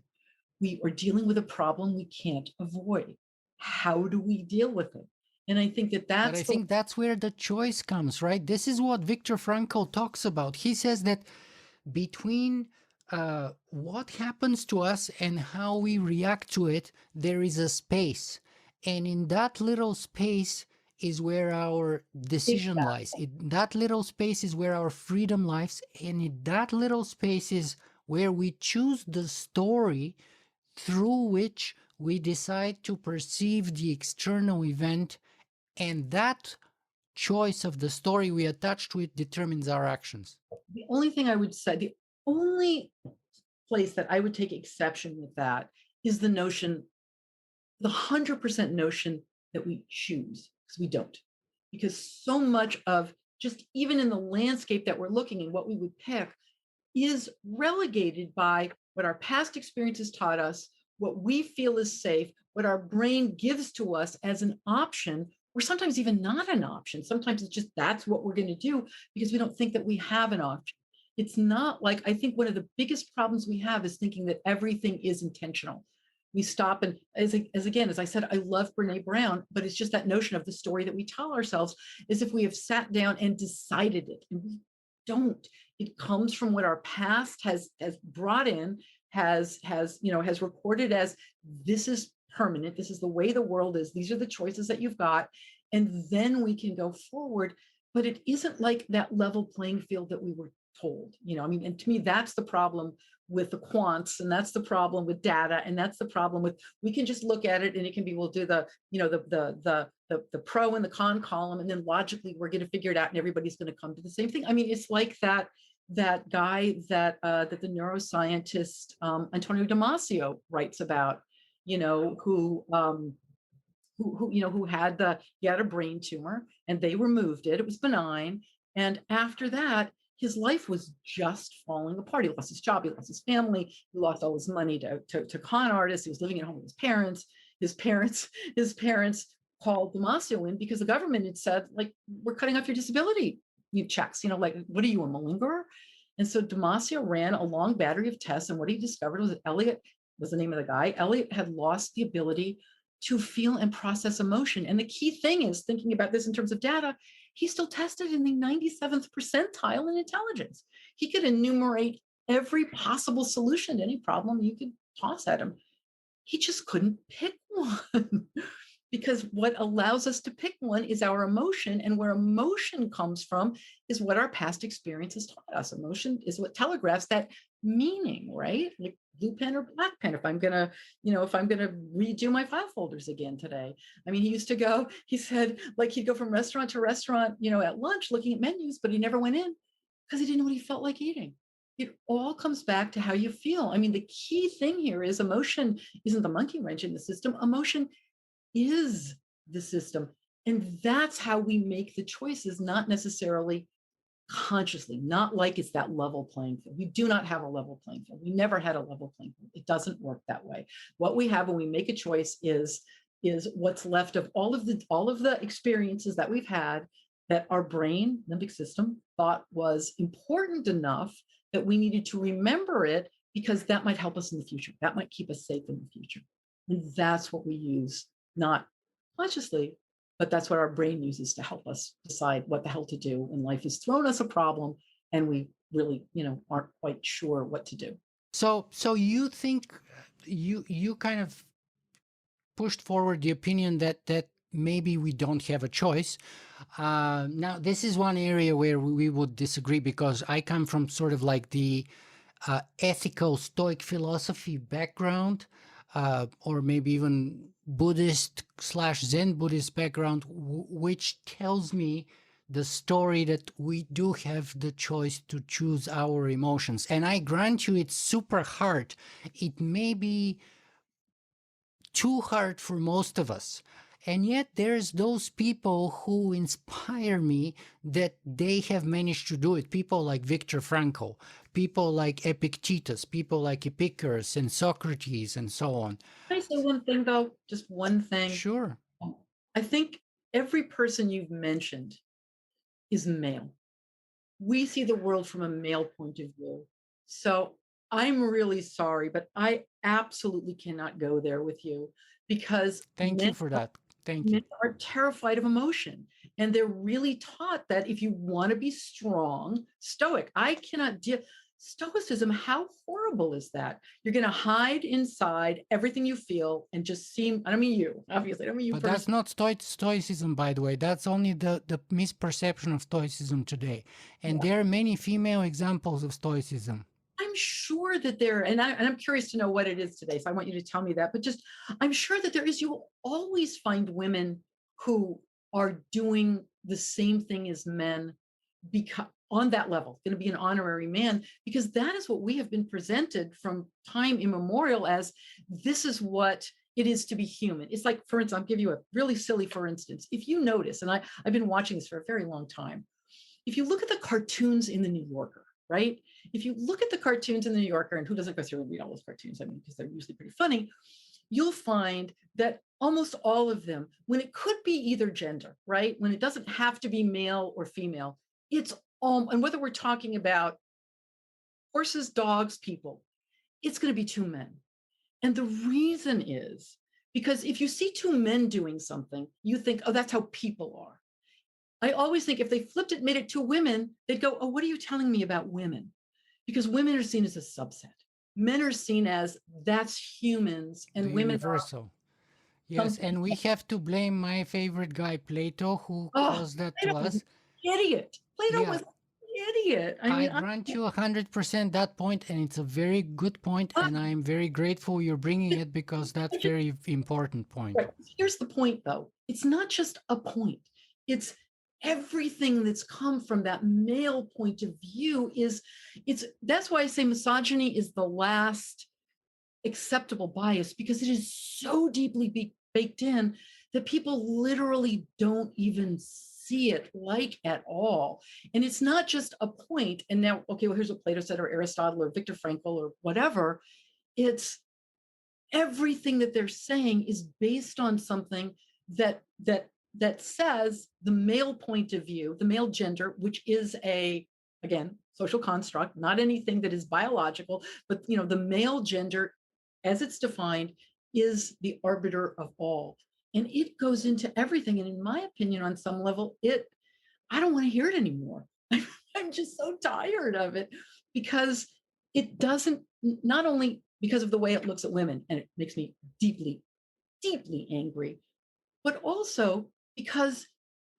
We are dealing with a problem we can't avoid. How do we deal with it? And I think that But I that's the think that's where the choice comes, right? This is what Viktor Frankl talks about. He says that between what happens to us and how we react to it, there is a space. And in that little space is where our decision lies. In that little space is where our freedom lies. And in that little space is where we choose the story through which we decide to perceive the external event. And that choice of the story we attach to it determines our actions. the only thing I would say, the only place that I would take exception with that is the notion, the 100% notion that we choose, because we don't. Because so much of just even in the landscape that we're looking and what we would pick is relegated by what our past experiences taught us, what we feel is safe, what our brain gives to us as an option, or sometimes even not an option. Sometimes it's just that's what we're going to do because we don't think that we have an option. It's not like, I think one of the biggest problems we have is thinking that everything is intentional. We stop and as I said, I love Brene Brown, but it's just that notion of the story that we tell ourselves as if we have sat down and decided it, and we don't. It comes from what our past has brought in, has recorded as this is permanent, this is the way the world is, these are the choices that you've got, and then we can go forward. But it isn't like that level playing field that we were told. And to me, that's the problem with the quants, and that's the problem with data, and that's the problem with, we can just look at it and it can be, we'll do the the pro and the con column, and then logically we're going to figure it out and everybody's going to come to the same thing. It's like that guy that the neuroscientist Antonio Damasio writes about, who had he had a brain tumor and they removed it. It was benign, and after that, his life was just falling apart. He lost his job, he lost his family, he lost all his money to con artists. He was living at home with his parents. His parents called Damasio in because the government had said, like, we're cutting off your disability checks. Like, what are you, a malingerer? And so Damasio ran a long battery of tests, and what he discovered was that Elliot was the name of the guy. Elliot had lost the ability to feel and process emotion. And the key thing is, thinking about this in terms of data, he's still tested in the 97th percentile in intelligence. He could enumerate every possible solution to any problem you could toss at him. He just couldn't pick one. Because what allows us to pick one is our emotion, and where emotion comes from is what our past experiences taught us. Emotion is what telegraphs that meaning, right? Like blue pen or black pen. If I'm gonna redo my file folders again today. He said, like, he'd go from restaurant to restaurant, at lunch looking at menus, but he never went in because he didn't know what he felt like eating. It all comes back to how you feel. The key thing here is emotion isn't the monkey wrench in the system. Emotion is the system. And that's how we make the choices, not necessarily consciously, not like it's that level playing field. We do not have a level playing field. We never had a level playing field. It doesn't work that way. What we have when we make a choice is what's left of all of the experiences that we've had that our brain, limbic system, thought was important enough that we needed to remember it because that might help us in the future. That might keep us safe in the future. And that's what we use, not consciously, but that's what our brain uses to help us decide what the hell to do when life has thrown us a problem and we really, aren't quite sure what to do. So you think you kind of pushed forward the opinion that maybe we don't have a choice. Now, this is one area where we would disagree because I come from sort of like the ethical Stoic philosophy background, or maybe even Buddhist/Zen Buddhist background, which tells me the story that we do have the choice to choose our emotions. And I grant you, it's super hard. It may be too hard for most of us. And yet there's those people who inspire me that they have managed to do it. People like Viktor Frankl, people like Epictetus, people like Epicurus and Socrates and so on. Can I say one thing though? Just one thing. Sure. I think every person you've mentioned is male. We see the world from a male point of view. So I'm really sorry, but I absolutely cannot go there with you because Thank you for that. Thank you. men are terrified of emotion. And they're really taught that if you want to be strong, stoic. I cannot deal. Stoicism, how horrible is that? You're going to hide inside everything you feel and just seem, I don't mean you, obviously, I don't mean you But that's personally. not Stoicism, by the way. That's only the misperception of Stoicism today. And Yeah. there are many female examples of Stoicism. I'm sure that there, and I'm curious to know what it is today. So I want you to tell me that. But just, I'm sure that there is. You will always find women who are doing the same thing as men, because on that level, going to be an honorary man, because that is what we have been presented from time immemorial as. This is what it is to be human. It's like, for instance, I'll give you a really silly, for instance. If you notice, and I've been watching this for a very long time, if you look at the cartoons in the New Yorker, right? If you look at the cartoons in the New Yorker, and who doesn't go through and read all those cartoons? I mean, because they're usually pretty funny, you'll find that almost all of them, when it could be either gender, right? When it doesn't have to be male or female, it's and whether we're talking about horses, dogs, people, it's going to be two men. And the reason is because if you see two men doing something, you think, oh, that's how people are. I always think if they flipped it, made it two women, they'd go, oh, what are you telling me about women? Because women are seen as a subset. Men are seen as that's humans, The and women are universal. Yes, something. and we have to blame my favorite guy, Plato, who Oh, caused that to Plato was an us. idiot. Plato Yeah, was an idiot. I I mean, grant you 100% that point, and it's a very good point, I, and I am very grateful you're bringing it because that's I just, very important point. right. Here's the point, though. It's not just a point. It's everything that's come from that male point of view. Is it's that's why I say misogyny is the last acceptable bias, because it is so deeply baked in that people literally don't even see it like at all. And it's not just a point. And now, okay, well, here's what Plato said, or Aristotle, or Viktor Frankl, or whatever. It's everything that they're saying is based on something that says the male point of view, the male gender, which is a, again, social construct, not anything that is biological, but the male gender as it's defined is the arbiter of all. And it goes into everything. And in my opinion, on some level, I don't want to hear it anymore. I'm just so tired of it, because it doesn't, not only because of the way it looks at women, and it makes me deeply, deeply angry, but also because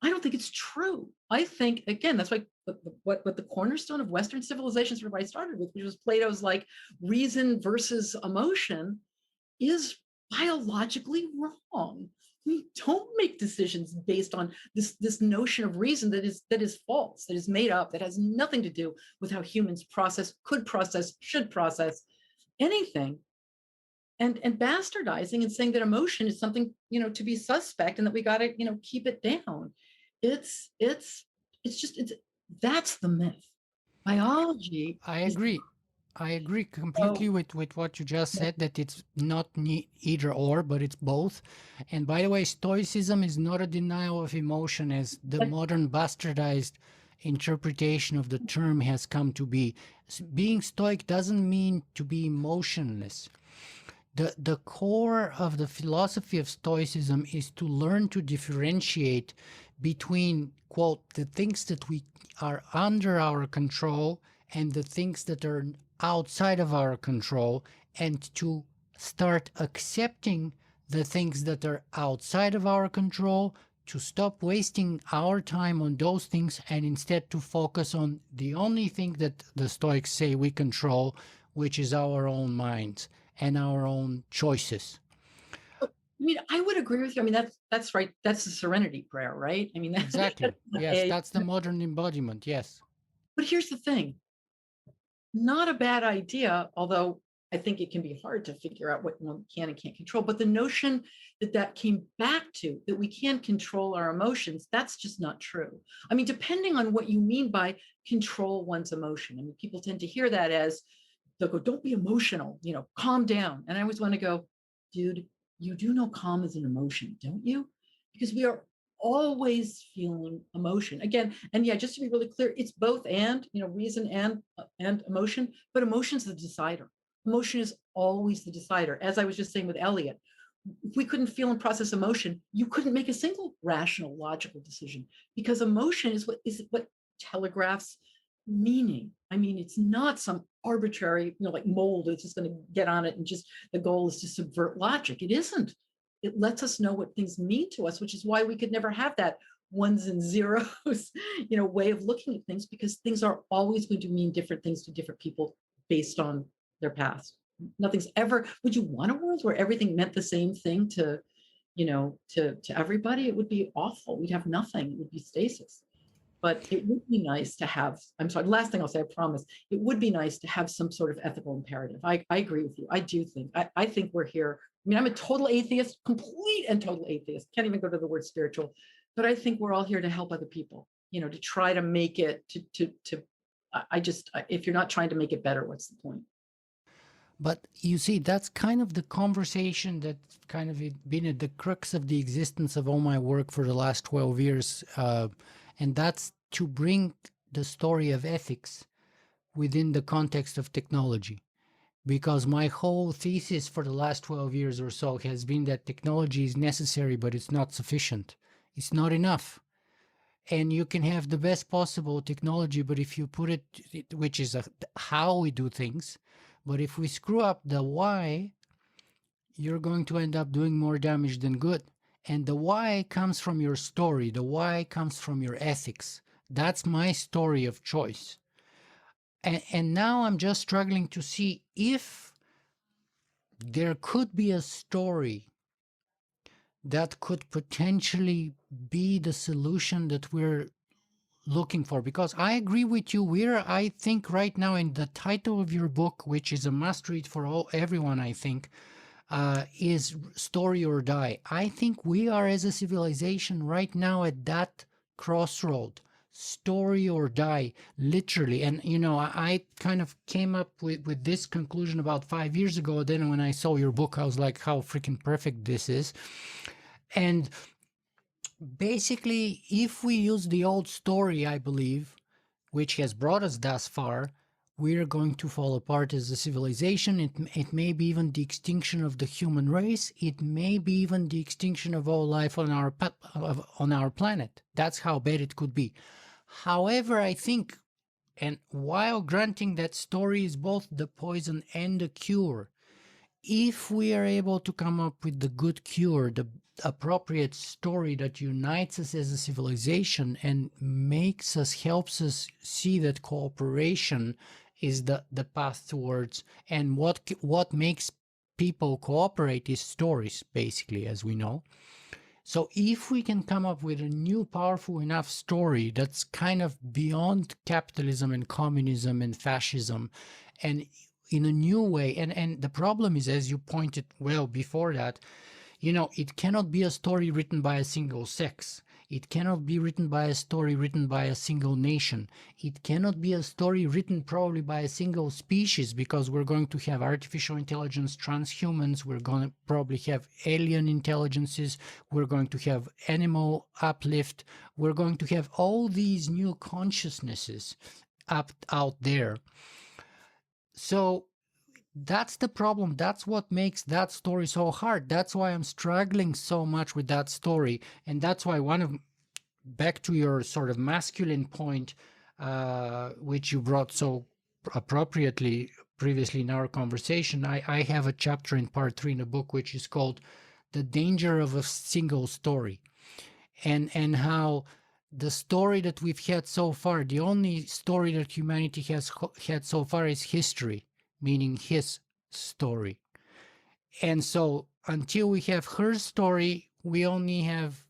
I don't think it's true. I think, again, that's why what the cornerstone of Western civilizations, everybody started with, which was Plato's like reason versus emotion, is biologically wrong. We don't make decisions based on this notion of reason that is false, that is made up, that has nothing to do with how humans process, could process, should process anything. And bastardizing and saying that emotion is something to be suspect, and that we got to keep it down. It's that's the myth. Biology I is agree. I agree completely so. with what you just said, that it's not either or, but it's both. And by the way, Stoicism is not a denial of emotion as the modern bastardized interpretation of the term has come to be. Being Stoic doesn't mean to be emotionless. The core of the philosophy of Stoicism is to learn to differentiate between, quote, the things that we are under our control and the things that are outside of our control, and to start accepting the things that are outside of our control, to stop wasting our time on those things and instead to focus on the only thing that the Stoics say we control, which is our own minds and our own choices. I mean, I would agree with you. I mean, that's right. That's the serenity prayer, right? I mean, Exactly. Yes, that's the modern embodiment. Yes. but here's the thing, not a bad idea, although I think it can be hard to figure out what one can and can't control. But the notion that that came back to that we can't control our emotions, that's just not true. I mean, depending on what you mean by control one's emotion. I mean, people tend to hear that as they'll go, don't be emotional, calm down. And I always want to go, dude, you do know calm is an emotion, don't you? Because we are always feeling emotion again. And yeah, just to be really clear, it's both and, reason and emotion, but emotion's the decider. Emotion is always the decider. As I was just saying with Elliot, if we couldn't feel and process emotion, you couldn't make a single rational, logical decision because emotion is what telegraphs meaning. I mean, it's not some arbitrary, like mold that's just going to get on it and just the goal is to subvert logic. It isn't. It lets us know what things mean to us, which is why we could never have that ones and zeros, way of looking at things because things are always going to mean different things to different people based on their past. Nothing's ever, would you want a world where everything meant the same thing to everybody? It would be awful. We'd have nothing. It would be stasis. But it would be nice to have, I'm sorry, last thing I'll say, I promise, it would be nice to have some sort of ethical imperative. I agree with you. I do think, I think we're here. I mean, I'm a total atheist, complete and total atheist. Can't even go to the word spiritual, but I think we're all here to help other people, to try to make it if you're not trying to make it better, what's the point? But you see, that's kind of the conversation that's kind of been at the crux of the existence of all my work for the last 12 years. And that's to bring the story of ethics within the context of technology. Because my whole thesis for the last 12 years or so has been that technology is necessary, but it's not sufficient. It's not enough. And you can have the best possible technology, but if you put it, which is how we do things, but if we screw up the why, you're going to end up doing more damage than good. And the why comes from your story. The why comes from your ethics. That's my story of choice. And now I'm just struggling to see if there could be a story that could potentially be the solution that we're looking for. Because I agree with you, I think right now in the title of your book, which is a must read for everyone, I think, is Story or Die. I think we are as a civilization right now at that crossroad. Story or die, literally. And I kind of came up with this conclusion about 5 years ago. Then when I saw your book, I was like, how freaking perfect this is. And basically, if we use the old story, I believe, which has brought us thus far, we're going to fall apart as a civilization. It may be even the extinction of the human race. It may be even the extinction of all life on our planet. That's how bad it could be. However, I think, and while granting that story is both the poison and the cure, if we are able to come up with the good cure, the appropriate story that unites us as a civilization and helps us see that cooperation is the path towards, and what makes people cooperate is stories, basically, as we know. So if we can come up with a new powerful enough story that's kind of beyond capitalism and communism and fascism, and in a new way, and the problem is, as you pointed well before that, it cannot be a story written by a single sex. It cannot be written by a story written by a single nation. It cannot be a story written probably by a single species, because we're going to have artificial intelligence, transhumans, we're going to probably have alien intelligences, we're going to have animal uplift, we're going to have all these new consciousnesses out there. So that's the problem. That's what makes that story so hard. That's why I'm struggling so much with that story. And that's why back to your sort of masculine point, which you brought so appropriately previously in our conversation, I have a chapter in part 3 in the book, which is called The Danger of a Single Story. And how the story that we've had so far, the only story that humanity has had so far is history, meaning his story. And so until we have her story, we only have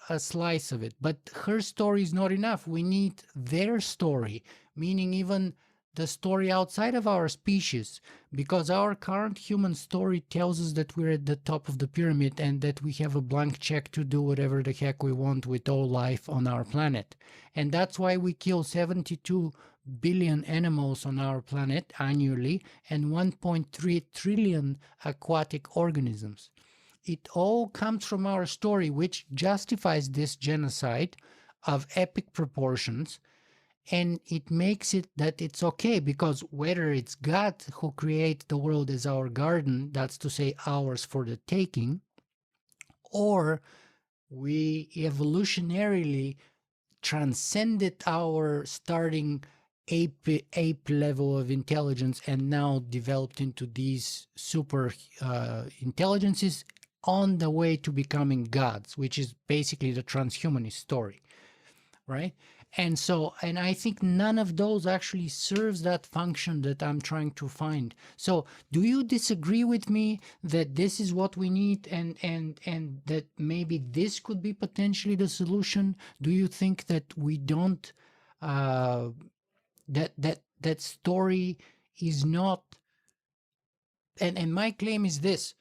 a slice of it. But her story is not enough. We need their story, meaning even the story outside of our species, because our current human story tells us that we're at the top of the pyramid and that we have a blank check to do whatever the heck we want with all life on our planet. And that's why we kill 72 billion animals on our planet annually and 1.3 trillion aquatic organisms. It all comes from our story, which justifies this genocide of epic proportions, and it makes it that it's okay, because whether it's God who created the world as our garden, that's to say ours for the taking, or we evolutionarily transcended our starting ape level of intelligence and now developed into these super intelligences on the way to becoming gods, which is basically the transhumanist story, right? And I think none of those actually serves that function that I'm trying to find. So do you disagree with me that this is what we need, and that maybe this could be potentially the solution? Do you think that we don't that story is not, and my claim is this: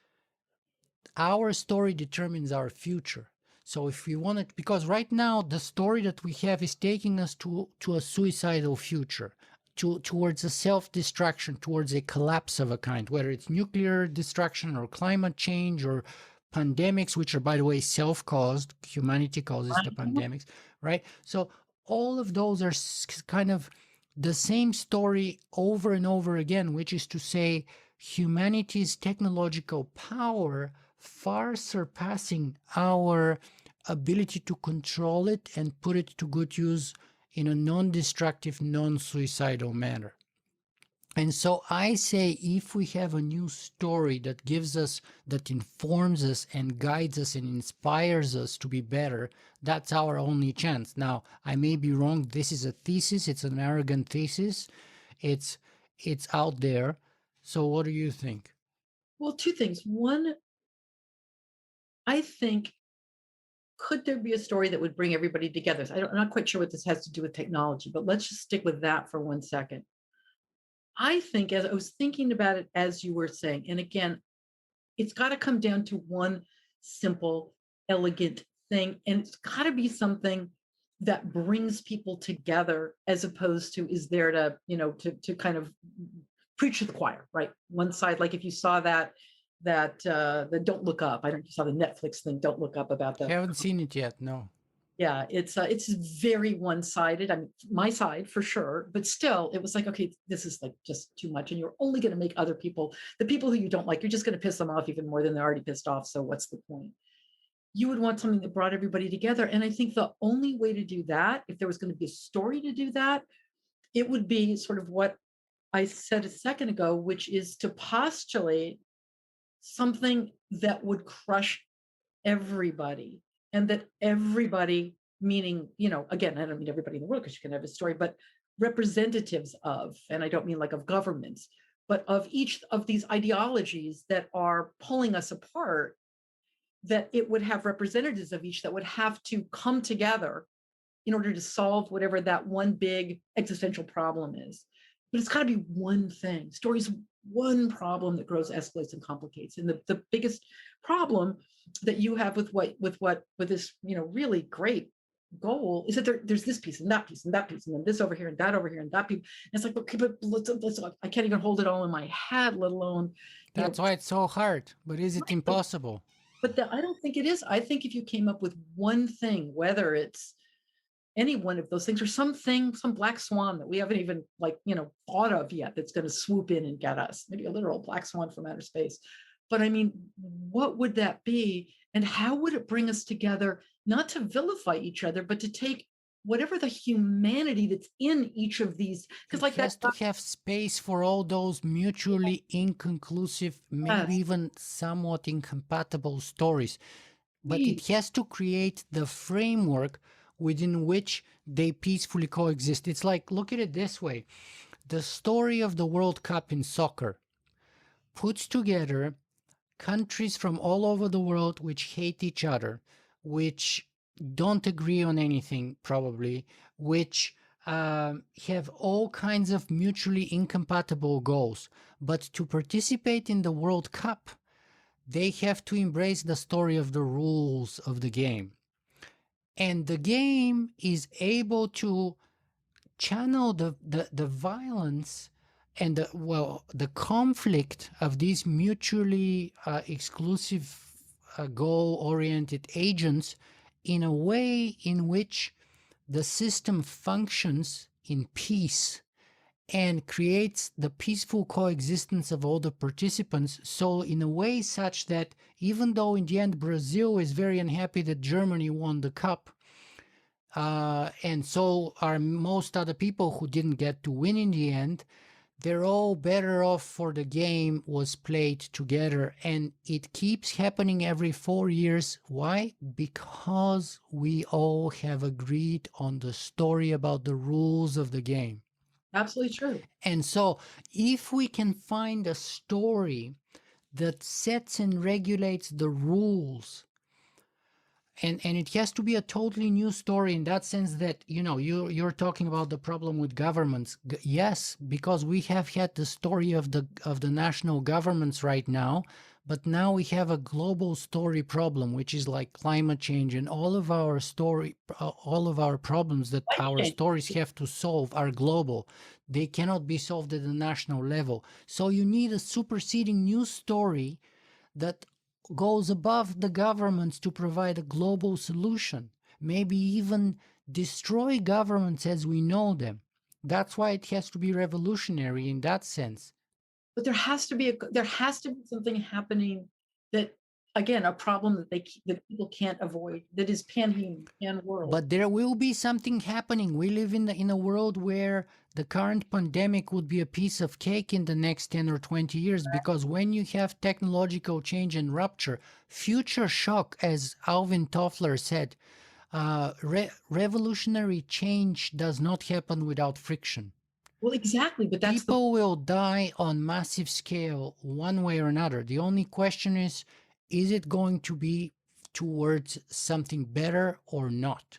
our story determines our future. So if we want it, because right now the story that we have is taking us to a suicidal future, towards a self-destruction, towards a collapse of a kind, whether it's nuclear destruction or climate change or pandemics, which are, by the way, self-caused. Humanity causes the pandemics, right? So all of those are kind of the same story over and over again, which is to say humanity's technological power far surpassing our ability to control it and put it to good use in a non-destructive, non-suicidal manner. And so I say, if we have a new story that gives us, that informs us and guides us and inspires us to be better, that's our only chance. Now, I may be wrong. This is a thesis. It's an arrogant thesis. It's out there. So what do you think? Well, two things. One, I think, could there be a story that would bring everybody together? I'm not quite sure what this has to do with technology, but let's just stick with that for 1 second. I think, as I was thinking about it, as you were saying, and again, it's got to come down to one simple, elegant thing. And it's got to be something that brings people together, as opposed to is there to, to kind of preach to the choir, right? One side, like if you saw the Don't Look Up. I don't know if you saw the Netflix thing, Don't Look Up, about the, Haven't seen it yet, no. yeah, it's very one-sided. I mean, my side for sure, but still, it was like, okay, this is like just too much, and you're only going to make other people, the people who you don't like, you're just going to piss them off even more than they're already pissed off. So what's the point? You would want something that brought everybody together, and I think the only way to do that, if there was going to be a story to do that, it would be sort of what I said a second ago, which is to postulate something that would crush everybody, and that everybody, meaning, again, I don't mean everybody in the world, because you can have a story, but representatives of, and I don't mean like of governments, but of each of these ideologies that are pulling us apart, that it would have representatives of each that would have to come together in order to solve whatever that one big existential problem is. But it's got to be one thing. Story's one problem that grows, escalates, and complicates. And the biggest problem that you have with this, really great goal is that there's this piece and that piece and that piece, and then this over here and that over here and that piece. And it's like, okay, but let's I can't even hold it all in my head, let alone. That's why it's so hard. But is it impossible? But I don't think it is. I think if you came up with one thing, whether it's any one of those things or something, some black swan that we haven't even thought of yet, that's going to swoop in and get us, maybe a literal black swan from outer space. But I mean, what would that be? And how would it bring us together, not to vilify each other, but to take whatever the humanity that's in each of these, because like it has to have space for all those mutually inconclusive, maybe even somewhat incompatible stories. But it has to create the framework within which they peacefully coexist. It's like, look at it this way. The story of the World Cup in soccer puts together countries from all over the world which hate each other, which don't agree on anything probably, which have all kinds of mutually incompatible goals. But to participate in the World Cup, they have to embrace the story of the rules of the game. And the game is able to channel the violence and the conflict of these mutually exclusive goal-oriented agents in a way in which the system functions in peace and creates the peaceful coexistence of all the participants. So in a way such that even though in the end Brazil is very unhappy that Germany won the cup, and so are most other people who didn't get to win in the end, they're all better off for the game was played together. And it keeps happening every 4 years. Why? Because we all have agreed on the story about the rules of the game. Absolutely true. And so if we can find a story that sets and regulates the rules, and it has to be a totally new story in that sense that, you're talking about the problem with governments. Yes, because we have had the story of the national governments right now, but now we have a global story problem, which is like climate change, and all of our problems that Climate our change. stories have to solve are global. They cannot be solved at the national level. So you need a superseding new story that goes above the governments to provide a global solution, maybe even destroy governments as we know them. That's why it has to be revolutionary in that sense. But there has to be something happening that, again, a problem that people can't avoid, that is pan-human, pan-world. But there will be something happening. We live in a world where the current pandemic would be a piece of cake in the next 10 or 20 years, because when you have technological change and rupture, future shock, as Alvin Toffler said, revolutionary change does not happen without friction. Well, exactly, but that's the People will die on massive scale one way or another. The only question is it going to be towards something better or not?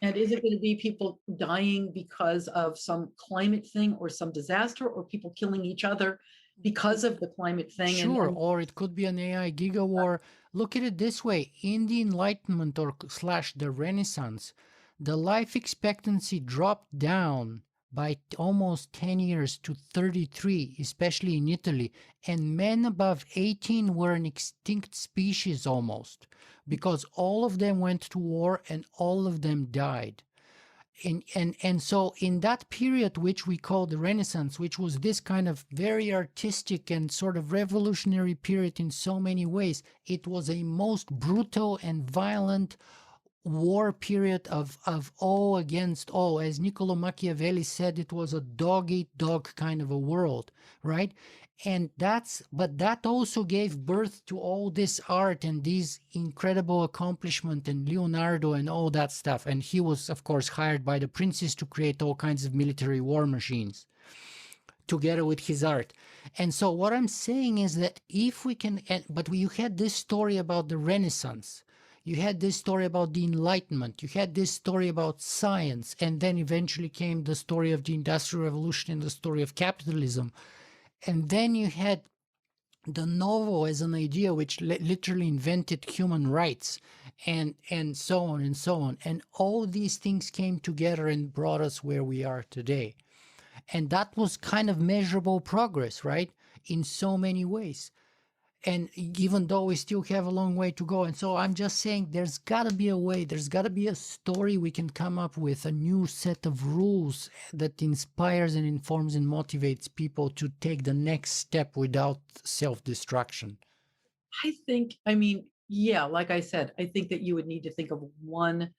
and is it going to be people dying because of some climate thing or some disaster, or people killing each other because of the climate thing? Sure, or it could be an AI giga war. Look at it this way: in the Enlightenment or slash the Renaissance, the life expectancy dropped down by almost 10 years to 33, especially in Italy, and men above 18 were an extinct species almost, because all of them went to war and all of them died. And so in that period, which we call the Renaissance, which was this kind of very artistic and sort of revolutionary period in so many ways, it was a most brutal and violent war period of all against all. As Niccolo Machiavelli said, it was a dog eat dog kind of a world, right? But that also gave birth to all this art and these incredible accomplishment and Leonardo and all that stuff. And he was, of course, hired by the princes to create all kinds of military war machines together with his art. And so what I'm saying is that if we can, but you had this story about the Renaissance, you had this story about the Enlightenment, you had this story about science, and then eventually came the story of the Industrial Revolution and the story of capitalism. And then you had the novel as an idea which literally invented human rights, and so on and so on. And all these things came together and brought us where we are today. And that was kind of measurable progress, right? In so many ways. And even though we still have a long way to go. And so I'm just saying there's got to be a way, there's got to be a story we can come up with, a new set of rules that inspires and informs and motivates people to take the next step without self-destruction. I mean, yeah, like I said, I think that you would need to think of one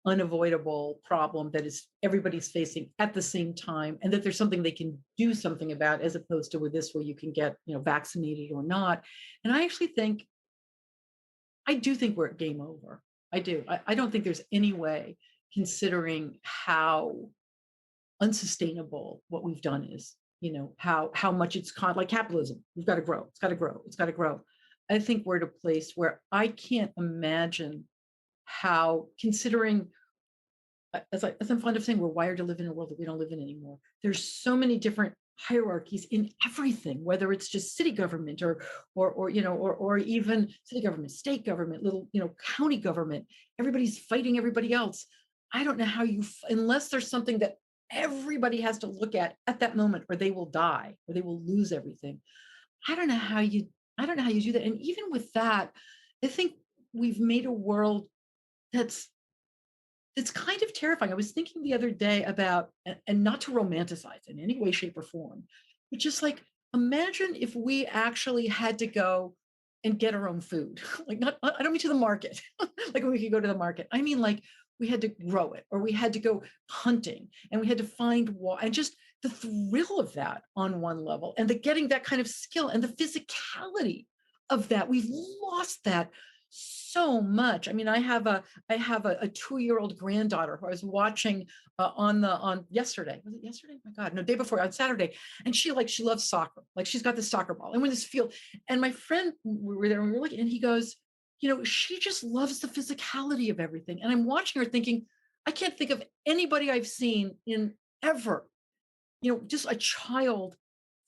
unavoidable problem that is everybody's facing at the same time, and that there's something they can do something about, as opposed to with this where you can get, vaccinated or not. And I do think we're at game over. I do. I don't think there's any way, considering how unsustainable what we've done is, how much it's like capitalism. We've got to grow. It's got to grow. It's got to grow. I think we're at a place where I can't imagine how, considering as I'm fond of saying, we're wired to live in a world that we don't live in anymore. There's so many different hierarchies in everything, whether it's just city government or even city government, state government, little county government. Everybody's fighting everybody else. I don't know how unless there's something that everybody has to look at that moment, or they will die, or they will lose everything. I don't know how you I don't know how you do that. And even with that, I think we've made a world that's it's kind of terrifying. I was thinking the other day about, and not to romanticize in any way, shape, or form, but just like imagine if we actually had to go and get our own food. Like, not, I don't mean to the market, like we could go to the market. I mean, like we had to grow it, or we had to go hunting and we had to find water, and just the thrill of that on one level, and the getting that kind of skill and the physicality of that. We've lost that so much. I mean, I have a 2-year-old granddaughter who I was watching on yesterday. Was it yesterday? Oh my God, no, day before, on Saturday. And she loves soccer. Like, she's got this soccer ball. And we're in this field. And my friend, we were there and we were looking, and he goes, she just loves the physicality of everything. And I'm watching her thinking, I can't think of anybody I've seen in ever, just a child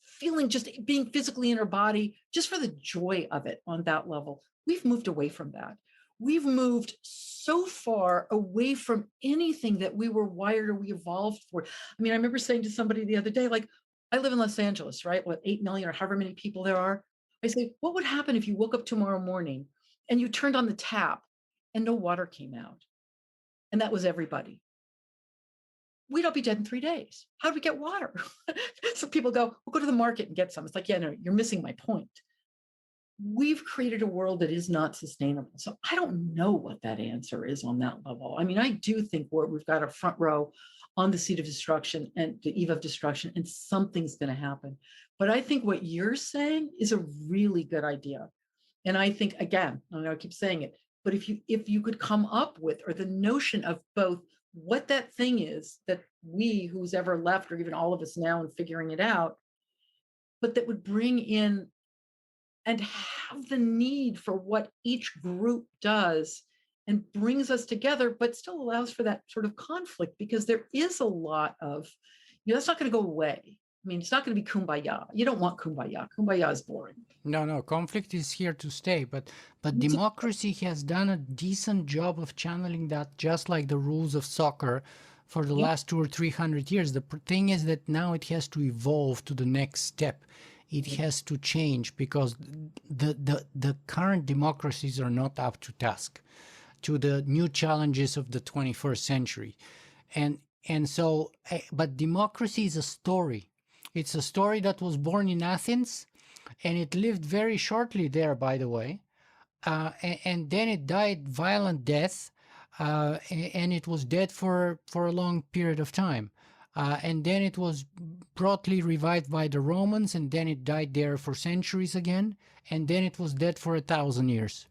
feeling, just being physically in her body, just for the joy of it on that level. We've moved away from that. We've moved so far away from anything that we were wired or we evolved for. I mean, I remember saying to somebody the other day, like, I live in Los Angeles, right? What, 8 million or however many people there are. I say, what would happen if you woke up tomorrow morning and you turned on the tap and no water came out? And that was everybody. We'd all be dead in 3 days. How do we get water? So people go, we'll go to the market and get some. It's like, yeah, no, you're missing my point. We've created a world that is not sustainable. So I don't know what that answer is on that level. I mean, I do think we've got a front row on the seat of destruction and the eve of destruction, and something's going to happen. But I think what you're saying is a really good idea. And I think, again, I know I keep saying it, but if you could come up with, or the notion of both what that thing is that who's ever left, or even all of us now and figuring it out, but that would bring in and have the need for what each group does and brings us together, but still allows for that sort of conflict, because there is a lot of, that's not going to go away. I mean, it's not going to be kumbaya. You don't want kumbaya. Kumbaya is boring. No, conflict is here to stay, but democracy has done a decent job of channeling that, just like the rules of soccer for the last 200 or 300 years. The thing is that now it has to evolve to the next step. It has to change, because the current democracies are not up to task, to the new challenges of the 21st century. And so, but democracy is a story. It's a story that was born in Athens, and it lived very shortly there, by the way. And then it died violent death, and it was dead for a long period of time. And then it was broadly revived by the Romans, and then it died there for centuries again, and then it was dead for 1,000 years,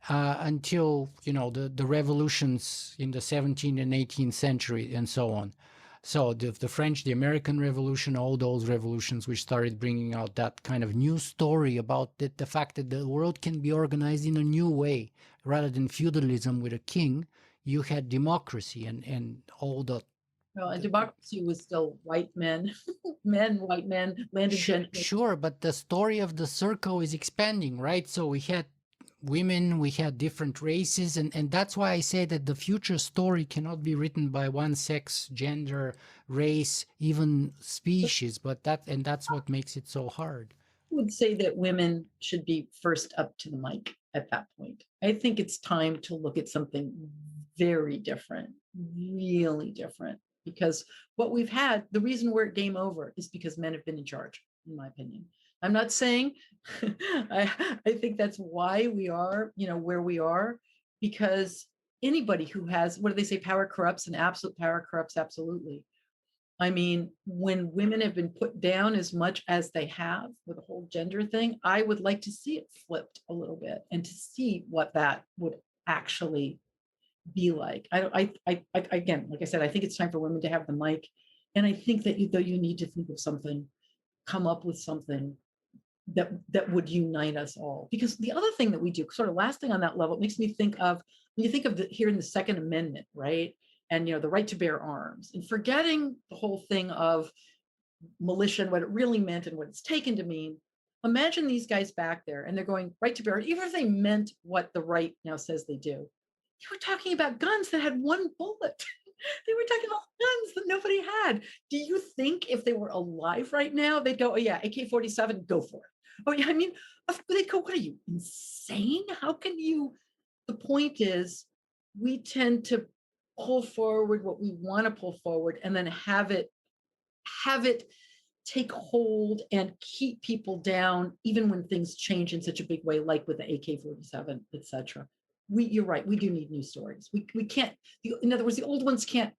until the revolutions in the 17th and 18th century and so on. So the French, the American Revolution, all those revolutions which started bringing out that kind of new story about the fact that the world can be organized in a new way. Rather than feudalism with a king, you had democracy and all the... Well, and democracy was still white men, white men, landed gentry. Sure, but the story of the circle is expanding, right? So we had women, we had different races, and that's why I say that the future story cannot be written by one sex, gender, race, even species, and that's what makes it so hard. I would say that women should be first up to the mic at that point. I think it's time to look at something very different, really different, because what we've had, the reason we're at game over is because men have been in charge, in my opinion. I'm not saying I think that's why we are, where we are, because anybody who has, what do they say, power corrupts, and absolute power corrupts absolutely. I mean, when women have been put down as much as they have with the whole gender thing, I would like to see it flipped a little bit, and to see what that would actually be like. Again, like I said, I think it's time for women to have the mic. And I think that you need to think of something, come up with something that would unite us all. Because the other thing that we do, sort of last thing on that level, it makes me think of, when you think of here in the Second Amendment, right? and the right to bear arms, and forgetting the whole thing of militia and what it really meant and what it's taken to mean. Imagine these guys back there and they're going right to bear, even if they meant what the right now says they do. You were talking about guns that had one bullet. They were talking about guns that nobody had. Do you think if they were alive right now, they'd go, oh, yeah, AK-47, go for it? Oh, yeah, I mean, they'd go, what are you, insane? How can you? The point is, we tend to pull forward what we want to pull forward and then have it take hold and keep people down, even when things change in such a big way, like with the AK-47, etc. You're right. We do need new stories. We can't. In other words, the old ones can't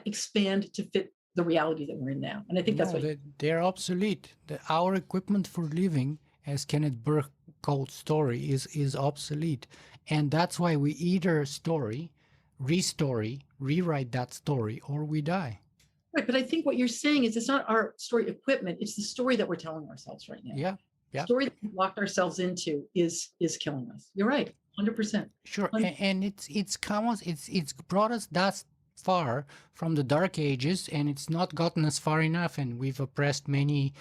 expand to fit the reality that we're in now. And I think that's No, what. they're obsolete. Our equipment for living, as Kenneth Burke called story, is obsolete. And that's why we either rewrite that story, or we die. Right, but I think what you're saying is it's not our story equipment; it's the story that we're telling ourselves right now. Yeah, The yeah, story that we locked ourselves into is killing us. You're right, 100%. sure. And it's come us, it's brought us that far from the dark ages, and it's not gotten us far enough, and we've oppressed many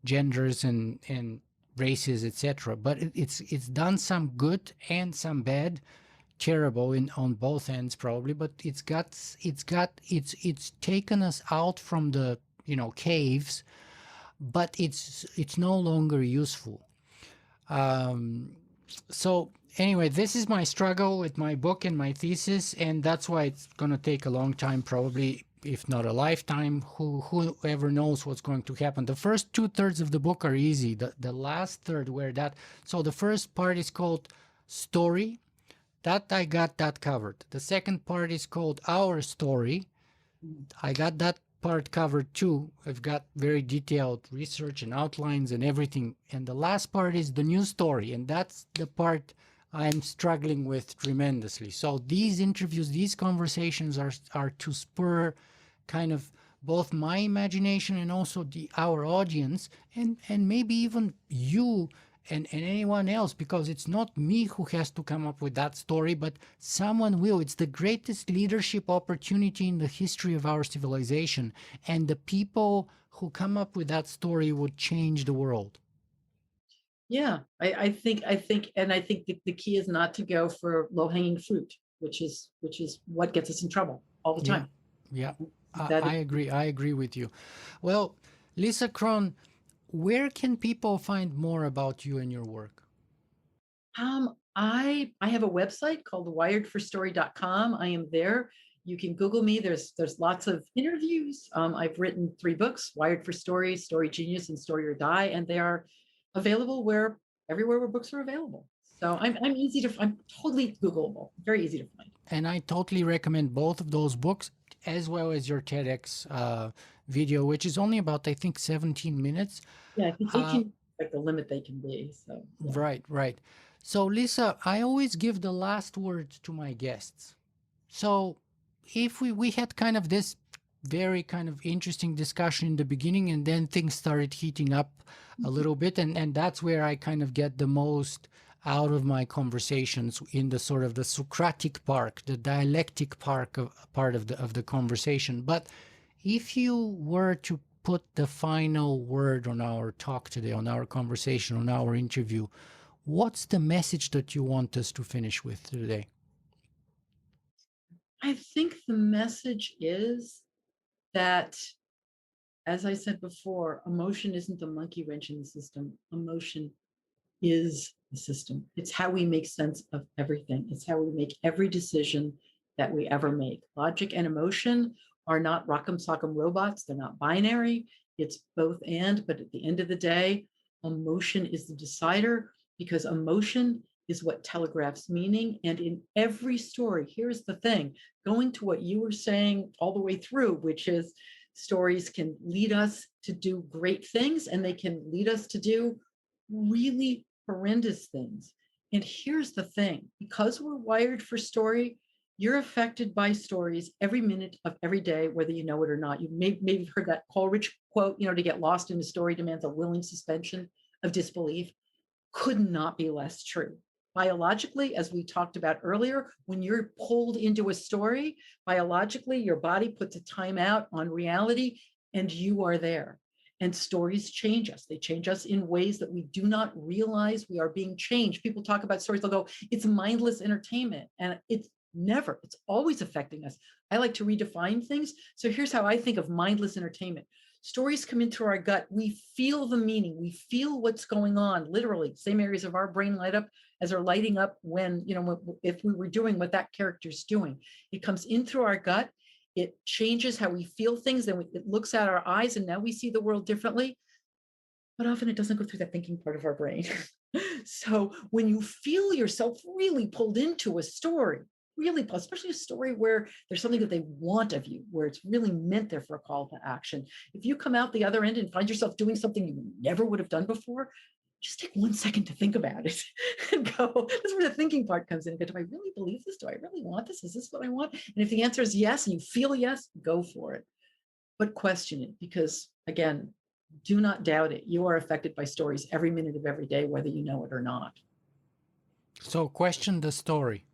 genders and races, etc. But it's done some good and some bad, terrible in on both ends probably. But it's taken us out from the caves, but it's no longer useful. So anyway, this is my struggle with my book and my thesis, and that's why it's going to take a long time, probably, if not a lifetime. Whoever knows what's going to happen. The first 2/3 of the book are easy. The last third, so the first part is called story. That I got that covered. The second part is called our story. I got that part covered too. I've got very detailed research and outlines and everything. And the last part is the new story. And that's the part I'm struggling with tremendously. So these interviews, these conversations are to spur kind of both my imagination and also our audience, and maybe even you and anyone else, because it's not me who has to come up with that story, but someone will. It's the greatest leadership opportunity in the history of our civilization, and the people who come up with that story would change the world. Yeah, and I think the key is not to go for low hanging fruit, which is what gets us in trouble all the Yeah, time. yeah, That I agree. I agree with you. Well, Lisa Cron, where can people find more about you and your work? I have a website called wiredforstory.com. I am there. You can Google me. There's lots of interviews. I've written 3 books: Wired for Story, Story Genius, and Story or Die, and they are available everywhere where books are available. So I'm totally Googleable, very easy to find. And I totally recommend both of those books, as well as your TEDx video, which is only about, I think, 17 minutes. Yeah, I think Uh, 18 like the limit they can be. So yeah. right, right. So, Lisa, I always give the last word to my guests. So, if we had kind of this very kind of interesting discussion in the beginning, and then things started heating up a little bit, and that's where I kind of get the most out of my conversations, in the sort of the Socratic part, the dialectic part of the conversation. But if you were to put the final word on our talk today, on our conversation, on our interview, what's the message that you want us to finish with today? I think the message is that, as I said before, emotion isn't the monkey wrench in the system. Emotion is the system. It's how we make sense of everything. It's how we make every decision that we ever make. Logic and emotion are not rock'em sock'em robots. They're not binary. It's both and, but at the end of the day, emotion is the decider, because emotion is what telegraphs meaning. And in every story, here's the thing, going to what you were saying all the way through, which is stories can lead us to do great things, and they can lead us to do really horrendous things. And here's the thing, because we're wired for story, you're affected by stories every minute of every day, whether you know it or not. You maybe heard that Coleridge quote, to get lost in a story demands a willing suspension of disbelief. Could not be less true. Biologically, as we talked about earlier, when you're pulled into a story, biologically, your body puts a timeout on reality and you are there. And stories change us. They change us in ways that we do not realize we are being changed. People talk about stories, they'll go, it's mindless entertainment. And it's never, it's always affecting us. I like to redefine things. So here's how I think of mindless entertainment. Stories come into our gut. We feel the meaning. We feel what's going on, literally. Same areas of our brain light up as are lighting up when, if we were doing what that character's doing. It comes in through our gut. It changes how we feel things. Then it looks at our eyes, and now we see the world differently. But often it doesn't go through that thinking part of our brain. So when you feel yourself really pulled into a story, really, especially a story where there's something that they want of you, where it's really meant there for a call to action. If you come out the other end and find yourself doing something you never would have done before, just take 1 second to think about it and go, that's where the thinking part comes in. Go, do I really believe this? Do I really want this? Is this what I want? And if the answer is yes, and you feel yes, go for it. But question it, because again, do not doubt it. You are affected by stories every minute of every day, whether you know it or not. So question the story.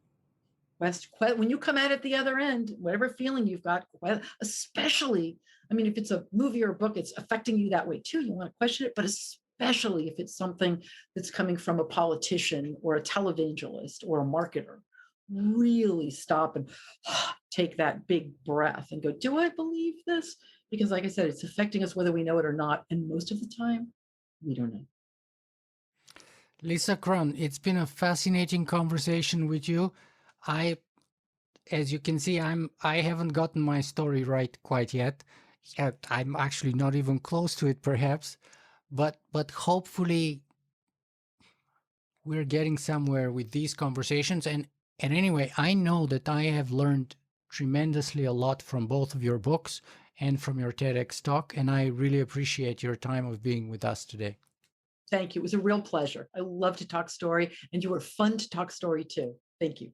When you come at it the other end, whatever feeling you've got, especially, I mean, if it's a movie or a book, it's affecting you that way too. You want to question it, but especially if it's something that's coming from a politician or a televangelist or a marketer, really stop and take that big breath and go, do I believe this? Because like I said, it's affecting us whether we know it or not. And most of the time, we don't know. Lisa Cron, it's been a fascinating conversation with you. I, as you can see, I haven't gotten my story right quite yet. I'm actually not even close to it, perhaps, but hopefully we're getting somewhere with these conversations. And anyway, I know that I have learned tremendously a lot from both of your books and from your TEDx talk, and I really appreciate your time of being with us today. Thank you. It was a real pleasure. I love to talk story, and you were fun to talk story too. Thank you.